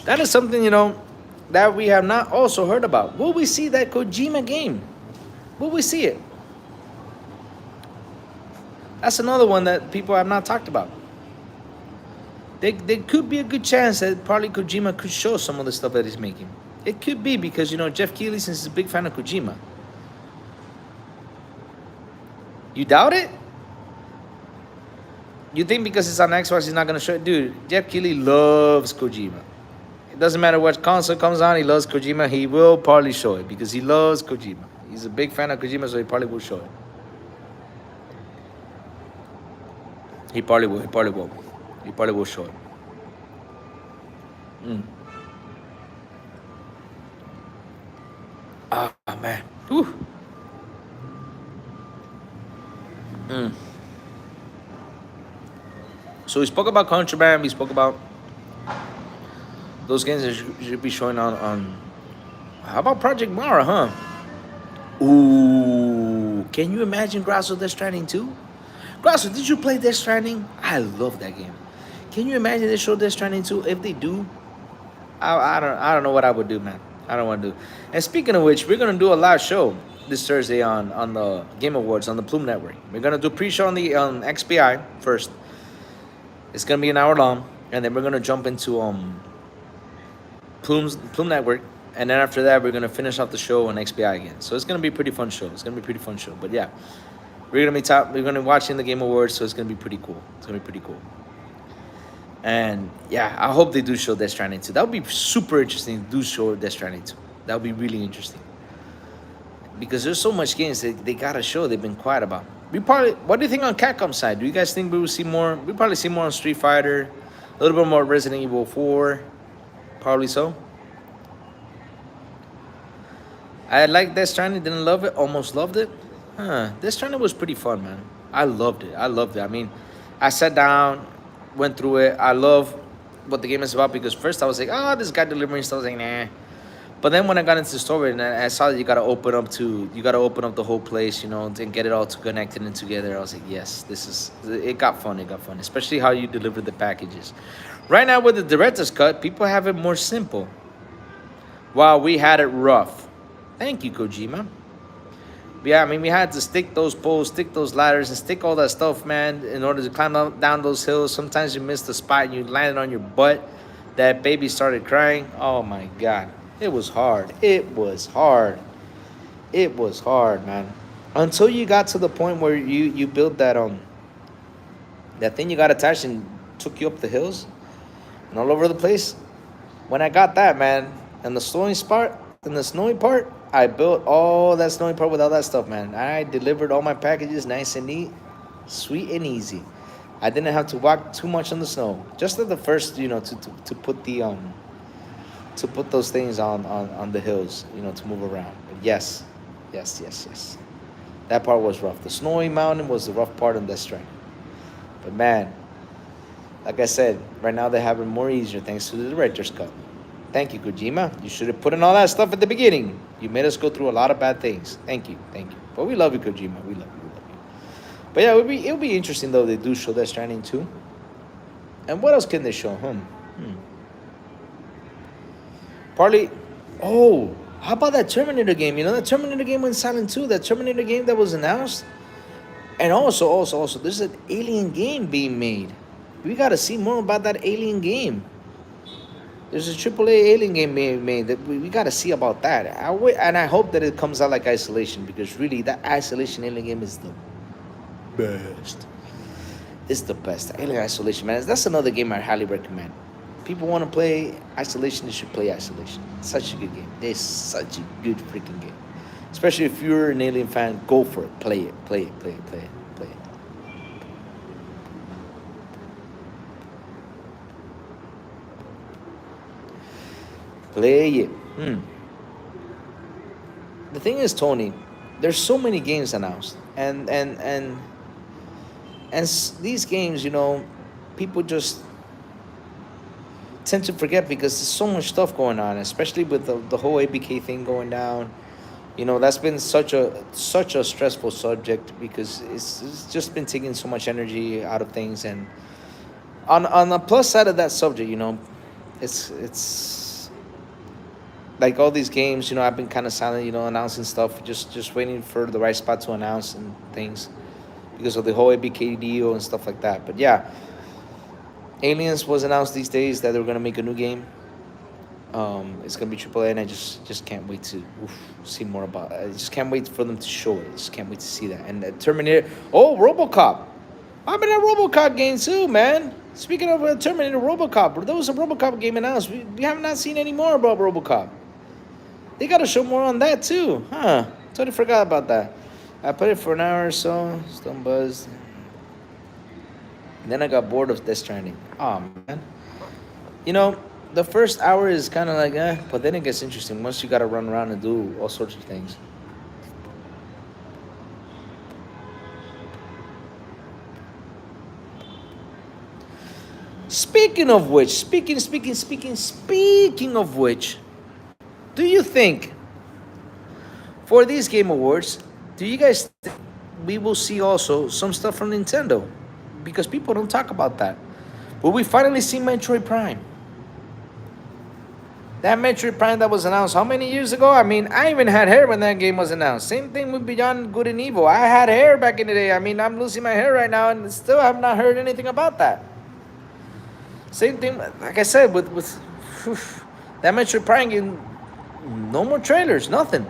That is something, that we have not also heard about. Will we see that Kojima game? Will we see it? That's another one that people have not talked about. There could be a good chance that probably Kojima could show some of the stuff that he's making. It could be because, Jeff Keighley, since he's a big fan of Kojima. You doubt it? You think because it's on Xbox he's not going to show it? Dude, Jeff Keighley loves Kojima. It doesn't matter what console comes on, he loves Kojima. He will probably show it because he loves Kojima. He's a big fan of Kojima, so he probably will show it. He probably will. He probably will. He probably will show it. Ah, man. Whew. So we spoke about Contraband. We spoke about those games that should be showing on. How about Project Mara, huh? Ooh. Can you imagine Grasso Death Stranding 2? Grasso, did you play Death Stranding? I love that game. Can you imagine they show Death Stranding 2? If they do, I don't know what I would do, man. I don't want to do. And speaking of which, we're gonna do a live show this Thursday on the Game Awards on the Plume Network. We're gonna do a pre-show on the XBI first. It's gonna be an hour long, and then we're gonna jump into Plume Network, and then after that we're gonna finish off the show on XBI again. So it's gonna be a pretty fun show. But yeah, we're gonna be watching the Game Awards, so it's gonna be pretty cool. And yeah, I hope they do show Death Stranding 2. That would be super interesting to do show Death Stranding 2. That would be really interesting. Because there's so much games that they gotta show they've been quiet about. What do you think on Capcom's side? Do you guys think we will see more? We'll probably see more on Street Fighter, a little bit more Resident Evil 4. Probably so. I liked Death Stranding, didn't love it, almost loved it. Death Stranding was pretty fun, man. I loved it. I mean, I sat down, went through it. I love what the game is about because first I was like, this guy delivering stuff. I was like, nah. But then when I got into the story and I saw that you gotta open up the whole place, and get it all connected and together. I was like, yes, it got fun. Especially how you deliver the packages. Right now with the director's cut, people have it more simple. While we had it rough. Thank you, Kojima. Yeah, I mean, we had to stick those poles, stick those ladders, and stick all that stuff, man, in order to climb down those hills. Sometimes you missed the spot and you landed on your butt. That baby started crying. Oh, my God. It was hard. It was hard, man. Until you got to the point where you built that thing you got attached and took you up the hills and all over the place. When I got that, man, and the snowy part, I built all that snowy part with all that stuff, man. I delivered all my packages nice and neat, sweet and easy. I didn't have to walk too much on the snow. Just at the first, to put those things on the hills, to move around. But yes. That part was rough. The snowy mountain was the rough part on Death Stranding. But man, like I said, right now they have it more easier thanks to the director's cut. Thank you, Kojima. You should have put in all that stuff at the beginning. You made us go through a lot of bad things. Thank you. But we love you, Kojima. We love you. But yeah, it'll be interesting though. They do show Death Stranding 2. And what else can they show? Partly, how about that Terminator game? That Terminator game with Silent 2, that Terminator game that was announced. And also, there's an Alien game being made. We got to see more about that Alien game. There's a AAA Alien game being made that we got to see about that. And I hope that it comes out like Isolation, because really, that Isolation Alien game is the best. It's the best. Alien Isolation, man. That's another game I highly recommend. People want to play Isolation, they should play Isolation. It's such a good game. It's such a good freaking game. Especially if you're an Alien fan, go for it. Play it. Play it. Play it. Play it. Play it. Play it. The thing is, Tony, there's so many games announced, and these games, people just tend to forget because there's so much stuff going on, especially with the whole ABK thing going down. That's been such a stressful subject because it's just been taking so much energy out of things. And on the plus side of that subject, it's like all these games, I've been kind of silent, announcing stuff, just waiting for the right spot to announce and things because of the whole ABK deal and stuff like that. But yeah, Aliens was announced these days that they're gonna make a new game. It's gonna be AAA, and I just can't wait to see more about it. I just can't wait for them to show it. I just can't wait to see that. And Terminator. Oh, RoboCop. I've been at RoboCop game too, man. Speaking of Terminator, RoboCop, there was a RoboCop game announced. We have not seen any more about RoboCop. They gotta show more on that too, huh? Totally forgot about that. I played it for an hour or so, still buzzed. Then I got bored of Death Stranding. Oh man, the first hour is kind of like but then it gets interesting once you gotta run around and do all sorts of things. Speaking of which, do you think for these Game Awards, do you guys think we will see also some stuff from Nintendo? Because people don't talk about that. Will we finally see Metroid Prime? That Metroid Prime that was announced how many years ago? I mean, I even had hair when that game was announced. Same thing with Beyond Good and Evil. I had hair back in the day. I mean, I'm losing my hair right now and still have not heard anything about that. Same thing, like I said, with that Metroid Prime game, no more trailers, nothing.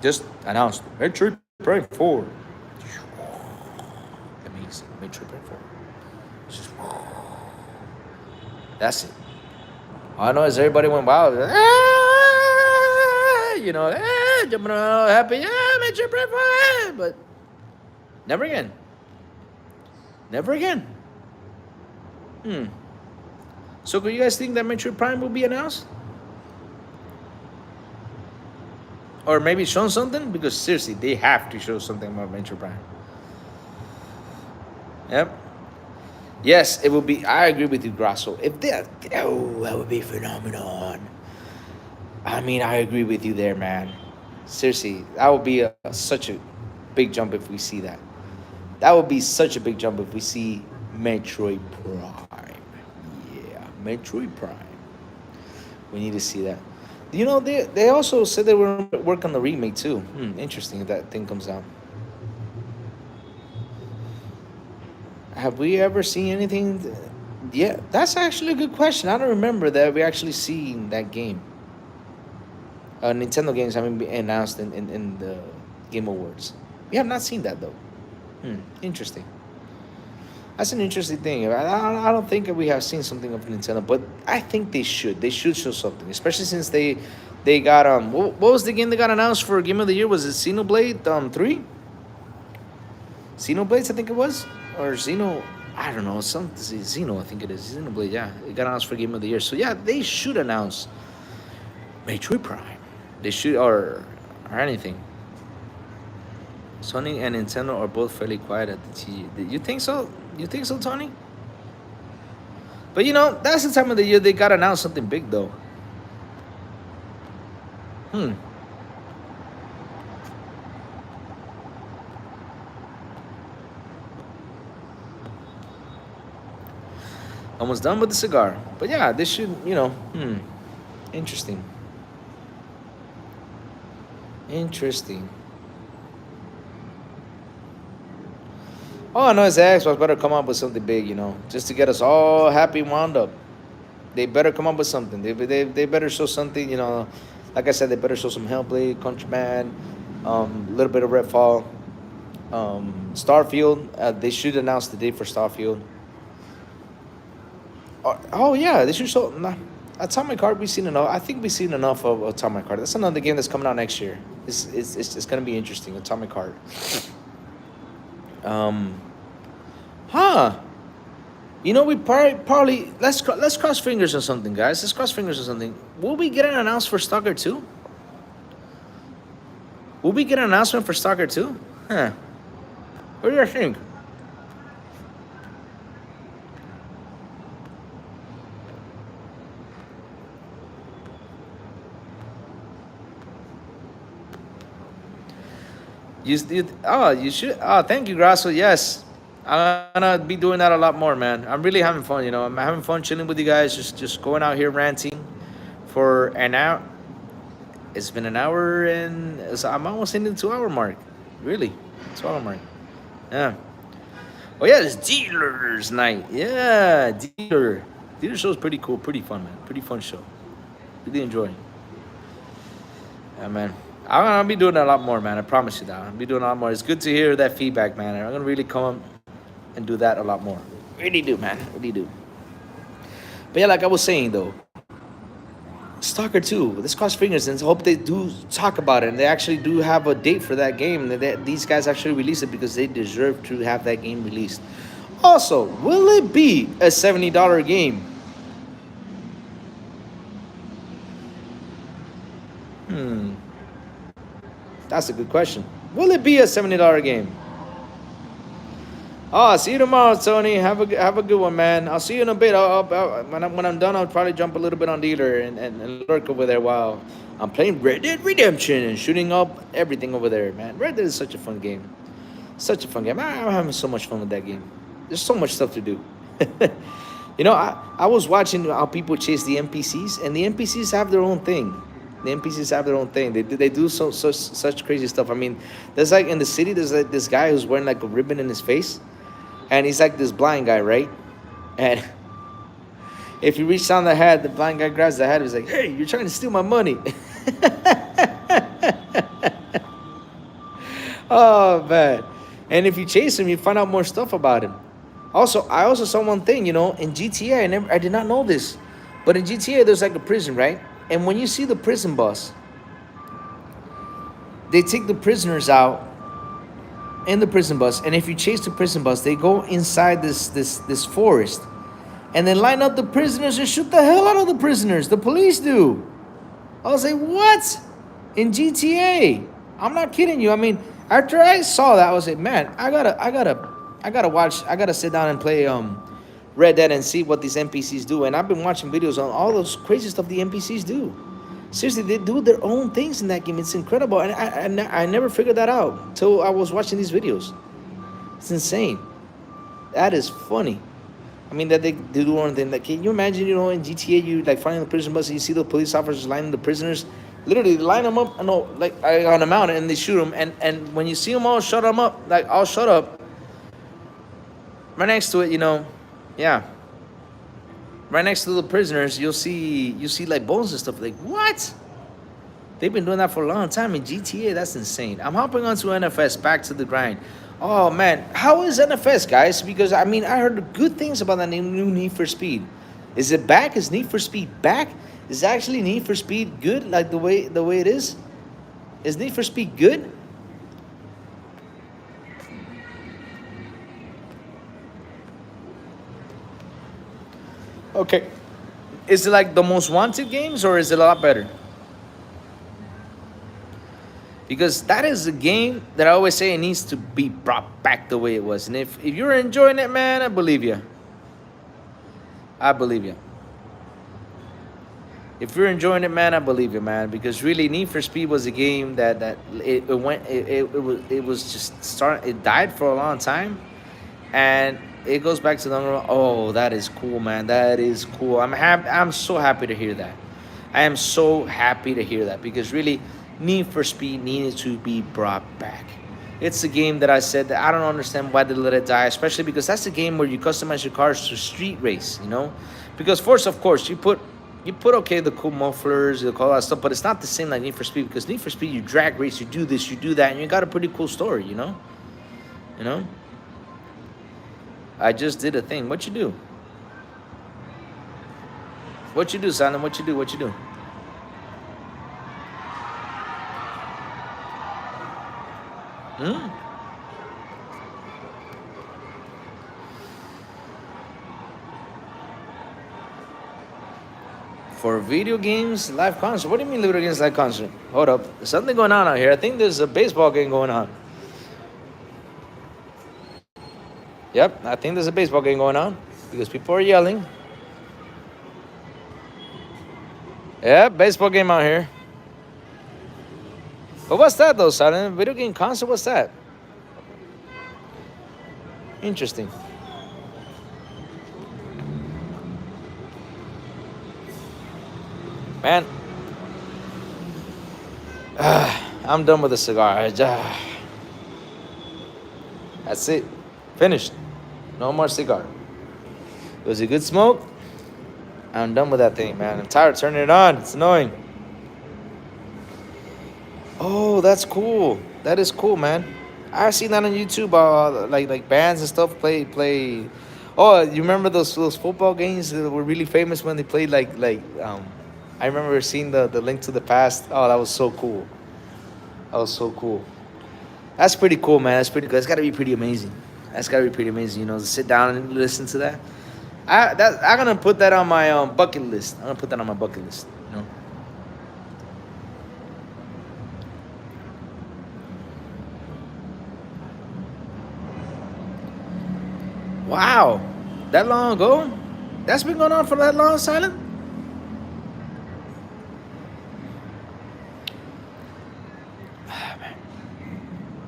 Just announced Metroid Prime 4. Amazing, Metroid Prime 4. That's it. All I know is everybody went wild. Jumping around happy. Metroid Prime 4. But never again. Never again. So do you guys think that Metroid Prime will be announced? Or maybe show something? Because seriously, they have to show something about Metroid Prime. Yep. Yes, it will be. I agree with you, Grasso. If that would be phenomenal. I mean, I agree with you there, man. Seriously, that would be such a big jump if we see that. That would be such a big jump if we see Metroid Prime. Metroid Prime. We need to see that. They also said they were working on the remake too. Interesting if that thing comes out. Have we ever seen anything? Yeah, that's actually a good question. I don't remember that we actually seen that game. Nintendo games haven't been announced in the Game Awards. We have not seen that though. Interesting. That's an interesting thing. I don't think we have seen something of Nintendo, but I think they should. They should show something, especially since they got what was the game they got announced for Game of the Year? Was it Xenoblade 3? Xenoblades, I think it was, or Xeno. I don't know. Xeno, I think it is. Xenoblade, yeah. It got announced for Game of the Year. So yeah, they should announce Metroid Prime. They should or anything. Sony and Nintendo are both fairly quiet at the TG. You think so? You think so, Tony? But that's the time of the year they gotta announce something big, though. Almost done with the cigar. But yeah, this should, interesting. Interesting. All I know is that Xbox better come up with something big, just to get us all happy and wound up. They better come up with something. They better show something, like I said, they better show some Hellblade, Contraband, a little bit of Redfall, Starfield. They should announce the date for Starfield. Oh yeah, they should show. Atomic Heart, we've seen enough. I think we've seen enough of Atomic Heart. That's another game that's coming out next year. It's gonna be interesting. Atomic Heart. Um, huh? You know, we probably let's cross fingers on something, guys. Let's cross fingers on something. Will we get an announcement for Stalker 2? Will we get an announcement for Stalker 2? Huh? What do you think? You should. Oh, thank you, Grasso. Yes, I'm gonna be doing that a lot more, man. I'm really having fun. You know, I'm having fun chilling with you guys. Just going out here ranting for an hour. It's been an hour and I'm almost in the 2 hour mark. Really, 2 hour mark. Yeah. Oh yeah, it's dealers night. Yeah, dealer show is pretty cool, pretty fun, man. Pretty fun show. Really enjoying. Yeah, man. I'll be doing that a lot more, man. I promise you that. I'll be doing a lot more. It's good to hear that feedback, man. I'm gonna really come and do that a lot more. Really do, man. Really do. But yeah, like I was saying though, Stalker 2, let's cross fingers and hope they do talk about it. And they actually do have a date for that game. These guys actually release it because they deserve to have that game released. Also, will it be a $70 game? That's a good question. Will it be a $70 game? Oh, see you tomorrow, Tony. Have a good one, man. I'll see you in a bit. When I'm done, I'll probably jump a little bit on dealer and lurk over there while I'm playing Red Dead Redemption and shooting up everything over there, man. Red Dead is such a fun game. Such a fun game. I'm having so much fun with that game. There's so much stuff to do. You know, I was watching how people chase the NPCs, and the NPCs have their own thing. The NPCs have their own thing. They do such crazy stuff. I mean, there's like in the city, there's like this guy who's wearing like a ribbon in his face. And he's like this blind guy, right? And if you reach down the head, the blind guy grabs the head and he's like, hey, you're trying to steal my money. Oh, man. And if you chase him, you find out more stuff about him. Also, I also saw one thing, you know, in GTA, I did not know this. But in GTA, there's like a prison, right? And when you see the prison bus, they take the prisoners out in the prison bus, and if you chase the prison bus, they go inside this forest and then line up the prisoners and shoot the hell out of the prisoners. The police do. I was like, what? In GTA? I'm not kidding you. I mean, after I saw that, I was like, man, I gotta sit down and play Red Dead and see what these NPCs do. And I've been watching videos on all those crazy stuff the NPCs do. Seriously, they do their own things in that game. It's incredible. And I never figured that out until I was watching these videos. It's insane. That is funny. I mean, that they do their own thing. Like, can you imagine, you know, in GTA, you like finding the prison bus and you see the police officers lining the prisoners. Literally line them up, like on a mountain, and they shoot them. And when you see them all shut them up, like all shut up, right next to it, you know, yeah. Right next to the prisoners, you see like bones and stuff. Like, what? They've been doing that for a long time in GTA. That's insane. I'm hopping onto NFS, back to the grind. Oh man, how is NFS, guys? Because I mean, I heard good things about that new Need for Speed. Is it back? Is Need for Speed back? Is actually Need for Speed good, like the way it is? Is Need for Speed good? Okay. Is it like the Most Wanted games, or is it a lot better? Because that is a game that I always say it needs to be brought back the way it was. And if you're enjoying it, man, I believe you. I believe you. If you're enjoying it, man, I believe you, man. Because really, Need for Speed was a game that it was just start. It died for a long time, and it goes back to the number. Oh, that is cool, man. That is cool. I'm so happy to hear that. I am so happy to hear that, because really, Need for Speed needed to be brought back. It's a game that I said that I don't understand why they let it die, especially because that's a game where you customize your cars to street race, you know? Because first, of course, you put okay, the cool mufflers, all that stuff, but it's not the same like Need for Speed, because Need for Speed, you drag race, you do this, you do that, and you got a pretty cool story, you know? You know? I just did a thing. What you do? What you do, Simon? What you do? What you do? Hmm? For video games, live concert. What do you mean video games live concert? Hold up. There's something going on out here. I think there's a baseball game going on. Yep, I think there's a baseball game going on because people are yelling. Yeah, baseball game out here. But what's that though, Silent? Video game concert? What's that? Interesting. Man, I'm done with the cigar. That's it. Finished. No more cigar. It was a good smoke. I'm done with that thing, man. I'm tired of turning it on. It's annoying. Oh, that's cool. That is cool, man. I've seen that on YouTube. Like bands and stuff play. Oh, you remember those football games that were really famous when they played I remember seeing the Link to the Past. Oh, that was so cool. That was so cool. That's pretty cool, man. That's pretty good. It's got to be pretty amazing. That's got to be pretty amazing, to sit down and listen to that. I'm gonna put that on my bucket list. I'm gonna put that on my bucket list. Wow, that long ago? That's been going on for that long, Silent?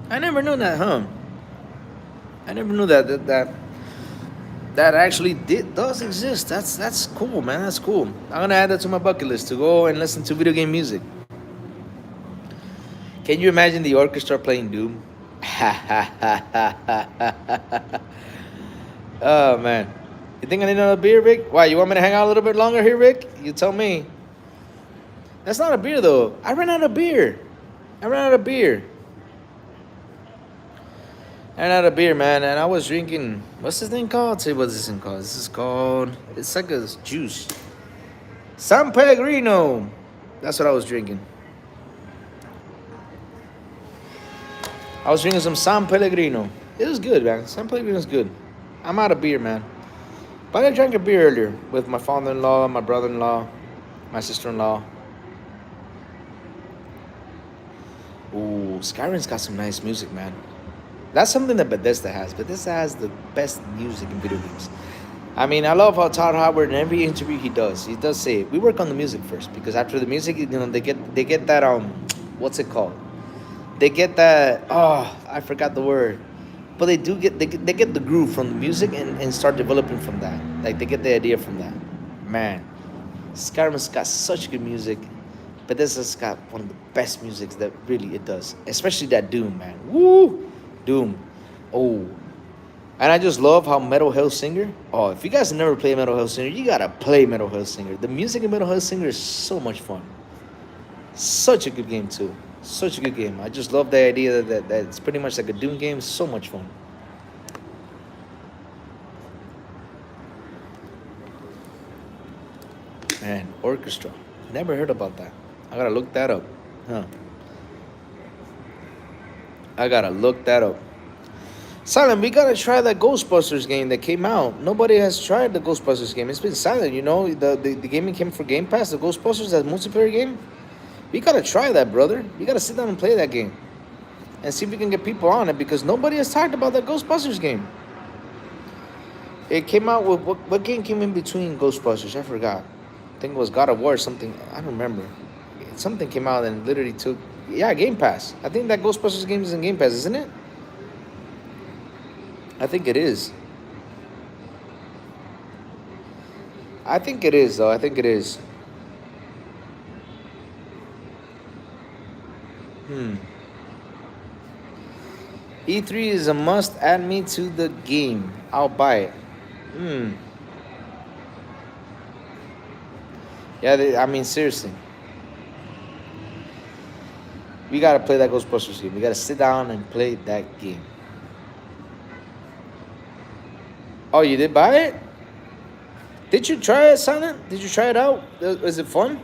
I never knew that, huh? I never knew that actually does exist. That's cool, man. That's cool. I'm gonna add that to my bucket list to go and listen to video game music. Can you imagine the orchestra playing Doom? Oh man. You think I need another beer, Rick? Why, you want me to hang out a little bit longer here, Rick? You tell me. That's not a beer though. I ran out of beer. Man, and I was drinking. What's this thing called? I'll tell you what this thing called. It's like a juice. San Pellegrino. That's what I was drinking. I was drinking some San Pellegrino. It was good, man. San Pellegrino's good. I'm out of beer, man. But I drank a beer earlier with my father-in-law, my brother-in-law, my sister-in-law. Ooh, Skyrim's got some nice music, man. That's something that Bethesda has. Bethesda has the best music in video games. I mean, I love how Todd Howard, in every interview he does say it. We work on the music first, because after the music, they get that what's it called? They get that I forgot the word, but they get the groove from the music and start developing from that. Like they get the idea from that. Man, Skyrim's got such good music. Bethesda's got one of the best musics that really it does, especially that Doom, man. Woo! Doom. Oh. And I just love how Metal Hellsinger. Oh, if you guys never play Metal Hellsinger, you gotta play Metal Hellsinger. The music in Metal Hellsinger is so much fun. Such a good game too. Such a good game. I just love the idea that it's pretty much like a Doom game. So much fun. Man, orchestra. Never heard about that. I gotta look that up. Huh. I gotta look that up. Silent, we gotta try that Ghostbusters game that came out. Nobody has tried the Ghostbusters game. It's been silent, The game came for Game Pass, the Ghostbusters, that multiplayer game. We gotta try that, brother. We gotta sit down and play that game. And see if we can get people on it, because nobody has talked about that Ghostbusters game. It came out with, what game came in between Ghostbusters? I forgot. I think it was God of War or something. I don't remember. Something came out and literally took... Yeah, Game Pass. I think that Ghostbusters game is in Game Pass, isn't it? I think it is. I think it is, though. I think it is. E3 is a must. Add me to the game. I'll buy it. Yeah, I mean, seriously. We gotta play that Ghostbusters game. We gotta sit down and play that game. Oh, you did buy it? Did you try it, Silent? Did you try it out? Is it fun?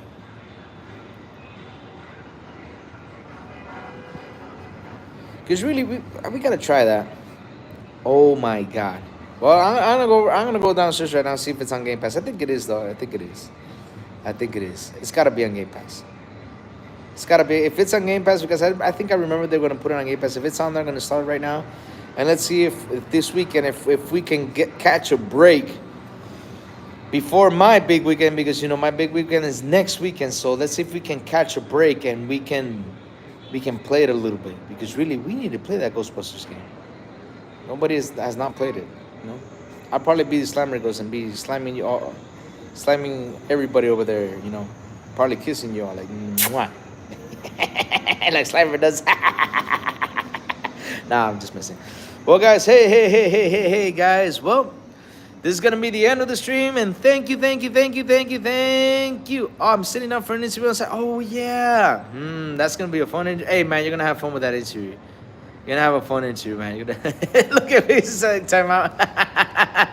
Because really, we gotta try that. Oh my god. Well, I'm gonna go downstairs right now and see if it's on Game Pass. I think it is though. I think it is. I think it is. It's gotta be on Game Pass. It's gotta be. If it's on Game Pass, because I think I remember they're gonna put it on Game Pass. If it's on there, I'm gonna start right now, and let's see if this weekend if we can catch a break before my big weekend, because my big weekend is next weekend. So let's see if we can catch a break and we can play it a little bit, because really we need to play that Ghostbusters game. Nobody has not played it. I'll probably be the Slammer Ghost and be slamming you all, slamming everybody over there. Probably kissing you all like mwah. Like Cypher does. Nah, I'm just messing. Well, guys, hey, guys. Well, this is gonna be the end of the stream, and thank you. Oh, I'm sitting up for an interview. I said, oh yeah, that's gonna be a fun interview. Hey, man, you're gonna have fun with that interview. You're gonna have a fun interview, man. Look at me, it's like timeout.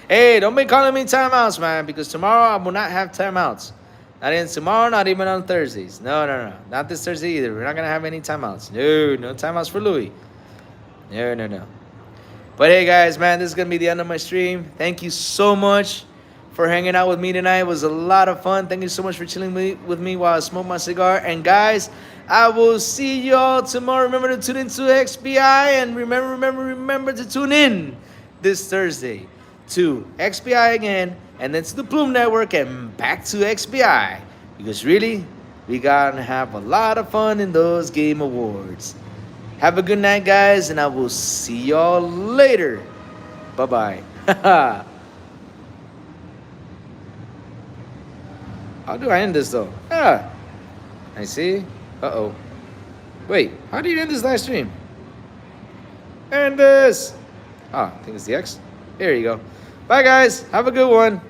Hey, don't be calling me timeouts, man, because tomorrow I will not have timeouts. Not even tomorrow, not even on Thursdays. No. Not this Thursday either. We're not going to have any timeouts. No timeouts for Louis. No. But hey, guys, man, this is going to be the end of my stream. Thank you so much for hanging out with me tonight. It was a lot of fun. Thank you so much for chilling with me while I smoke my cigar. And, guys, I will see y'all tomorrow. Remember to tune into XBI. And remember to tune in this Thursday to XBI again, and then to the Plume Network, and back to XBI, because really, we gotta have a lot of fun in those game awards. Have a good night, guys, and I will see y'all later. Bye-bye. How do I end this, though? I see. Uh-oh. Wait, how do you end this live stream? End this! I think it's the X. There you go. Bye, guys. Have a good one.